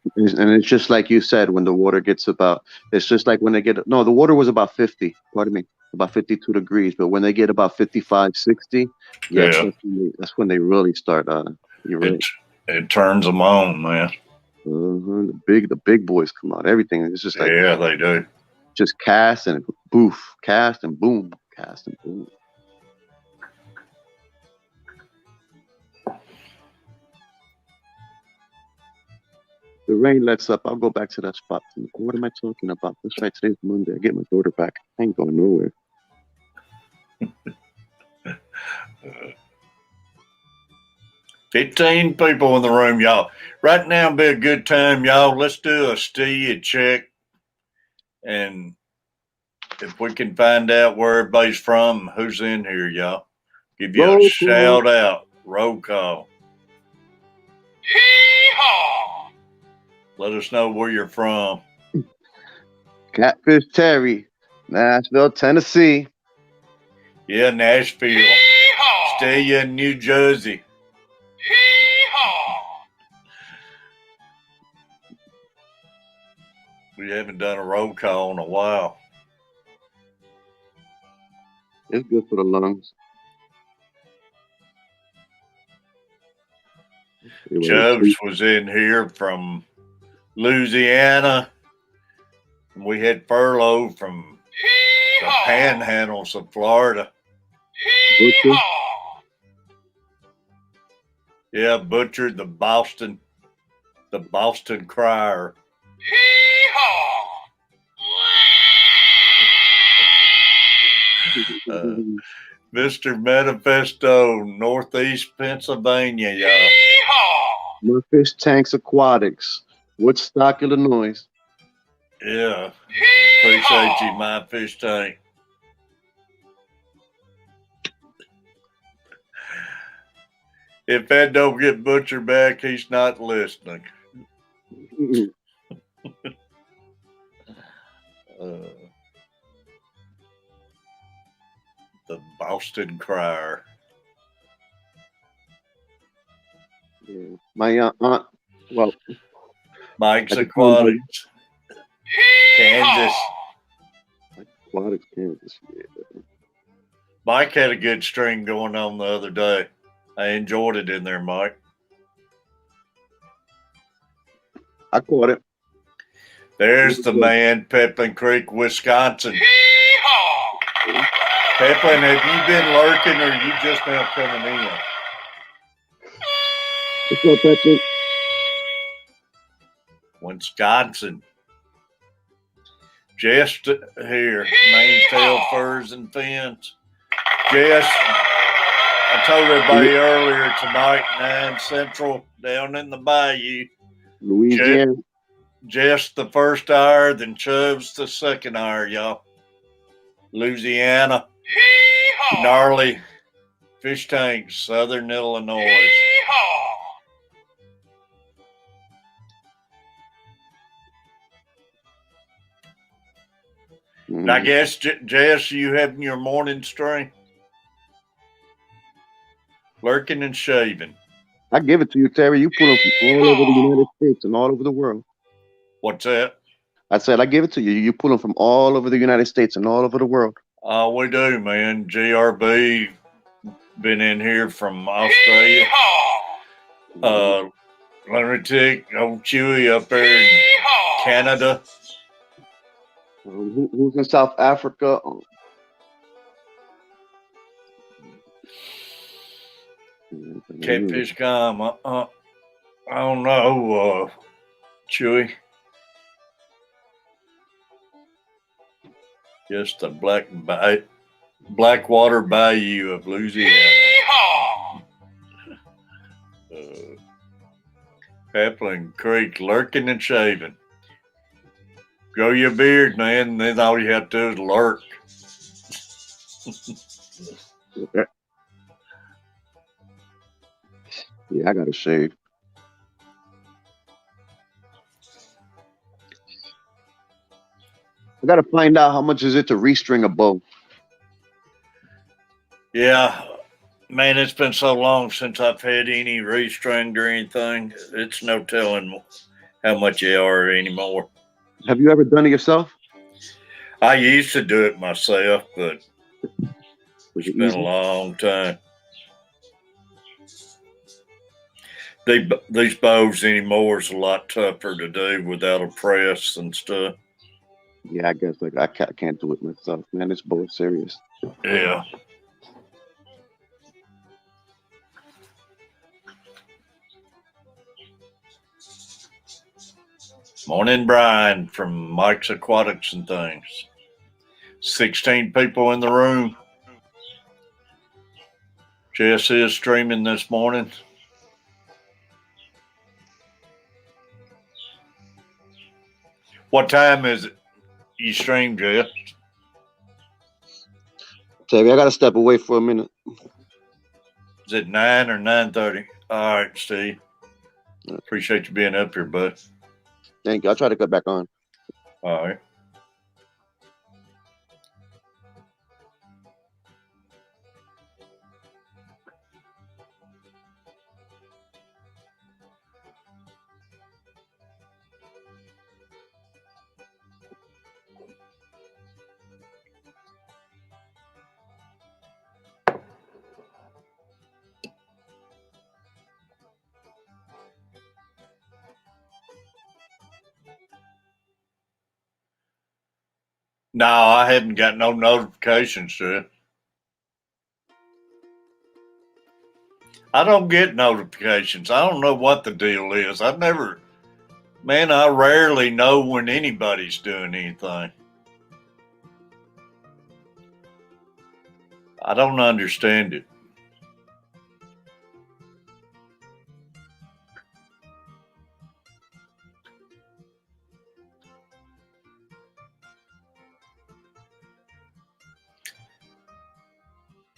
it's just like you said, when the water gets about, it's just like when they get, no, the water was about 50. Pardon me, about 52 degrees. But when they get about 55, 60, yes, Yeah. that's when they really start. You're right. It turns them on, man. The big boys come out. Everything. It's just like, Yeah, they do. just cast and boof, cast and boom, cast and boom. The rain lets up. I'll go back to that spot. What am I talking about? That's right. Today's Monday. I get my daughter back. I ain't going nowhere. 15 people in the room, y'all. Right now be a good time, y'all. Let's do a steady check. And if we can find out where everybody's from, who's in here, y'all. Give you a shout out. Roll call. Hee-haw! Let us know where you're from. Catfish Terry, Nashville, Tennessee. Yeah, Nashville. Hee-haw! Stay in New Jersey. Hee-haw! We haven't done a roll call in a while. It's good for the lungs. Chubbs was in here from Louisiana. We had furlough from the panhandles of Florida. Butcher. Yeah, Butcher, the Boston crier. Mr. Manifesto, Northeast Pennsylvania, y'all. My Fish Tanks Aquatics, Woodstock, Illinois. Yeah, appreciate you, my fish tank. If Ed don't get Butcher back, he's not listening. The Boston crier. Yeah. My aunt, well, Mike's Aquatics. Kansas. Aquatics, Kansas. Yeah. Mike had a good string going on the other day. I enjoyed it in there, Mike. I caught it. There's the man, Peplin Creek, Wisconsin. Peplin, have you been lurking or are you just now coming in? What's up, Peplin? Wisconsin. Jess here, Maintail Furs and Fins. Jess, I told everybody earlier tonight, 9 Central, down in the bayou. Louisiana. Jess the first hour, then Chubbs the second hour, y'all. Louisiana. Gnarly fish tanks, Southern Illinois. And I guess, Jess, you having your morning stream? Lurking and shaving. I give it to you, Terry. You put them from all over the United States and all over the world. What's that? I said, I give it to you. You pull them from all over the United States and all over the world. We do, man. GRB been in here from Australia. Lunatic, old Chewy up there in Canada. Who's in South Africa? Catfish gum. I don't know, Chewy. Just the Blackwater Bayou of Louisiana. Peplin Creek, lurking and shaving. Grow your beard, man, and then all you have to do is lurk. Yeah, I gotta shave. I gotta find out how much is it to restring a bow. Yeah, man, it's been so long since I've had any restringed or anything. It's no telling how much they are anymore. Have you ever done it yourself? I used to do it myself, but Was it's it been a easy? long time. These bows anymore is a lot tougher to do without a press and stuff. Yeah, I guess like I can't do it myself, man. This bow is serious. Yeah. Morning, Brian from Mike's Aquatics and Things. 16 people in the room. Jess is streaming this morning. What time is it you stream, Jess? Tabby, I gotta step away for a minute. Is it 9 or 9:30? All right, Steve. Appreciate you being up here, bud. Thank you. I'll try to get back on. All right. No, I haven't got no notifications to it. I don't get notifications. I don't know what the deal is. I rarely know when anybody's doing anything. I don't understand it.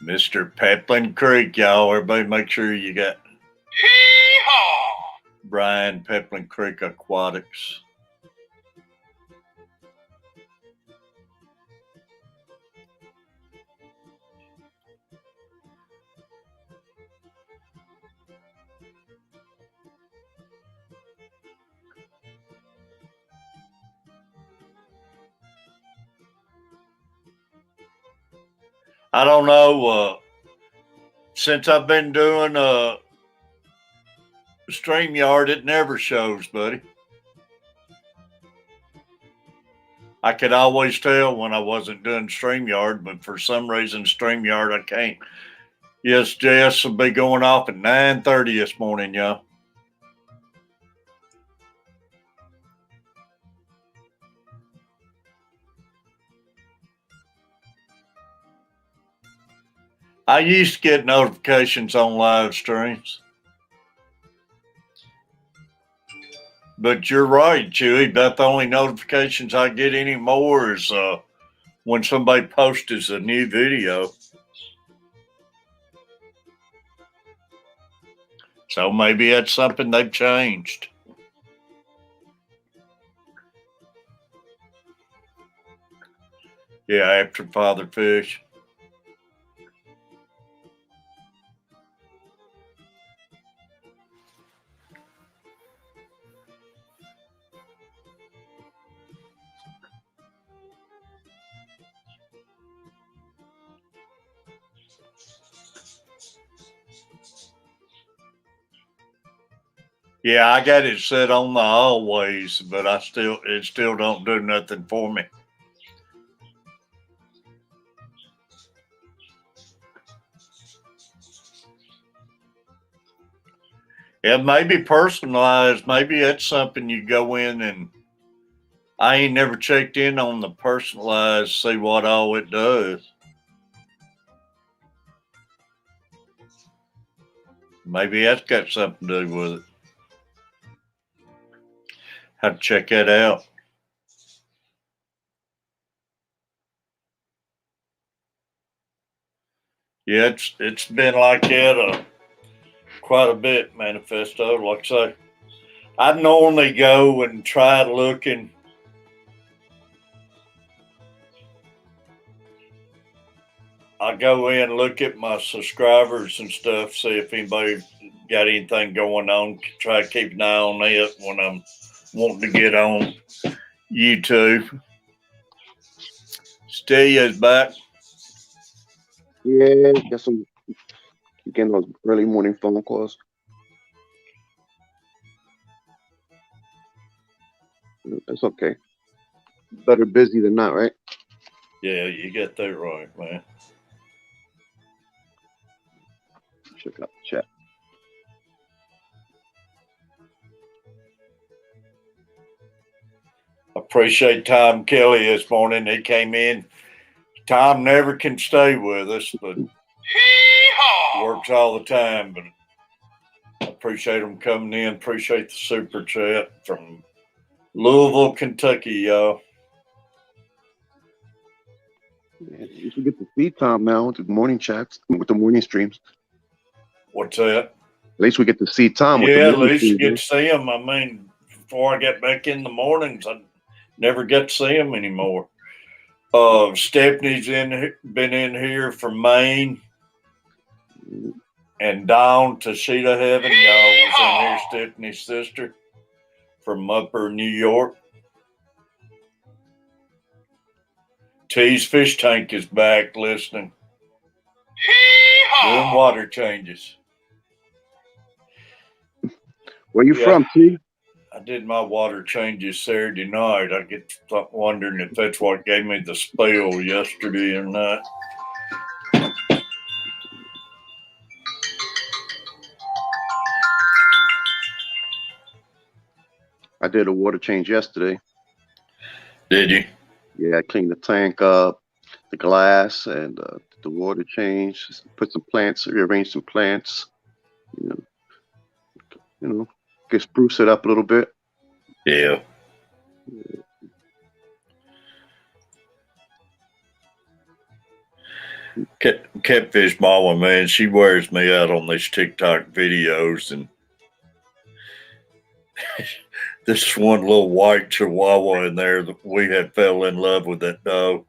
Mr. Peplin Creek, y'all. Everybody make sure you got Brian Peplin Creek Aquatics. I don't know. Since I've been doing StreamYard, it never shows, buddy. I could always tell when I wasn't doing StreamYard, but for some reason, StreamYard, I can't. Yes, Jess will be going off at 9:30 this morning, y'all. I used to get notifications on live streams. But you're right, Chewy. About the only notifications I get anymore is when somebody posts a new video. So maybe that's something they've changed. Yeah, after Father Fish. Yeah, I got it set on the always, but it still don't do nothing for me. It may be personalized. Maybe that's something you go in and I ain't never checked in on the personalized, see what all it does. Maybe that's got something to do with it. Have to check that out. Yeah, it's been like that quite a bit, Manifesto. Like I say, I normally go and try looking I go in, look at my subscribers and stuff, see if anybody got anything going on. Try to keep an eye on it when I'm wanting to get on YouTube. Steve is back. Yeah, got some. Getting those early morning phone calls. That's okay. Better busy than not, right? Yeah, you got that right, man. Check out the chat. Appreciate Tom Kelly this morning. He came in. Tom never can stay with us, but works all the time. But I appreciate him coming in. Appreciate the super chat from Louisville, Kentucky, y'all. Yeah, you should get to see Tom now with the morning chats, with the morning streams. What's that? At least we get to see Tom. Yeah, with the at least you streams, get to see him. I mean, before I get back in the mornings, I never get to see him anymore. Stephanie's been in here from Maine, and Dawn Tashita Heaven, y'all was in here. Stephanie's sister from Upper New York. T's Fish Tank is back listening. Doing water changes. Where you from, T? I did my water changes Saturday night. I get wondering if that's what gave me the spell yesterday or not. I did a water change yesterday. Did you? Yeah, I cleaned the tank up, the glass, and the water change. Put some plants, rearranged some plants. You know, get spruce it up a little bit. Yeah. Catfish mama, man, she wears me out on these TikTok videos, and this one little white chihuahua in there that we had fell in love with that dog.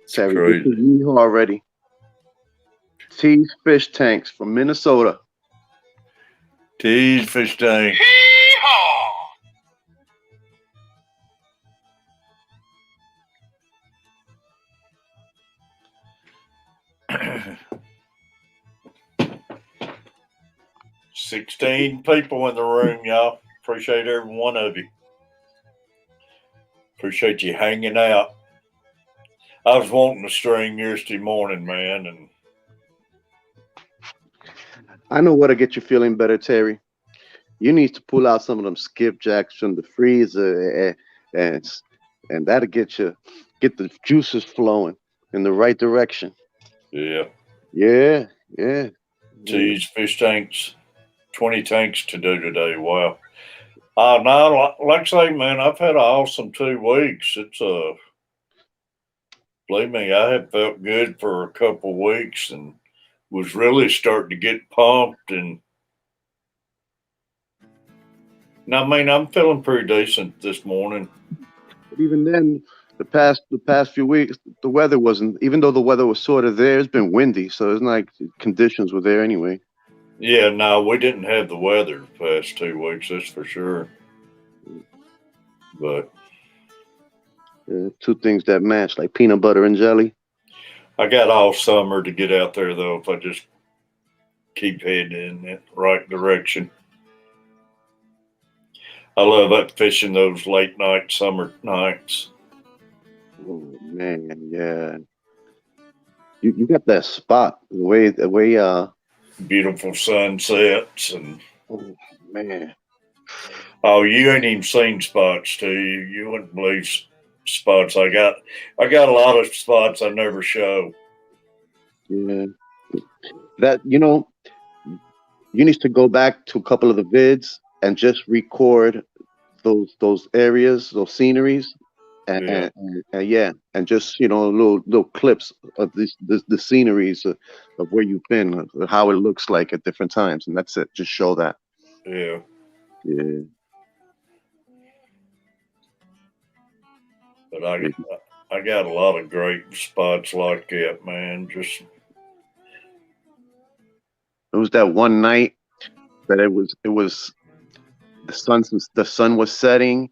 Terry, get you already. T's Fish Tanks from Minnesota. T's Fish Tank. 16 people in the room, y'all. Appreciate every one of you. Appreciate you hanging out. I was wanting to stream yesterday morning, man, and I know what'll get you feeling better, Terry. You need to pull out some of them skipjacks from the freezer, and that'll get the juices flowing in the right direction. Yeah. T's Fish Tanks. 20 tanks to do today. Wow. No, like I say, man, I've had an awesome 2 weeks. It's believe me, I have felt good for a couple weeks and was really starting to get pumped. And I mean, I'm feeling pretty decent this morning. But even then, the past few weeks, the weather wasn't. Even though the weather was sort of there, it's been windy, so it's not like conditions were there anyway. Yeah, no, we didn't have the weather the past 2 weeks, that's for sure. But 2 things that match, like peanut butter and jelly. I got all summer to get out there, though, if I just keep heading in the right direction. I love that fishing those late night summer nights. Oh man, yeah. You got that spot, the way beautiful sunsets and oh man. Oh, you ain't even seen spots, too. You wouldn't believe spots I got. I got a lot of spots I never show. Yeah. That you need to go back to a couple of the vids and just record those areas, those sceneries, and just little clips of the sceneries of where you've been, how it looks like at different times, and that's it. Just show that. Yeah. Yeah. But I got a lot of great spots like that, man. Just It was that one night that it was the sun was setting.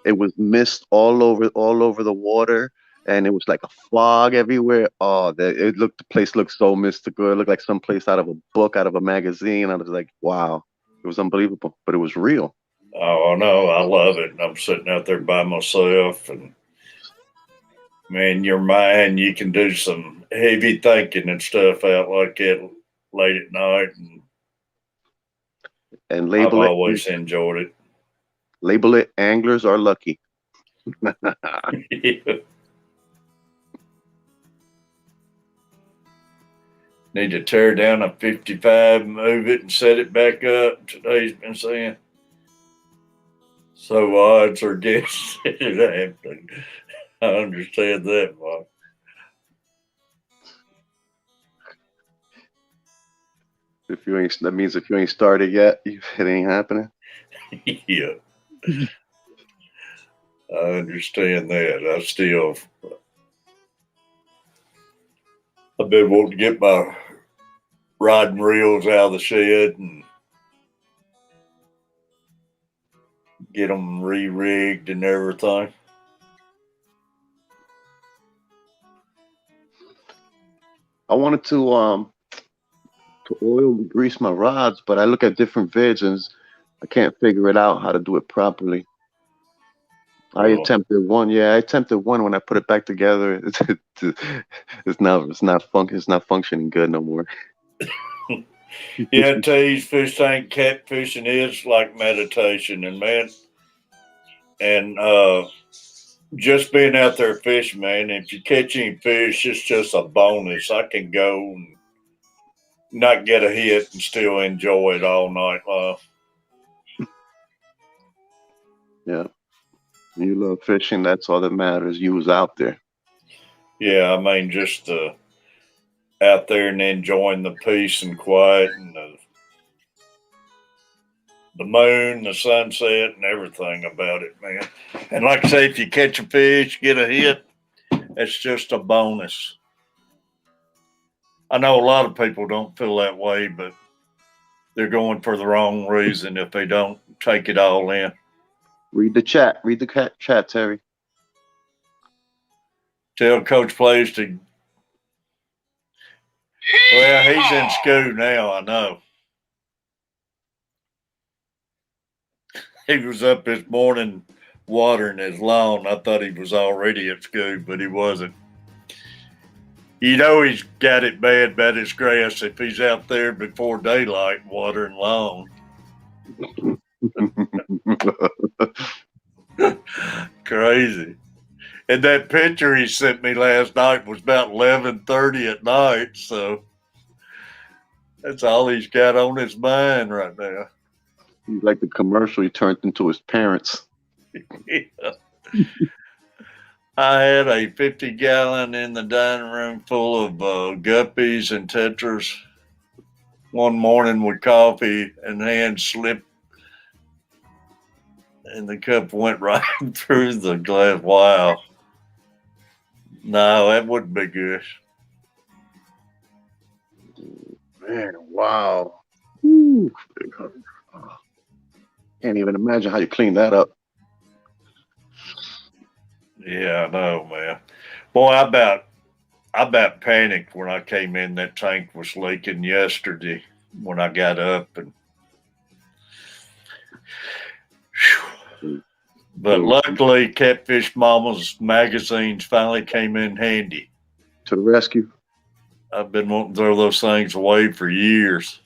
It was mist all over the water, and it was like a fog everywhere. Oh, the place looked so mystical. It looked like some place out of a book, out of a magazine. I was like, wow, it was unbelievable, but it was real. oh no, I love it. I'm sitting out there by myself, and man, your mind, you can do some heavy thinking and stuff out like that late at night, and And I've always enjoyed it. label it anglers are lucky. Yeah. Need to tear down a 55, move it, and set it back up. Today's been saying. So odds are against it happening. I understand that, Mark. That means if you ain't started yet, it ain't happening. Yeah. I understand that. I've been wanting to get my riding reels out of the shed and get them re-rigged and everything. I wanted to oil and grease my rods, but I look at different vids and I can't figure it out how to do it properly. I attempted one when I put it back together. It's not functioning good no more. Yeah, tease, fish tank, catfishing is like meditation, and man, and just being out there fishing, man. If you catch any fish, it's just a bonus. I can go and not get a hit and still enjoy it all night long. Yeah, you love fishing. That's all that matters. You was out there. Yeah, I mean, just out there and enjoying the peace and quiet and the moon, the sunset, and everything about it, man. And like I say, if you catch a fish, get a hit, it's just a bonus. I know a lot of people don't feel that way, but they're going for the wrong reason if they don't take it all in. Read the chat. Read the chat, Terry. Tell Coach Plays to. Well, he's in school now, I know. He was up this morning watering his lawn. I thought he was already at school, but he wasn't. You know he's got it bad about his grass if he's out there before daylight watering lawn. Crazy. And that picture he sent me last night was about 11:30 at night, so that's all he's got on his mind right now. He's like the commercial he turned into his parents. Yeah. I had a 50-gallon in the dining room full of guppies and tetras one morning with coffee, and hand slipped and the cup went right through the glass. Wow. No, that wouldn't be good. Man, wow. Ooh. Can't even imagine how you clean that up. Yeah, I know, man. Boy, I about panicked when I came in. That tank was leaking yesterday when I got up, and but luckily, Catfish Mama's magazines finally came in handy. To the rescue. I've been wanting to throw those things away for years.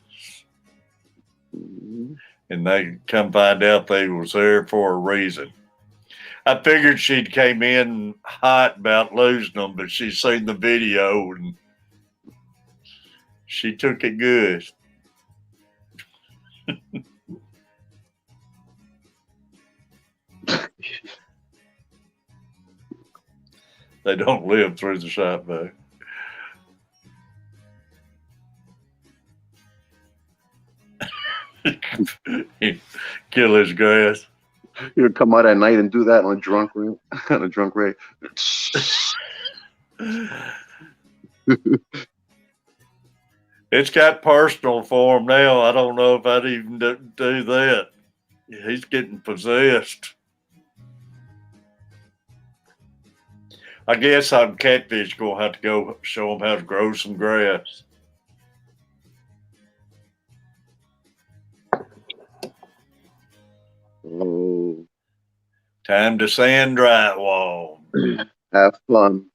And they come find out they was there for a reason. I figured she'd came in hot about losing them, but she's seen the video and she took it good. They don't live through the shop bag. Kill his grass. You come out at night and do that on a drunk ray. On a drunk ray. It's got personal for him now. I don't know if I'd even do that. He's getting possessed. I guess I'm Catfish going to have to go show him how to grow some grass. Oh. Time to sand drywall. Have fun.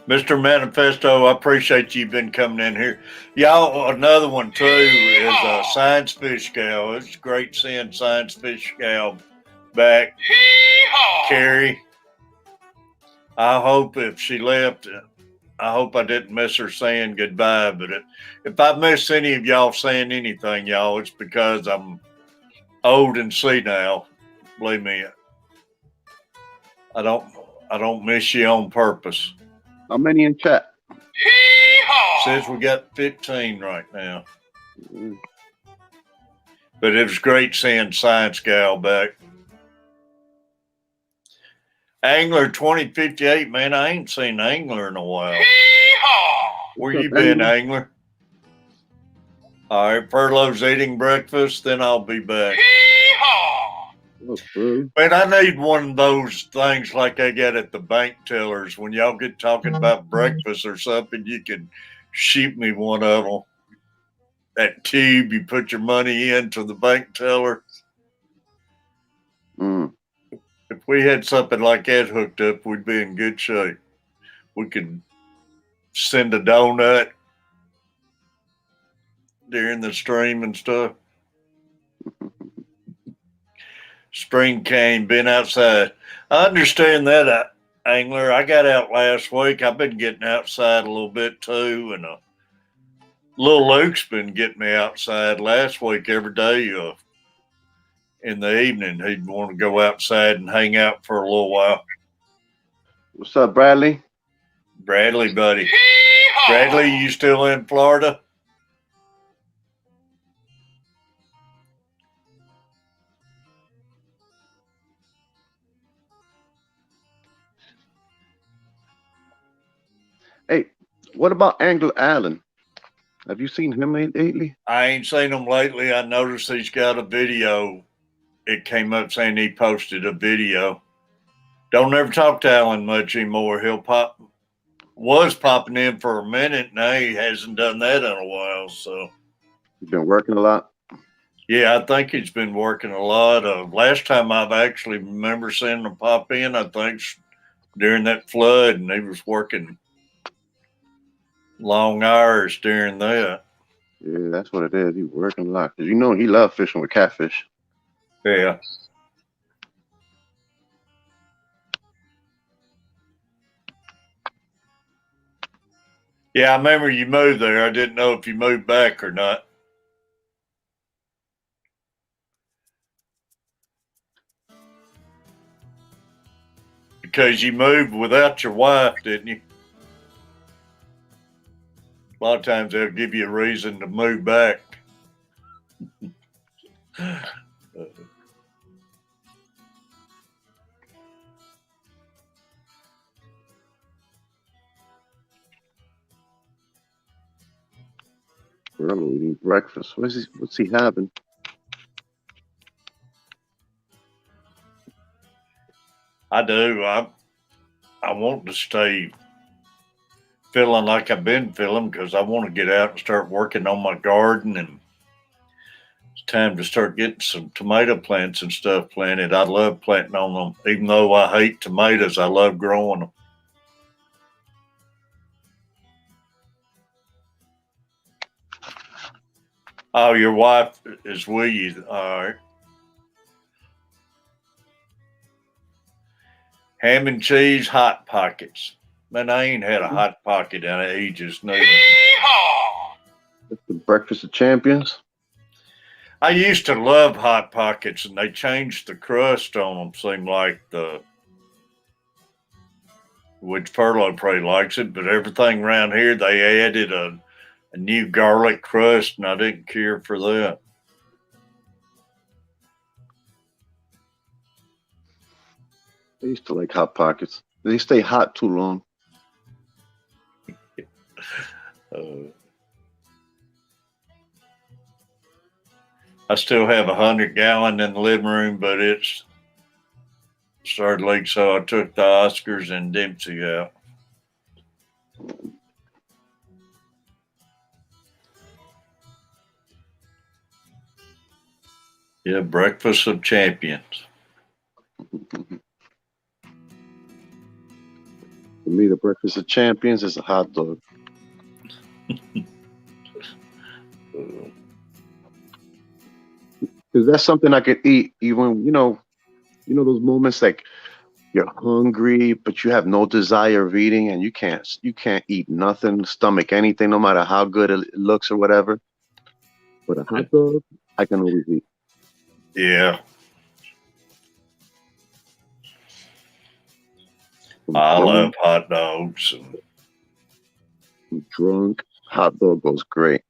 Mr. Manifesto, I appreciate you been coming in here. Y'all, another one too is Science Fish Gal. It's great seeing Science Fish Gal back. Carrie, I hope if she left, I hope I didn't miss her saying goodbye. But if I miss any of y'all saying anything, y'all, it's because I'm old and senile. Believe me, I don't miss you on purpose. How many in chat? Says we got 15 right now. But it was great seeing Science Gal back. Angler 2058, man, I ain't seen Angler in a while. Where you been, Angler? All right, Furlough's eating breakfast, then I'll be back. Man, I need one of those things like I got at the bank tellers. When y'all get talking about breakfast or something, you can shoot me one of them. That tube you put your money into the bank teller. If we had something like that hooked up, we'd be in good shape. We could send a donut during the stream and stuff. Spring came, been outside. I understand that, Angler. I got out last week. I've been getting outside a little bit too, and little Luke's been getting me outside last week every day. In the evening, he'd want to go outside and hang out for a little while. What's up, Bradley? Bradley, buddy. Bradley, you still in Florida? Hey, what about Angler Allen? Have you seen him lately? I ain't seen him lately. I noticed he's got a video. It came up saying he posted a video. Don't ever talk to Alan much anymore. Was popping in for a minute. Now he hasn't done that in a while. So he's been working a lot. Yeah, I think he's been working a lot. Last time I've actually remember seeing him pop in, I think during that flood, and he was working long hours during that. Yeah, that's what it is. He's working a lot. Because you know he loves fishing with Catfish. Yeah. Yeah, I remember you moved there. I didn't know if you moved back or not. Because you moved without your wife, didn't you? A lot of times they'll give you a reason to move back. Furlough eating breakfast. What's he having? I do. I want to stay feeling like I've been feeling because I want to get out and start working on my garden, and it's time to start getting some tomato plants and stuff planted. I love planting on them. Even though I hate tomatoes, I love growing them. Oh, your wife is with you. All right. Ham and cheese hot pockets. Man, I ain't had a hot pocket in ages, neither. That's the breakfast of champions. I used to love hot pockets, and they changed the crust on them. Seemed like which Furlough probably likes it, but everything around here they added a new garlic crust, and I didn't care for that. I used to like Hot Pockets. They stay hot too long. I still have 100-gallon in the living room, but it's started leaking, so I took the Oscars and Dempsey out. Yeah, breakfast of champions. For me, the breakfast of champions is a hot dog. Because that's something I could eat even, those moments like you're hungry, but you have no desire of eating, and you can't eat nothing, stomach anything, no matter how good it looks or whatever. But a hot dog, I can always eat. Yeah. I love hot dogs. I'm drunk. Hot dog goes great.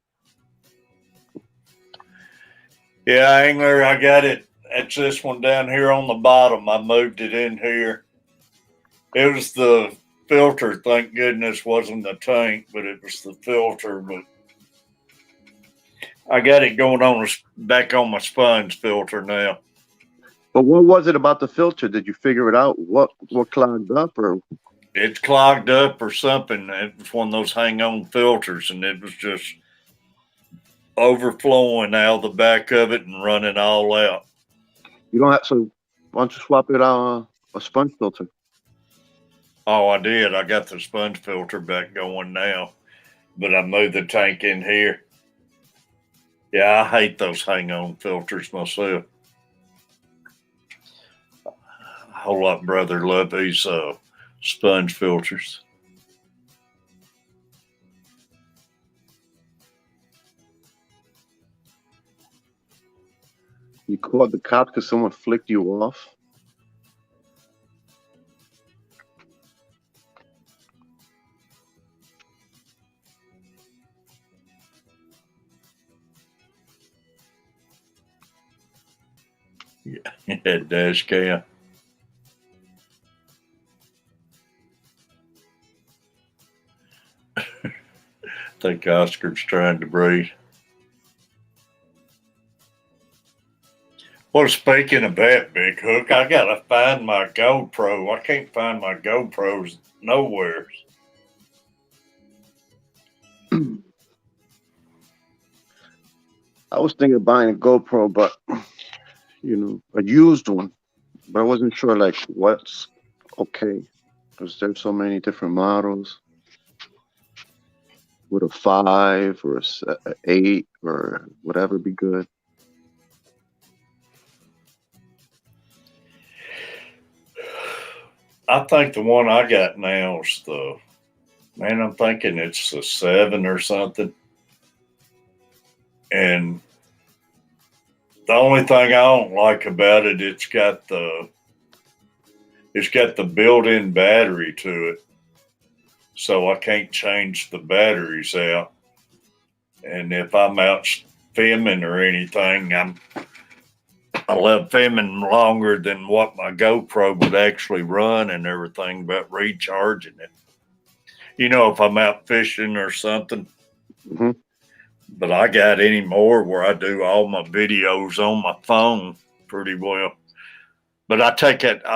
Yeah, Angler, I got it. It's this one down here on the bottom. I moved it in here. It was the filter. Thank goodness wasn't the tank, but it was the filter. But I got it going on back on my sponge filter now. But what was it about the filter? Did you figure it out? What clogged up, or it's clogged up or something? It was one of those hang-on filters, and it was just overflowing out the back of it and running all out. You don't have, so why don't you swap it out a sponge filter? Oh, I did. I got the sponge filter back going now, but I moved the tank in here. Yeah, I hate those hang-on filters myself. A whole lot brother love these sponge filters. You called the cops because someone flicked you off? Yeah, dash cam. I think Oscar's trying to breathe. Well, speaking of that, Big Hook, I gotta find my GoPro. I can't find my GoPros nowhere. I was thinking of buying a GoPro, but a used one. But I wasn't sure like what's okay, because there's so many different models. Would a 5 or a 8 or whatever be good? I think the one I got now is I'm thinking it's the 7 or something. And the only thing I don't like about it, it's got the built-in battery to it. So I can't change the batteries out. And if I'm out filming or anything, I love filming longer than what my GoPro would actually run and everything, but recharging it. If I'm out fishing or something. Mm-hmm. But I got any more where I do all my videos on my phone pretty well. But I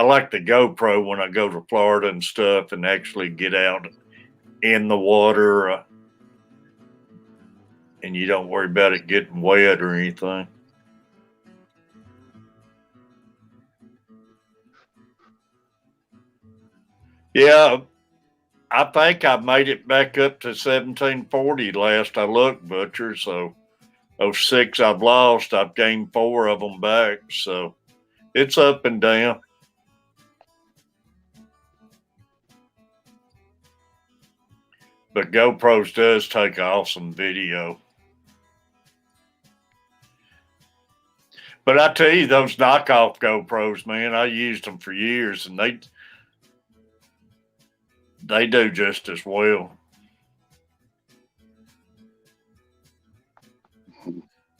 like the GoPro when I go to Florida and stuff and actually get out in the water and you don't worry about it getting wet or anything. Yeah, I think I made it back up to 1740 last I looked, Butcher. So those 6 I've lost, I've gained 4 of them back. So it's up and down. But GoPros does take awesome video. But I tell you, those knockoff GoPros, man, I used them for years, and they do just as well.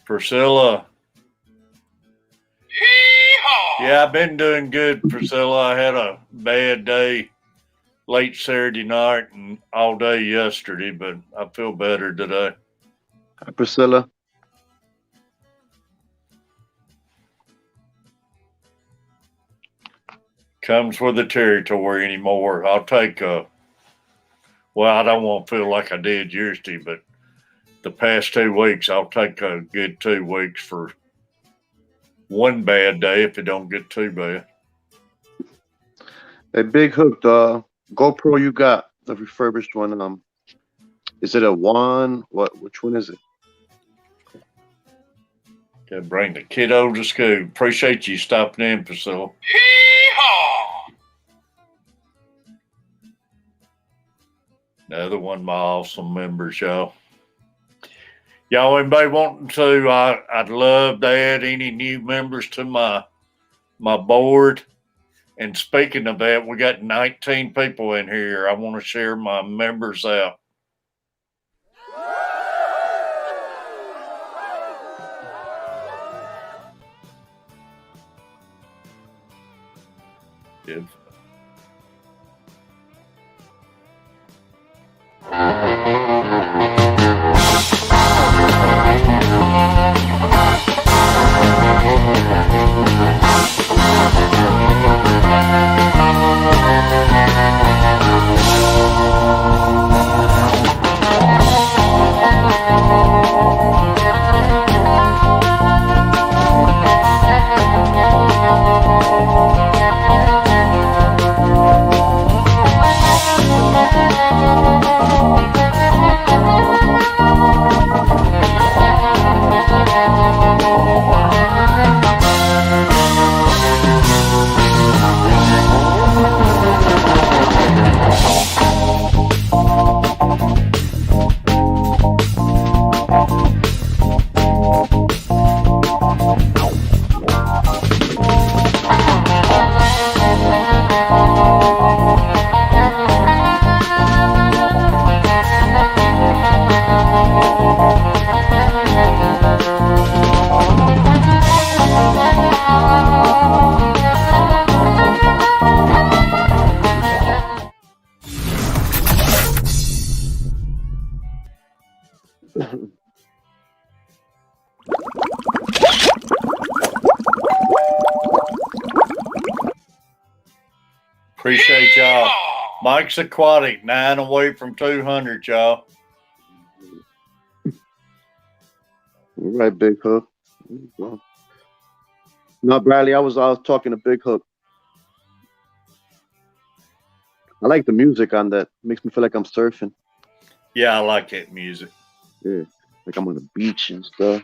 Priscilla. Yeehaw! Yeah, I've been doing good, Priscilla. I had a bad day late Saturday night and all day yesterday, but I feel better today. Hi, Priscilla. Comes with the territory anymore. I'll take well, I don't want to feel like I did yesterday, but the past 2 weeks, I'll take a good 2 weeks for one bad day if it don't get too bad. Hey, Big Hook, the GoPro you got, the refurbished one. Is it a one? Which one is it? Gotta bring the kiddo to school. Appreciate you stopping in, Priscilla. Another one of my awesome members, y'all. Y'all, anybody wanting to? I'd love to add any new members to my board. And speaking of that, we got 19 people in here. I want to share my members out. If appreciate y'all. Mike's Aquatic, 9 away from 200, y'all. All right, Big Hook. No, Bradley, I was talking to Big Hook. I like the music on that. Makes me feel like I'm surfing. Yeah, I like that music. Yeah, like I'm on the beach and stuff.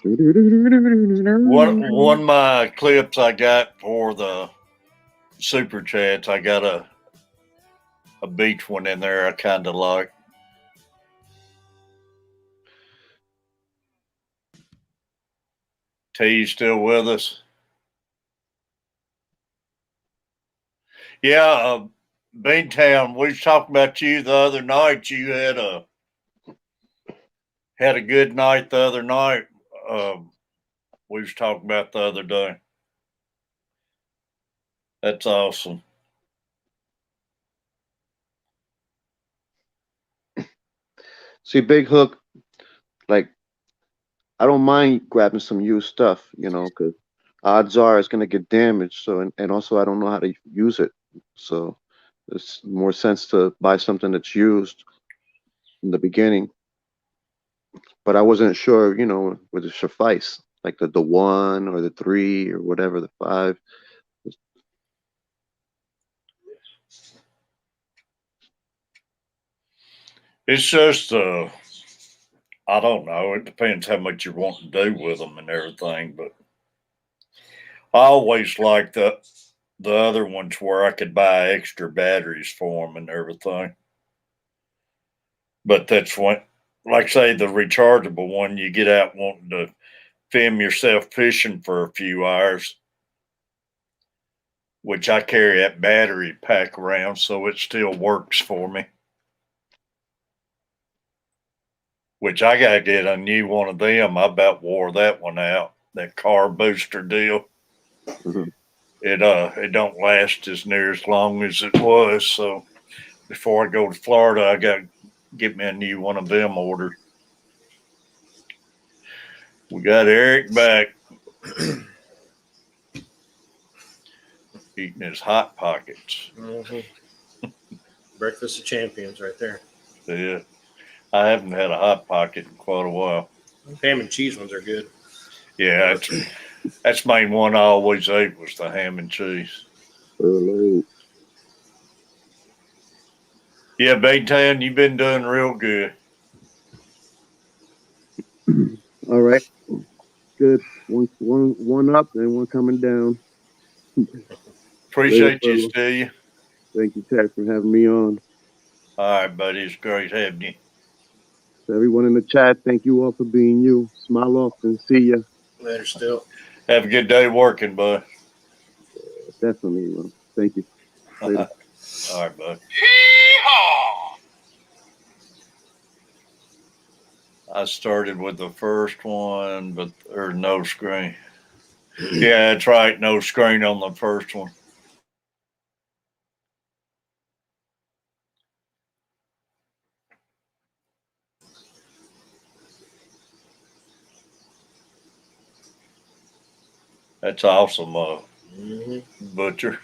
One of my clips I got for the super chats, I got a beach one in there I kind of like. T, you still with us? Yeah, Beantown, we was talking about you the other night. You had a good night the other night. We was talking about the other day. That's awesome. See, Big Hook, like, I don't mind grabbing some used stuff, because odds are it's gonna get damaged. So, and also I don't know how to use it. So, it's more sense to buy something that's used in the beginning. But I wasn't sure, would it suffice, like the 1 or the 3 or whatever, the 5. It's just, I don't know. It depends how much you want to do with them and everything. But I always liked the other ones where I could buy extra batteries for them and everything. But that's when, like say, the rechargeable one, you get out wanting to film yourself fishing for a few hours, which I carry that battery pack around, so it still works for me. Which I gotta get a new one of them. I about wore that one out, that car booster deal. Mm-hmm. it don't last as near as long as it was. So before I go to Florida, I got to get me a new one of them ordered. We got Eric back eating his Hot Pockets. Mm-hmm. Breakfast of champions right there. Yeah. I haven't had a Hot Pocket in quite a while. Ham and cheese ones are good. Yeah, that's main one I always ate was the ham and cheese. Hello. Yeah, Baytown, you've been doing real good. All right. Good. One up and one coming down. Appreciate you, Steve. Thank you, Ted, for having me on. All right, buddy. It's great having you. To everyone in the chat, thank you all for being you. Smile often. See ya. Later still. Have a good day working, bud. Definitely, man. Thank you. Later. All right, bud. I started with the first one, but there's no screen. Yeah, that's right. No screen on the first one. That's awesome, Butcher.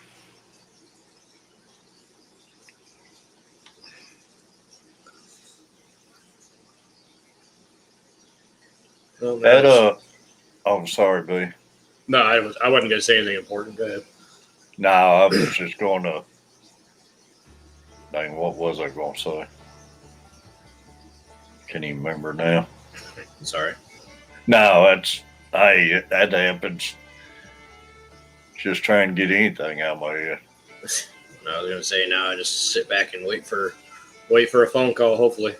Well, I'm sorry, B. No, I wasn't gonna say anything important. Go ahead. No, I was just going to. Dang, what was I going to say? Can't even remember now. Sorry. No, that happens. Just try and get anything out of my head. No, I was gonna say now I just sit back and wait for a phone call, hopefully.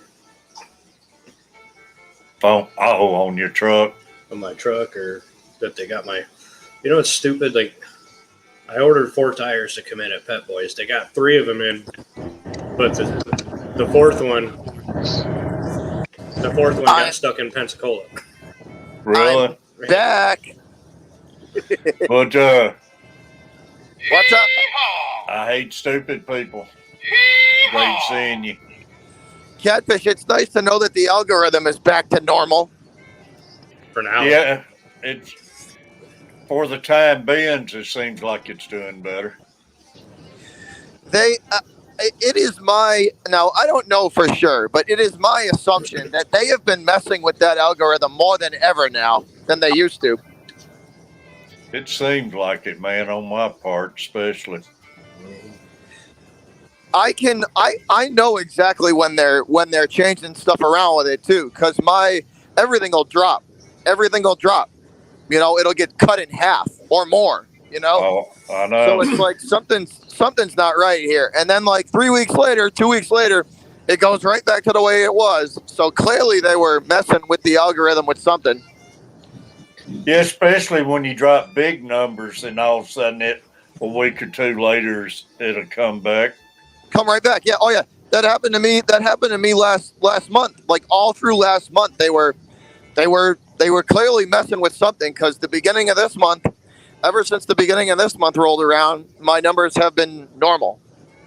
Phone on your truck. On my truck, or that they got my. You know, it's stupid. Like, I ordered 4 tires to come in at Pet Boys. They got 3 of them in, but the fourth one got stuck in Pensacola. Really? I'm back. But What's up? I hate stupid people. Great seeing you. Catfish, it's nice to know that the algorithm is back to normal. For now. Yeah, it's for the time being, it seems like it's doing better. It is now I don't know for sure, but it is my assumption that they have been messing with that algorithm more than ever now than they used to. It seems like it, man, on my part, especially. I know exactly when they're changing stuff around with it too, because everything will drop. You know, it'll get cut in half or more. You know. Oh, I know. So it's like something's not right here, and then like 2 weeks later, it goes right back to the way it was. So clearly they were messing with the algorithm with something. Yeah, especially when you drop big numbers, and all of a sudden a week or 2 later it'll come back. Come right back. Yeah. Oh yeah. That happened to me last month. Like all through last month, they were clearly messing with something, because ever since the beginning of this month rolled around, my numbers have been normal.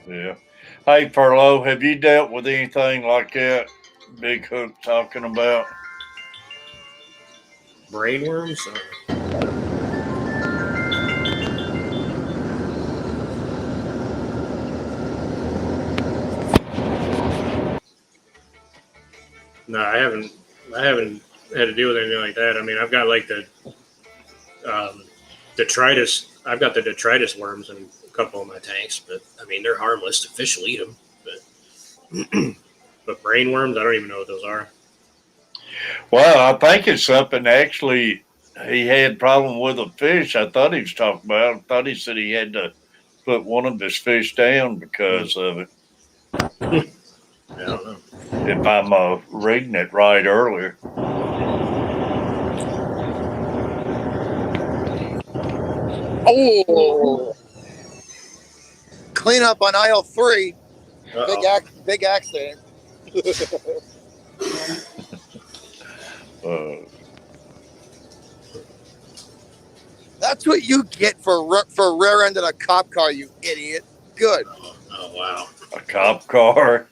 Yeah. Hey, Furlow, have you dealt with anything like that Big Hook talking about? Brainworms? No, I haven't had to deal with anything like that. I mean, I've got like the detritus. I've got the detritus worms in a couple of my tanks, but I mean, they're harmless. The fish will eat them, but brain worms, I don't even know what those are. Well, I think it's something actually he had problem with a fish. I thought he was talking about. I thought he said he had to put one of his fish down because of it. I don't know. If I'm reading it right earlier. Oh, clean up on aisle 3. Big accident. That's what you get for rear-ended a cop car, you idiot. Good. Oh wow. A cop car.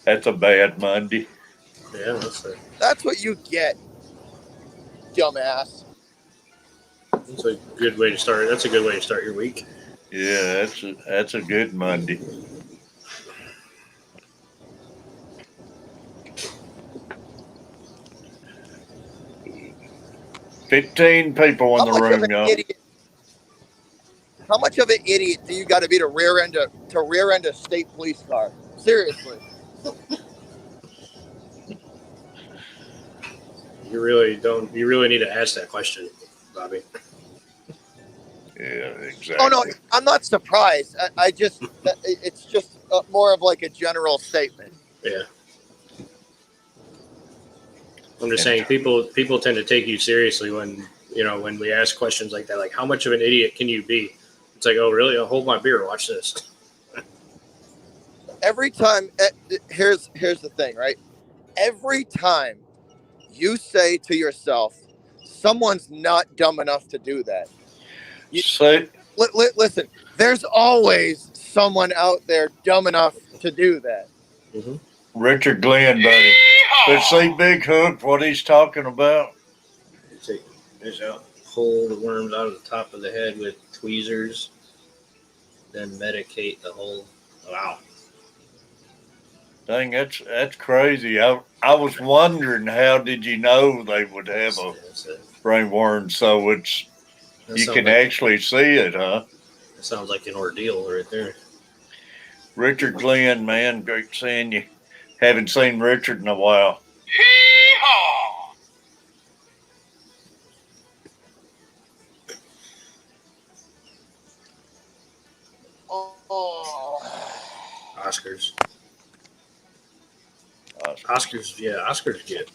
That's a bad Monday. Yeah, that's what you get, dumbass. That's a good way to start. That's a good way to start your week. Yeah, that's a good Monday. $15 people in the room, y'all. How much of an idiot do you got to be to rear end a state police car? Seriously. You really don't. You really need to ask that question, Bobby. Yeah, exactly. Oh no, I'm not surprised. I just, it's just more of like a general statement. Yeah. I'm just saying, people tend to take you seriously when we ask questions like that. Like, how much of an idiot can you be? It's like, oh, really? I'll hold my beer. Watch this. Every time, here's the thing, right? Every time you say to yourself, someone's not dumb enough to do that. Listen, there's always someone out there dumb enough to do that. Mm-hmm. Richard Glenn, buddy. But see Big Hook, what he's talking about? Pull the worms out of the top of the head with tweezers, then medicate the whole. Wow. Dang, that's crazy. I was wondering, how did you know they would have a brain worm? So you can actually see it, huh? That sounds like an ordeal right there. Richard Glenn, man, great seeing you. Haven't seen Richard in a while. Oscars. Yeah, Oscars get.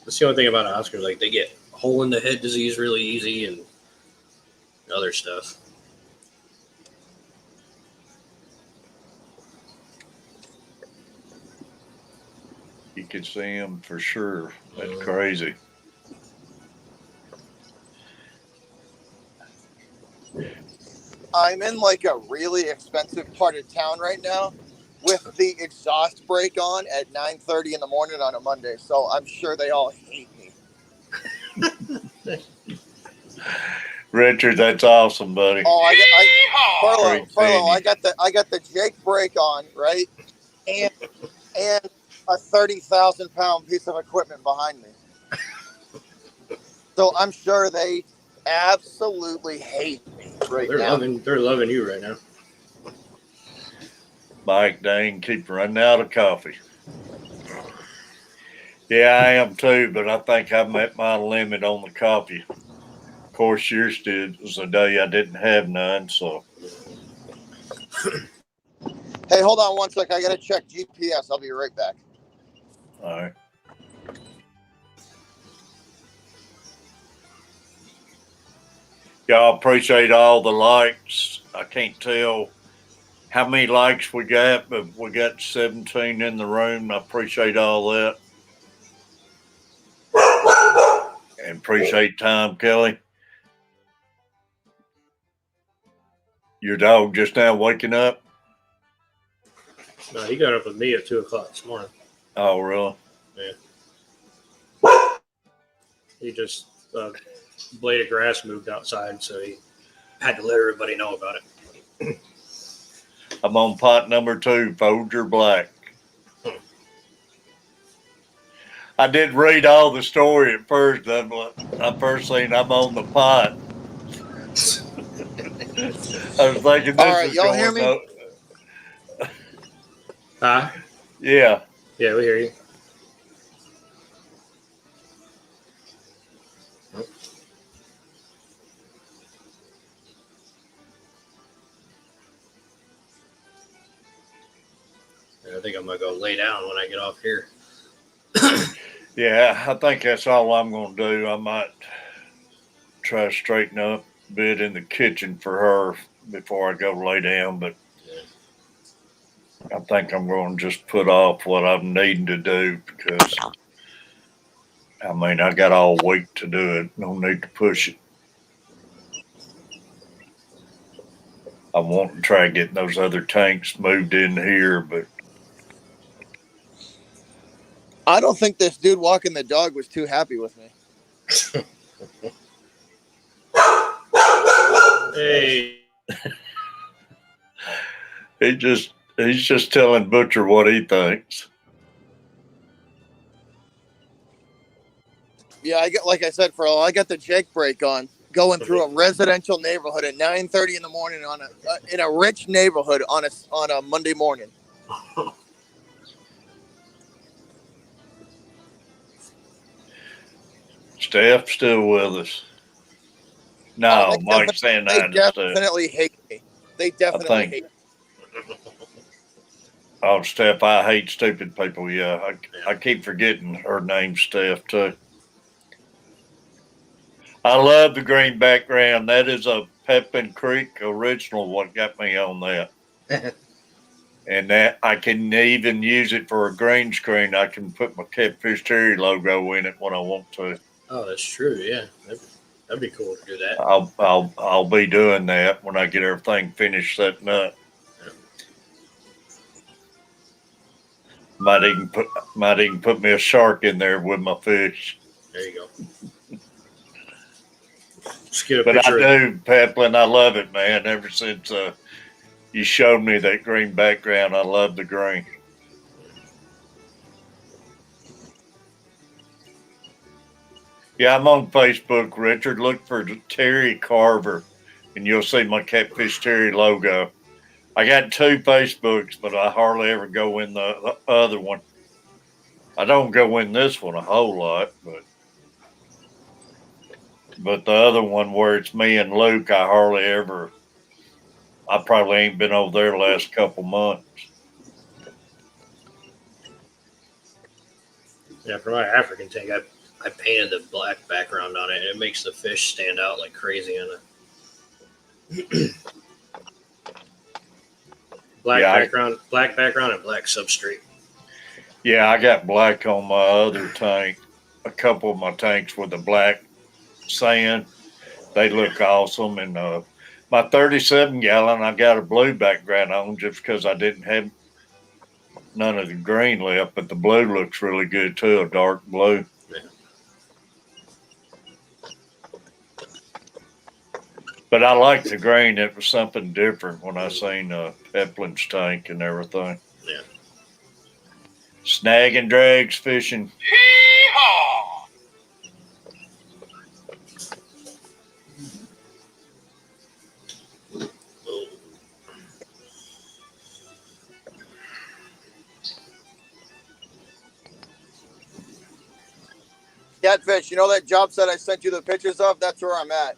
That's the only thing about Oscars. Like, they get hole in the head disease really easy and other stuff. You could see him for sure. That's crazy. I'm in like a really expensive part of town right now with the exhaust brake on at 9:30 in the morning on a Monday, so I'm sure they all hate me. Richard, that's awesome, buddy. Oh, Furlough, I got the Jake brake on, right? And a 30,000-pound piece of equipment behind me. So I'm sure they absolutely hate me now. They're loving you right now. Mike, dang, keep running out of coffee. Yeah, I am too, but I think I met my limit on the coffee. Of course, yours was a day I didn't have none, so. Hey, hold on one sec. I got to check GPS. I'll be right back. All right. Y'all appreciate all the likes. I can't tell how many likes we got, but we got 17 in the room. I appreciate all that. And appreciate Tom Kelly. Your dog just now waking up? No, he got up with me at 2:00 this morning. Oh, really? Yeah. He just blade of grass moved outside, so he had to let everybody know about it. I'm on pot number 2, Folger Black. I did read all the story at first. I first seen I'm on the pot. I was thinking this all right, is y'all going hear me? Huh? Yeah. Yeah, we hear you. I think I'm going to go lay down when I get off here. Yeah, I think that's all I'm going to do. I might try to straighten up a bit in the kitchen for her before I go lay down, but I think I'm going to just put off what I'm needing to do because, I mean, I got all week to do it. No need to push it. I want to try getting those other tanks moved in here, but I don't think this dude walking the dog was too happy with me. Hey. he's just telling Butcher what he thinks. Yeah, like I said, I got the Jake brake on, going through a residential neighborhood at 9:30 in the morning in a rich neighborhood on a Monday morning. Steph still with us. No, Mike's saying that. They definitely hate me. They definitely hate me. Oh, Steph, I hate stupid people. Yeah, I keep forgetting her name's Steph, too. I love the green background. That is a Pepin Creek original, what got me on that. And that I can even use it for a green screen. I can put my Catfish Terry logo in it when I want to. Oh, that's true. Yeah, that'd be cool to do that. I'll be doing that when I get everything finished setting up. Yeah. Might even put me a shark in there with my fish. There you go. Just get a But picture I do, Peplin. I love it, man. Ever since you showed me that green background, I love the green. Yeah, I'm on Facebook, Richard. Look for Terry Carver, and you'll see my Catfish Terry logo. I got 2 Facebooks, but I hardly ever go in the other one. I don't go in this one a whole lot, but the other one where it's me and Luke, I hardly ever. I probably ain't been over there the last couple months. Yeah, for my African tank, I painted the black background on it, and it makes the fish stand out like crazy on it. Black background, and black substrate. Yeah, I got black on my other tank. A couple of my tanks with the black sand. They look awesome. And my 37 gallon, I got a blue background on just because I didn't have none of the green left, but the blue looks really good too, a dark blue. Yeah. But I like the green. It was something different when I seen Peplin's tank and everything. Yeah. Snag and drags fishing. Catfish, you know that job site I sent you the pictures of? That's where I'm at.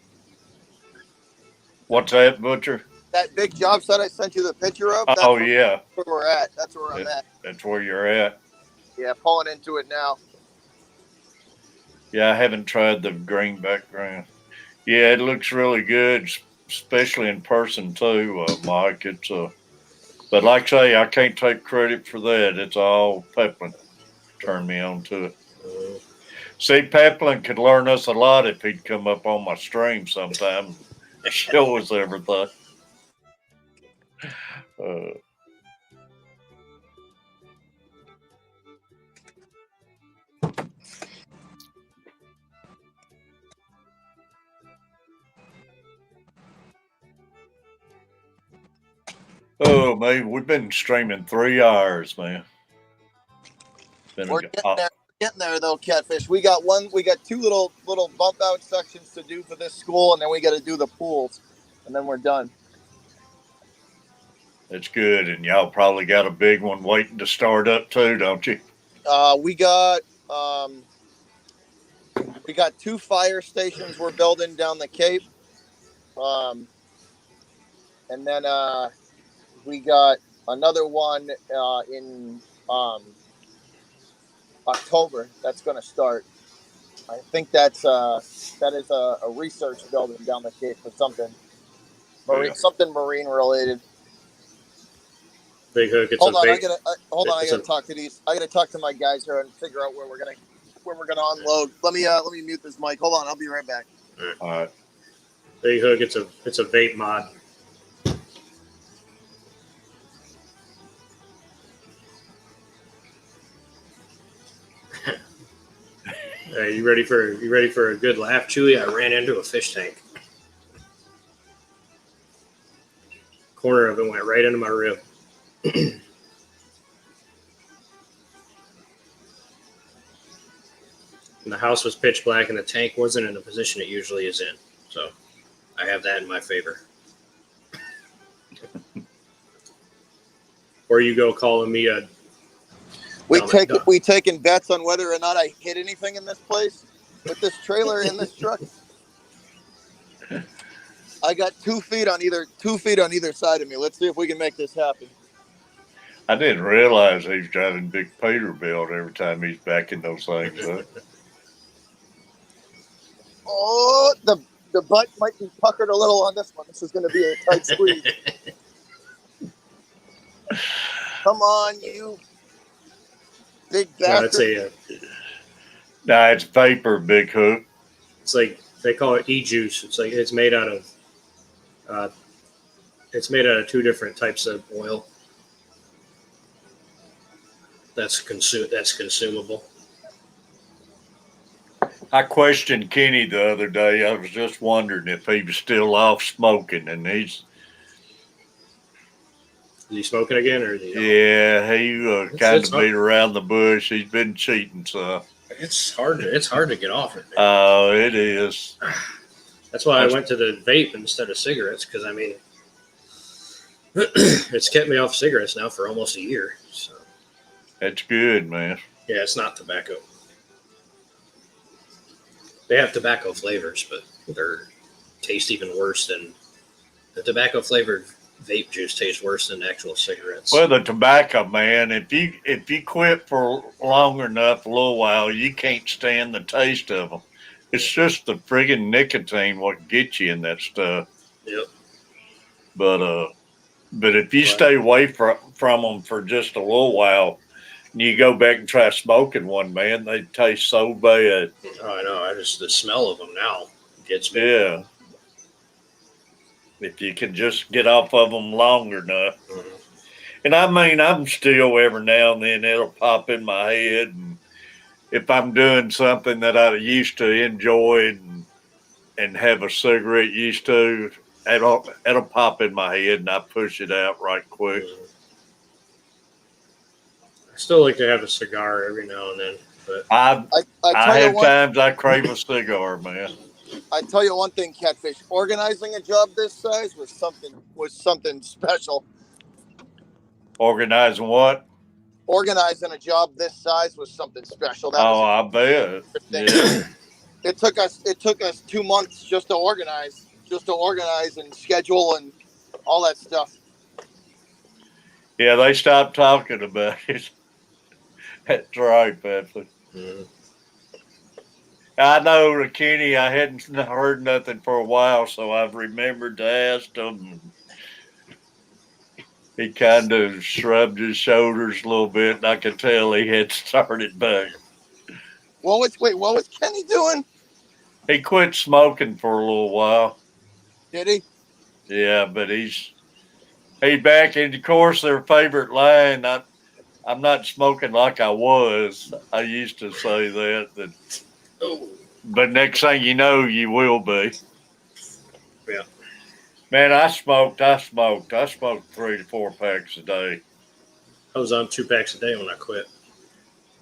What's that, Butcher? That big job site I sent you the picture of? Oh, yeah. That's where we're at. That's where I'm at. That's where you're at. Yeah, pulling into it now. Yeah, I haven't tried the green background. Yeah, it looks really good, especially in person too, Mike. It's but like I say, I can't take credit for that. It's all Peplin turned me on to it. See, Peplin could learn us a lot if he'd come up on my stream sometime and show us everything. Oh man, we've been streaming 3 hours, man. We're getting there though, Catfish. We got 2 little bump out sections to do for this school, and then we got to do the pools, and then we're done. That's good, and y'all probably got a big one waiting to start up too, don't you? We got 2 fire stations we're building down the Cape, and then we got another one in October that's going to start. I think that is a research building down the Cape for something marine related. Big Hook. Hold on, I gotta talk to these. I gotta talk to my guys here and figure out where we're gonna unload. Let me mute this mic. Hold on, I'll be right back. All right. Big Hook. It's a vape mod. You ready for a good laugh, Chewy? I ran into a fish tank. Corner of it went right into my rib. And the house was pitch black, and the tank wasn't in the position it usually is in. So I have that in my favor. Or you go calling me a. We taking bets on whether or not I hit anything in this place with this trailer in this truck. I got 2 feet on either side of me. Let's see if we can make this happen. I didn't realize he's driving big Peterbilt every time he's backing those things up. Oh, the butt might be puckered a little on this one. This is going to be a tight squeeze. Come on, you big bastard. Nah, it's vapor, Big Hook. It's like they call it e-juice. It's like it's made out of 2 different types of oil. That's consumable. I questioned Kenny the other day. I was just wondering if he was still off smoking, and Is he smoking again, or is he? Yeah, he kind of beat around the bush. He's been cheating, so it's hard to get off it. Oh, it is. That's why I went to the vape instead of cigarettes, because I mean, it's kept me off cigarettes now for almost a year. So that's good, man. Yeah, it's not tobacco. They have tobacco flavors, but they're taste even worse than the tobacco flavored vape juice tastes worse than actual cigarettes. Well, the tobacco, man, if you quit for long enough, a little while, you can't stand the taste of them. It's just the friggin' nicotine what gets you in that stuff. Yep. But if you stay away from them for just a little while, and you go back and try smoking one, man, they taste so bad. Oh, I know. The smell of them now gets me. Yeah. If you can just get off of them long enough. Mm-hmm. And I mean, I'm still every now and then it'll pop in my head. And if I'm doing something that I used to enjoy and have a cigarette used to, it'll pop in my head and I push it out right quick. Mm-hmm. I still like to have a cigar every now and then. But I have times I crave a cigar, man. I tell you one thing, Catfish. Organizing a job this size was something special. Organizing what? Organizing a job this size was something special. I bet. Yeah. It took us 2 months just to organize and schedule and all that stuff. Yeah, they stopped talking about it. That's right, Patrick. Mm-hmm. I know, Kenny, I hadn't heard nothing for a while, so I've remembered to ask him. He kind of shrugged his shoulders a little bit, and I could tell he had started back. What was Kenny doing? He quit smoking for a little while. Did he? Yeah, but he's back. And, of course, their favorite line, I'm not smoking like I was. I used to say that. But next thing you know, you will be. Yeah. Man, I smoked 3 to 4 packs a day. I was on 2 packs a day when I quit.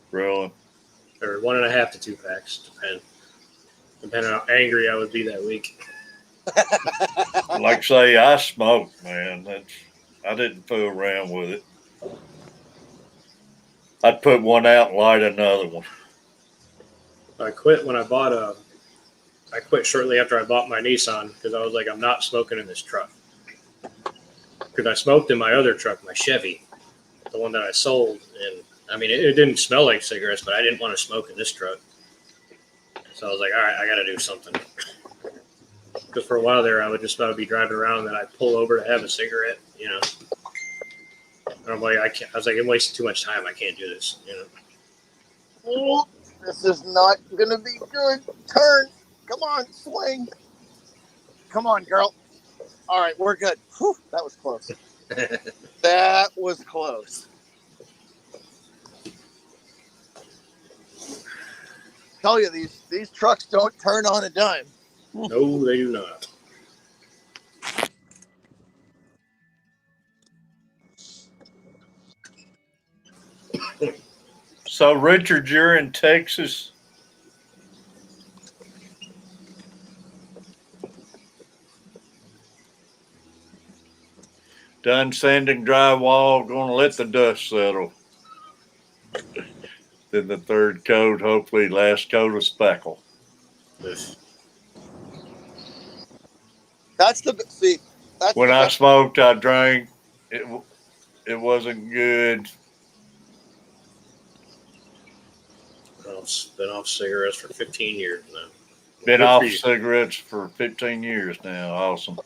Really? Or 1.5 to 2 packs, depending on how angry I would be that week. Like say, I smoked, man. I didn't fool around with it. I'd put one out and light another one. I quit I quit shortly after I bought my Nissan because I was like, I'm not smoking in this truck. Because I smoked in my other truck, my Chevy, the one that I sold. And I mean, it didn't smell like cigarettes, but I didn't want to smoke in this truck. So I was like, all right, I got to do something. Because for a while there, I would just about be driving around and then I'd pull over to have a cigarette, you know. And I'm like, I'm wasting too much time. I can't do this, you know. Oh, this is not going to be good. Turn. Come on, swing. Come on, girl. All right, we're good. Whew, that was close. That was close. tell you, these trucks don't turn on a dime. No, they do not. So, Richard, you're in Texas. Done sanding drywall, going to let the dust settle. Then the third coat, hopefully last coat of spackle. That's the see. That's When the I best. smoked, I drank. It wasn't good. I've been off cigarettes for 15 years now. Been Good off for you. cigarettes for 15 years now. Awesome.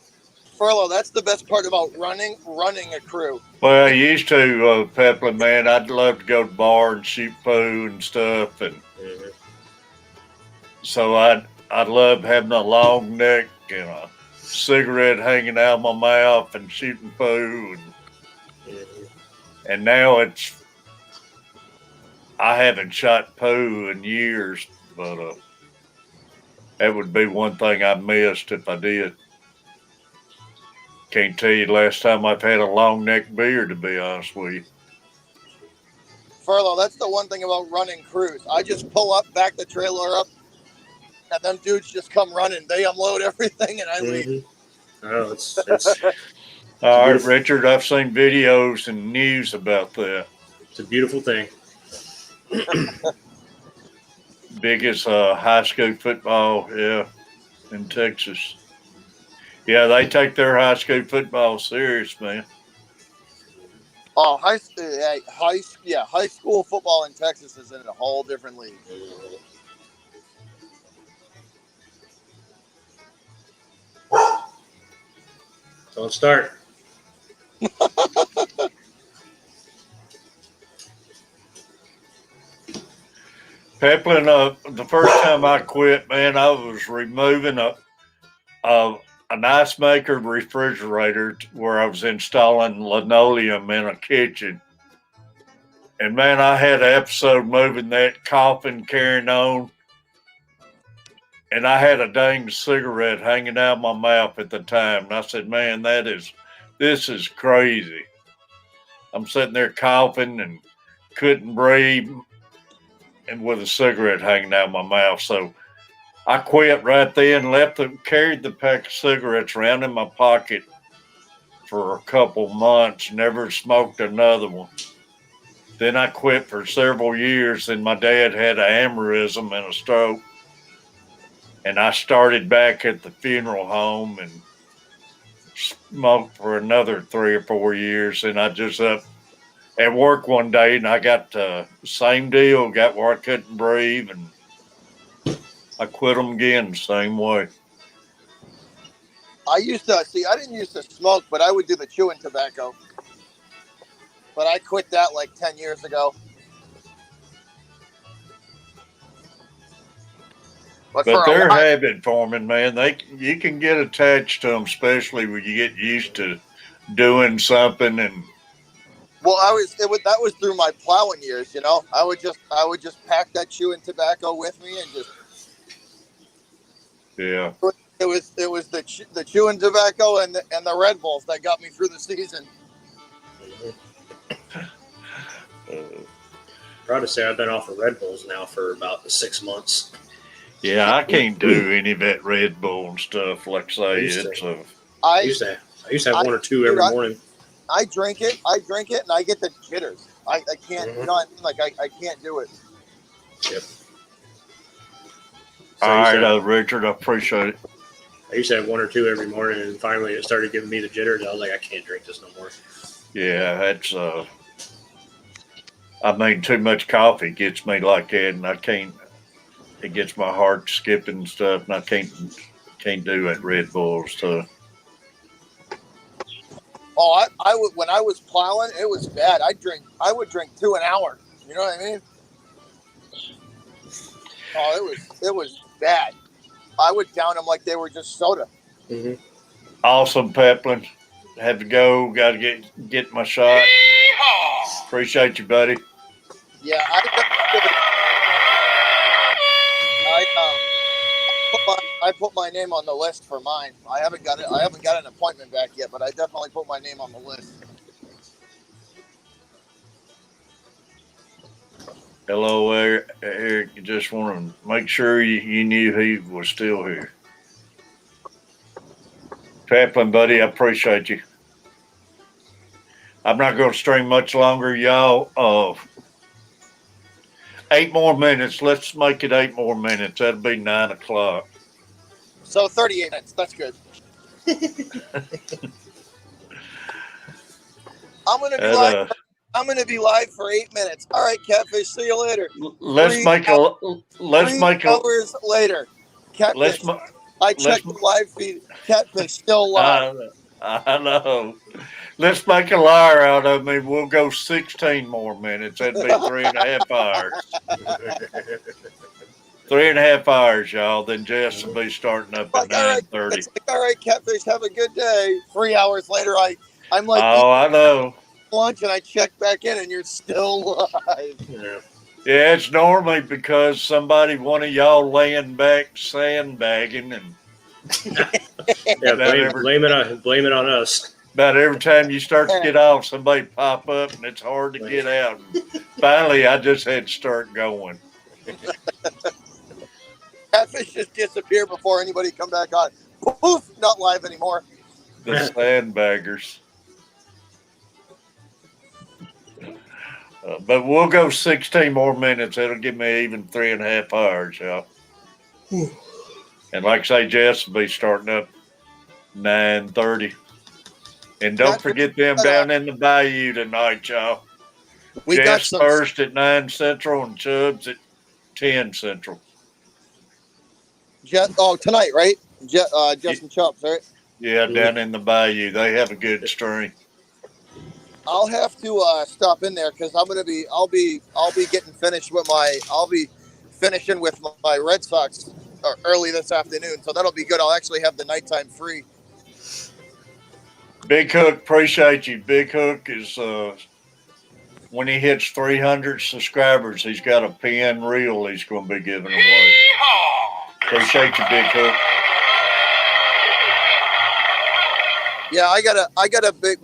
Furlough, that's the best part about running a crew. Well, I used to, Peplin, man. I'd love to go to the bar and shoot poo and stuff, and so I'd love having a long neck and a cigarette hanging out of my mouth and shooting poo, and now I haven't shot poo in years, but that would be one thing I missed if I did. Can't tell you the last time I've had a long neck beer, to be honest with you. Furlough, that's the one thing about running crews. I just pull up, back the trailer up, and them dudes just come running. They unload everything, and I leave. Oh, it's all right, Richard. I've seen videos and news about that. It's a beautiful thing. Biggest high school football, in Texas. Yeah, they take their high school football serious, man. Oh, high school football in Texas is in a whole different league. Don't start. Peplin, the first time I quit, man, I was removing an ice maker refrigerator where I was installing linoleum in a kitchen. And man, I had an episode moving that, coughing, carrying on. And I had a dang cigarette hanging out of my mouth at the time. And I said, man, this is crazy. I'm sitting there coughing and couldn't breathe and with a cigarette hanging out of my mouth. So I quit right then, carried the pack of cigarettes around in my pocket for a couple months, never smoked another one. Then I quit for several years, and my dad had an aneurysm and a stroke. And I started back at the funeral home and smoked for another 3 or 4 years. And I just up at work one day, and I got the same deal, got where I couldn't breathe, and I quit them again the same way. I didn't used to smoke, but I would do the chewing tobacco. But I quit that like 10 years ago. But they're habit forming, man. You can get attached to them, especially when you get used to doing something. And well, that was through my plowing years. You know, I would just pack that chewing tobacco with me and just. Yeah. It was the chewing tobacco and the Red Bulls that got me through the season. Proud to say I've been off of Red Bulls now for about 6 months. Yeah, I can't do any of that Red Bull and stuff. Like say, I used to have one or two every morning. I drink it, and I get the jitters. I can't, you know, I can't do it. Yep. So all right, Richard, I appreciate it. I used to have one or two every morning, and finally it started giving me the jitters. I was like, I can't drink this no more. Yeah, that's I mean, too much coffee gets me like that, and I can't. It gets my heart skipping and stuff, and I can't do that Red Bull stuff. Oh, I would when I was plowing, it was bad. I would drink 2 an hour. You know what I mean? Oh, it was bad. I would down them like they were just soda. Mm-hmm. Awesome, Peplin. Had to go. Got to get my shot. Appreciate you, buddy. Yeah, I put my name on the list for mine. I haven't got an appointment back yet, but I definitely put my name on the list. Hello, Eric. Just want to make sure you knew he was still here. Chaplain, buddy, I appreciate you. I'm not going to stream much longer, y'all. 8 more minutes. Let's make it 8 more minutes. That'll be 9 o'clock. So 38 minutes. That's good. I'm gonna be live. I'm gonna be live for 8 minutes. All right, Catfish. See you later. Let's make hours later. Catfish. I checked the live feed. Catfish still live. I know. Let's make a liar out of me. We'll go 16 more minutes. That'd be 3.5 hours. 3.5 hours, y'all. Then Jess will be starting up at 9:30. It's like, all right, Catfish, have a good day. 3 hours later, I'm like, oh, I know. Lunch, and I check back in, and you're still live. Yeah, it's normally because one of y'all laying back sandbagging and. Blame it on us. About every time you start to get off, somebody pop up, and it's hard to get out. And finally, I just had to start going. Catfish just disappeared before anybody come back on. Poof, not live anymore. The sandbaggers. But we'll go 16 more minutes. That'll give me even 3.5 hours, y'all. And like I say, Jess will be starting up 9:30. And don't forget them down in the bayou tonight, y'all. We Jess got first at 9 Central and Chubbs at 10 Central. Tonight, right? Justin Chubbs, right? Yeah, down in the bayou. They have a good stream. I'll have to stop in there because I'll be getting finished with I'll be finishing with my Red Sox early this afternoon, so that'll be good. I'll actually have the nighttime free. Big Hook, appreciate you. Big Hook is when he hits 300 subscribers, he's got a pen reel he's going to be giving away. Appreciate you, Big Hook. Yeah, I got a big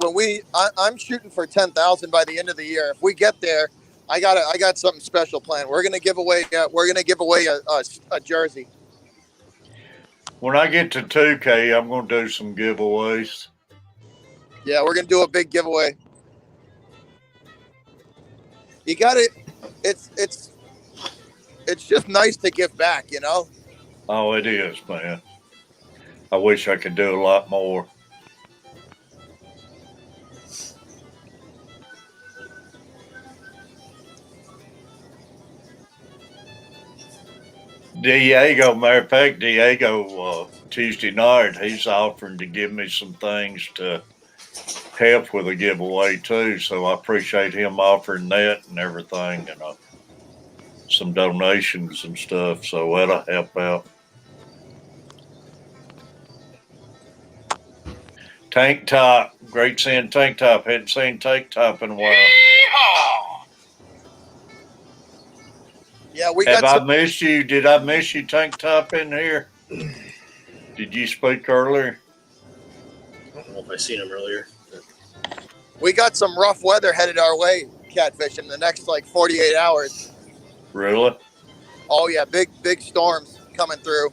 I'm shooting for 10,000 by the end of the year. If we get there, I got something special planned. We're gonna give away a jersey. When I get to 2K, I'm gonna do some giveaways. Yeah, we're gonna do a big giveaway. You got it. It's just nice to give back, you know. Oh, it is, man. I wish I could do a lot more. Diego, matter of fact, Tuesday night, he's offering to give me some things to help with a giveaway too. So I appreciate him offering that and everything, and some donations and stuff. So that'll help out. Tank Top, great seeing Tank Top. Hadn't seen Tank Top in a while. Yeah, I missed you? Did I miss you, Tank Top, in here? Did you speak earlier? I don't know if I seen him earlier. We got some rough weather headed our way, Catfish, in the next 48 hours. Really? Oh yeah, big storms coming through.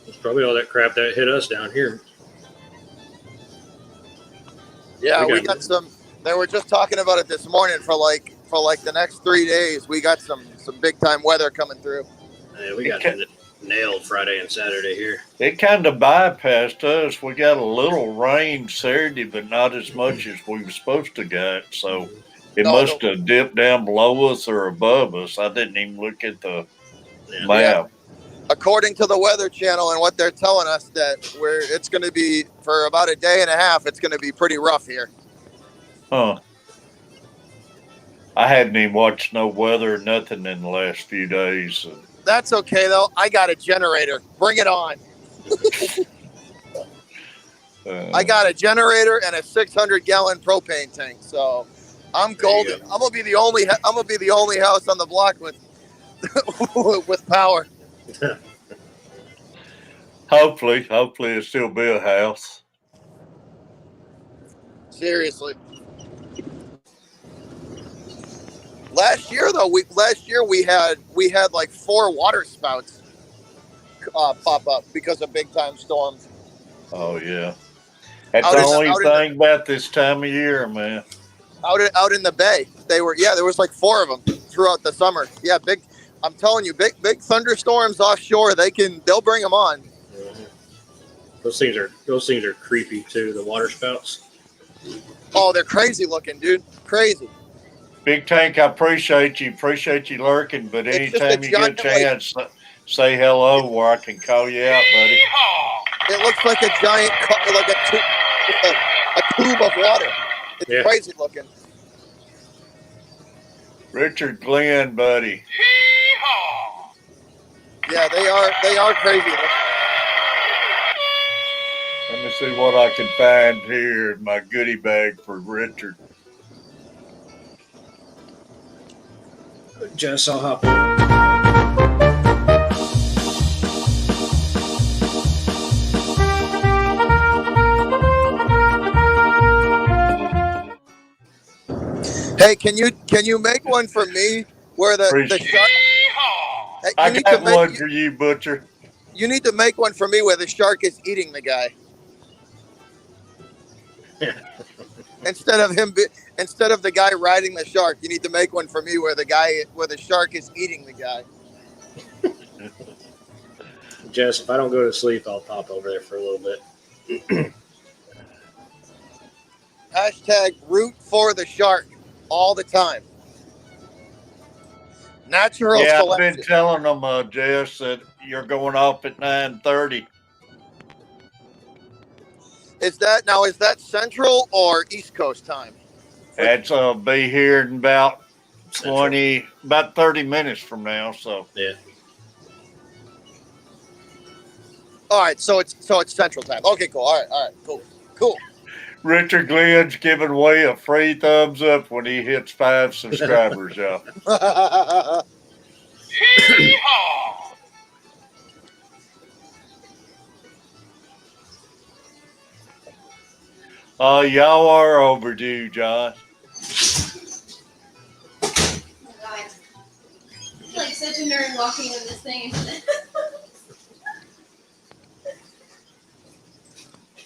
It's probably all that crap that hit us down here. Yeah, we got some. They were just talking about it this morning for the next 3 days. We got some big time weather coming through. Yeah, we got nailed Friday and Saturday here. It kind of bypassed us. We got a little rain Saturday, but not as much as we were supposed to get. So it must have dipped down below us or above us. I didn't even look at the map. Yeah. According to the Weather Channel and what they're telling us, that it's going to be for about a day and a half. It's going to be pretty rough here. Huh. I hadn't even watched no weather or nothing in the last few days. That's okay, though. I got a generator. Bring it on. I got a generator and a 600-gallon propane tank, so I'm golden. I'm gonna be the only house on the block with with power. Hopefully it'll still be a house. Seriously. Last year we had like 4 water spouts pop up because of big time storms. Oh yeah, that's the only thing about this time of year, man. Out in the bay, there was like 4 of them throughout the summer. Yeah, big. I'm telling you, big thunderstorms offshore. They'll bring them on. Mm-hmm. Those things are creepy too. The water spouts. Oh, they're crazy looking, dude. Crazy. Big Tank, I appreciate you lurking, but anytime you get a chance, say hello where I can call you out, buddy. It looks like a giant, like a tube of water. It's crazy looking. Richard Glenn, buddy. Yeah, they are crazy looking. Let me see what I can find here in my goodie bag for Richard. Jess, I'll hop on. Hey, can you make one for me where the shark? Hey, I got one for you, Butcher. You need to make one for me where the shark is eating the guy. Instead of the guy riding the shark, you need to make one for me where the shark is eating the guy. Jess, if I don't go to sleep, I'll pop over there for a little bit. Hashtag root for the shark all the time. Natural selection. I've been telling them, Jess, that you're going off at 9:30. Is that Central or East Coast time? That's be here in about 30 minutes from now. So yeah. All right, so it's Central time. Okay, cool. All right, cool. Richard Glenn's giving away a free thumbs up when he hits 5 subscribers, y'all. Y'all are overdue, John. Oh God. I feel like such a nerd walking in this thing.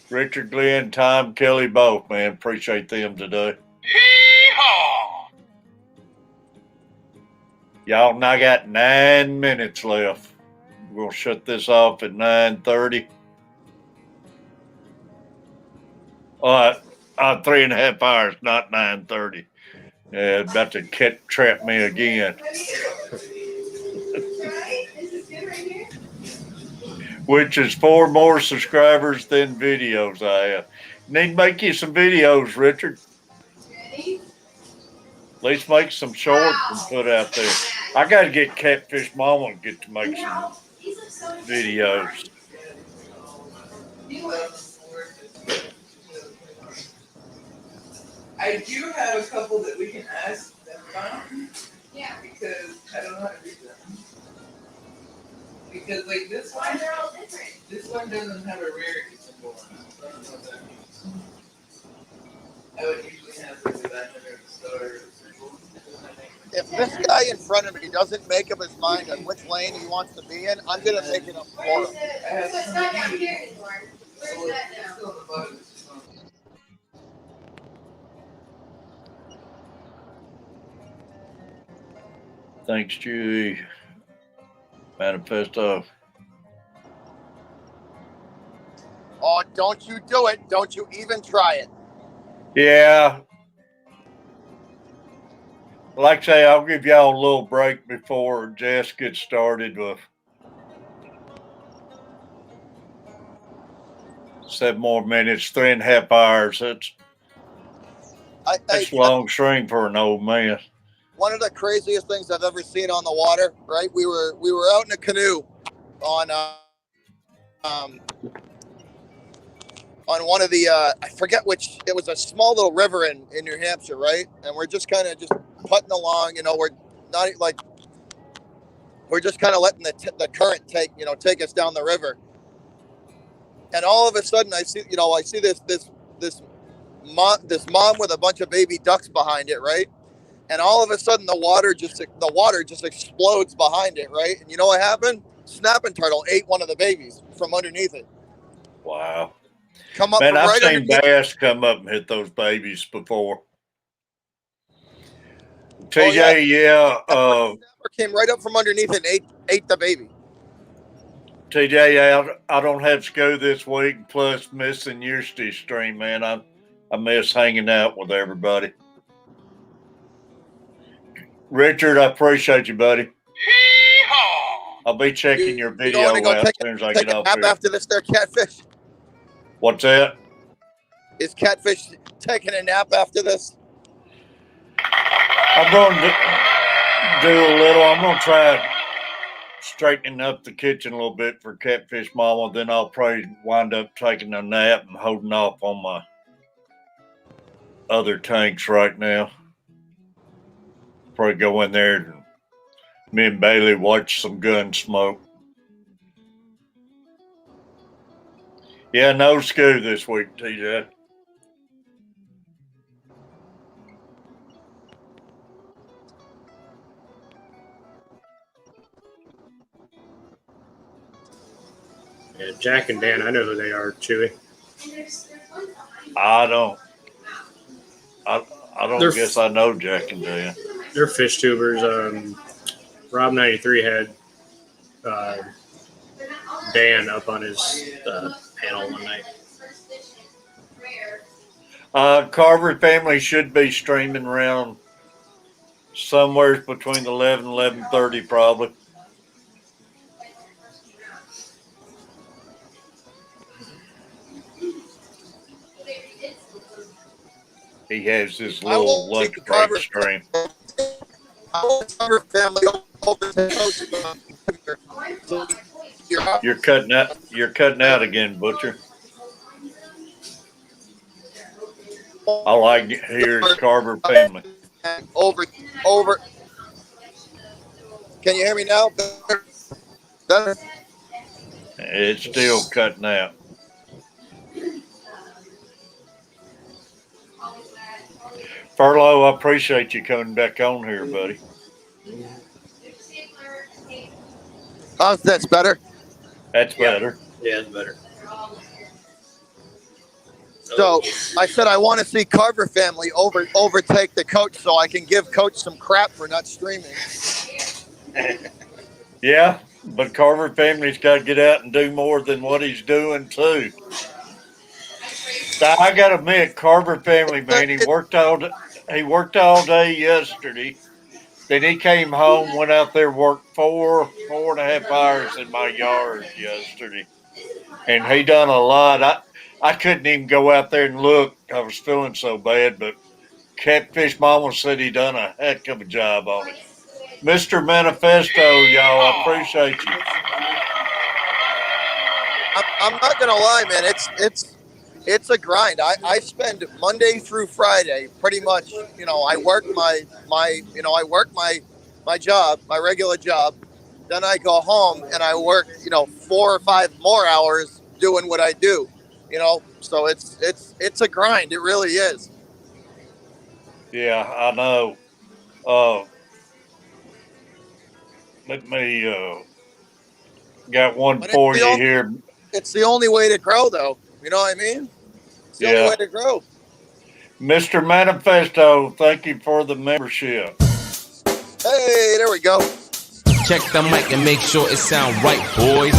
Richard Glenn, Tom Kelly, both, man. Appreciate them today. Y'all, and I got 9 minutes left. We'll shut this off at 9:30. 3.5 hours, not 9:30. Yeah, about to trap me again. Which is 4 more subscribers than videos I have. Need to make you some videos, Richard. Ready? At least make some shorts and put out there. I got to get Catfish Mama and get to make some videos. I do have a couple that we can ask them about. Yeah. Because I don't know how to do them. Because like this one, they're all different. This one doesn't have a rarity symbol on it. I don't know what that means. I would usually have like the diamond or the star symbol. If this guy in front of me doesn't make up his mind on which lane he wants to be in, I'm gonna make it up for him. It's not down here anymore. Where's that now? Still on the bottom. Thanks, Chewy. Manifesto. Oh, don't you do it. Don't you even try it. Yeah. Like I say, I'll give y'all a little break before Jess gets started with 7 more minutes, 3.5 hours. That's a long string for an old man. One of the craziest things I've ever seen on the water, right? We were out in a canoe on one of the I forget which, it was a small little river in New Hampshire, right? And we're just kind of just putting along, we're not like, we're just kind of letting the current take us down the river. and all of a sudden I see this mom with a bunch of baby ducks behind it, right? And all of a sudden the water just explodes behind it, right? And you know what happened? Snapping turtle ate one of the babies from underneath it. Wow. Come up Man, from I've right seen underneath. bass come up and hit those babies before. Oh yeah, TJ, yeah. snapper came right up from underneath it and ate the baby. TJ, I don't have school this week, plus missing your stream, man. I miss hanging out with everybody. Richard, I appreciate you, buddy. I'll be checking your You don't want to video go out as soon as I get take a off nap here. after this there, Catfish? What's that? Is Catfish taking a nap after this? I'm going to do a little. I'm going to try straightening up the kitchen a little bit for Catfish Mama. Then I'll probably wind up taking a nap and holding off on my other tanks right now. Probably go in there and me and Bailey watch some gun smoke. Yeah, no school this week, TJ. Yeah, Jack and Dan, I know who they are, Chewy. I don't guess I know Jack and Dan. They're fish tubers. Rob 93 had Dan up on his panel one night. Carver family should be streaming around somewhere between 11 and 11:30 probably. He has his little lunch break stream. You're cutting out. You're cutting out again, Butcher. All I hear is Carver family. Over. Can you hear me now? Better? It's still cutting out. Furlough, I appreciate you coming back on here, buddy. That's better. That's better. Yeah, it's better. So I said I want to see Carver family overtake the coach so I can give coach some crap for not streaming. Yeah, but Carver family's got to get out and do more than what he's doing too. I got to admit, Carver family, man, he worked all day yesterday. Then he came home, went out there, worked 4.5 hours in my yard yesterday, and he done a lot. I couldn't even go out there and look. I was feeling so bad, but Catfish Mama said he done a heck of a job on it. Mr. Manifesto, y'all, I appreciate you. I'm not gonna lie, man. It's a grind. I spend Monday through Friday pretty much. I work my job, my regular job. Then I go home and I work 4 or 5 more hours doing what I do. So it's a grind. It really is. Yeah, I know. Let me got one for you here. It's the only way to grow, though. You know what I mean? It's the only way to grow. Mr. Manifesto, thank you for the membership. Hey, there we go. Check the mic and make sure it sound right, boys.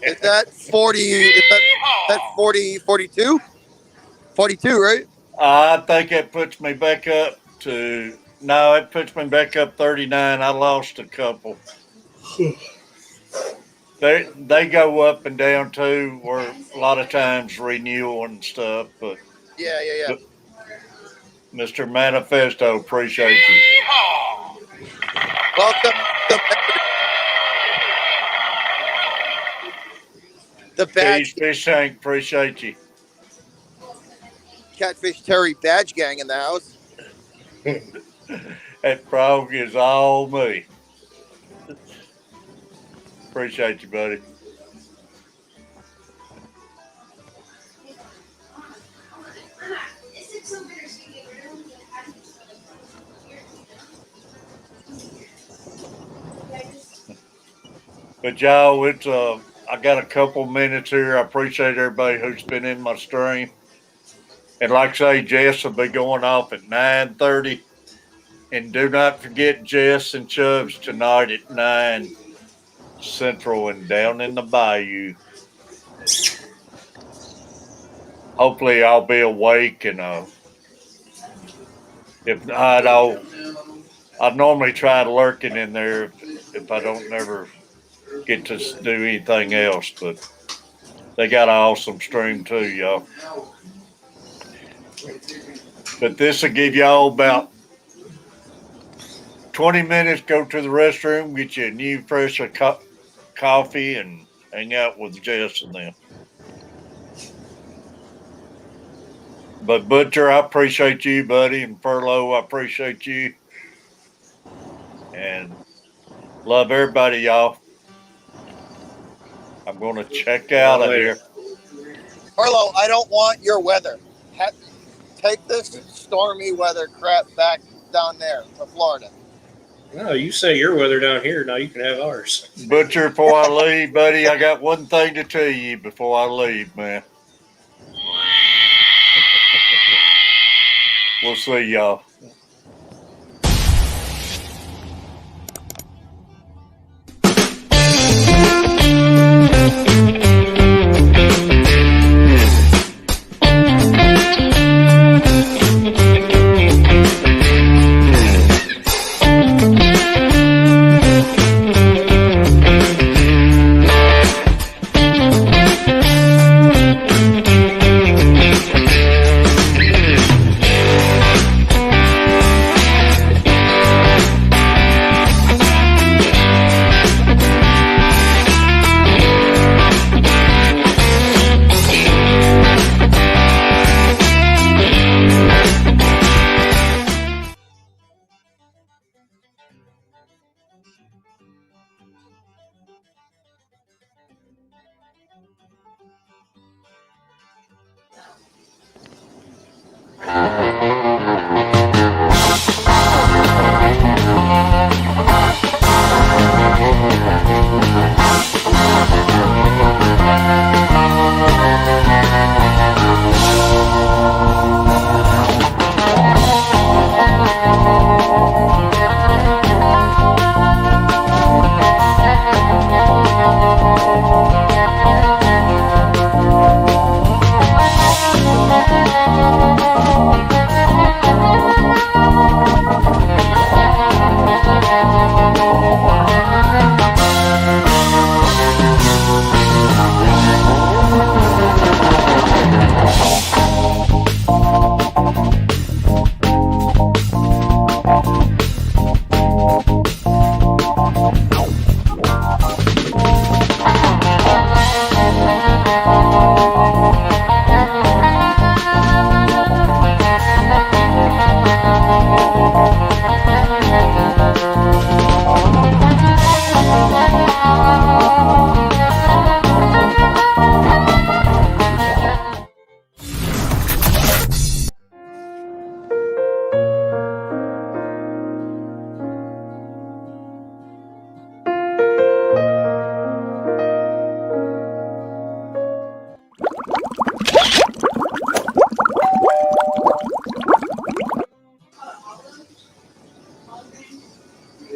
Is that 40? Is that 40, 42? 42, right? I think it puts me back up to. No, it puts me back up 39. I lost a couple. They go up and down too, where a lot of times renewal and stuff. But yeah. Mr. Manifesto, appreciate you. Welcome to the badge. Fish Tank, appreciate you. Catfish Terry badge gang in the house. That frog is all me. Appreciate you, buddy. But y'all, it's I got a couple minutes here. I appreciate everybody who's been in my stream. And like I say, Jess will be going off at 9:30. And do not forget Jess and Chubbs tonight at 9 Central and down in the bayou. Hopefully I'll be awake, and if not, I'll normally try lurking in there if I don't never get to do anything else. But they got an awesome stream too, y'all. But this will give y'all about 20 minutes. Go to the restroom, get you a new fresh coffee, and hang out with Jess and them. But Butcher, I appreciate you, buddy, and Furlough, I appreciate you, and love everybody, y'all. I'm going to check out of here. Carlo, I don't want your weather. Take this stormy weather crap back down there to Florida. No, you say your weather down here. Now you can have ours. Butcher, before I leave, buddy, I got one thing to tell you before I leave, man. We'll see y'all.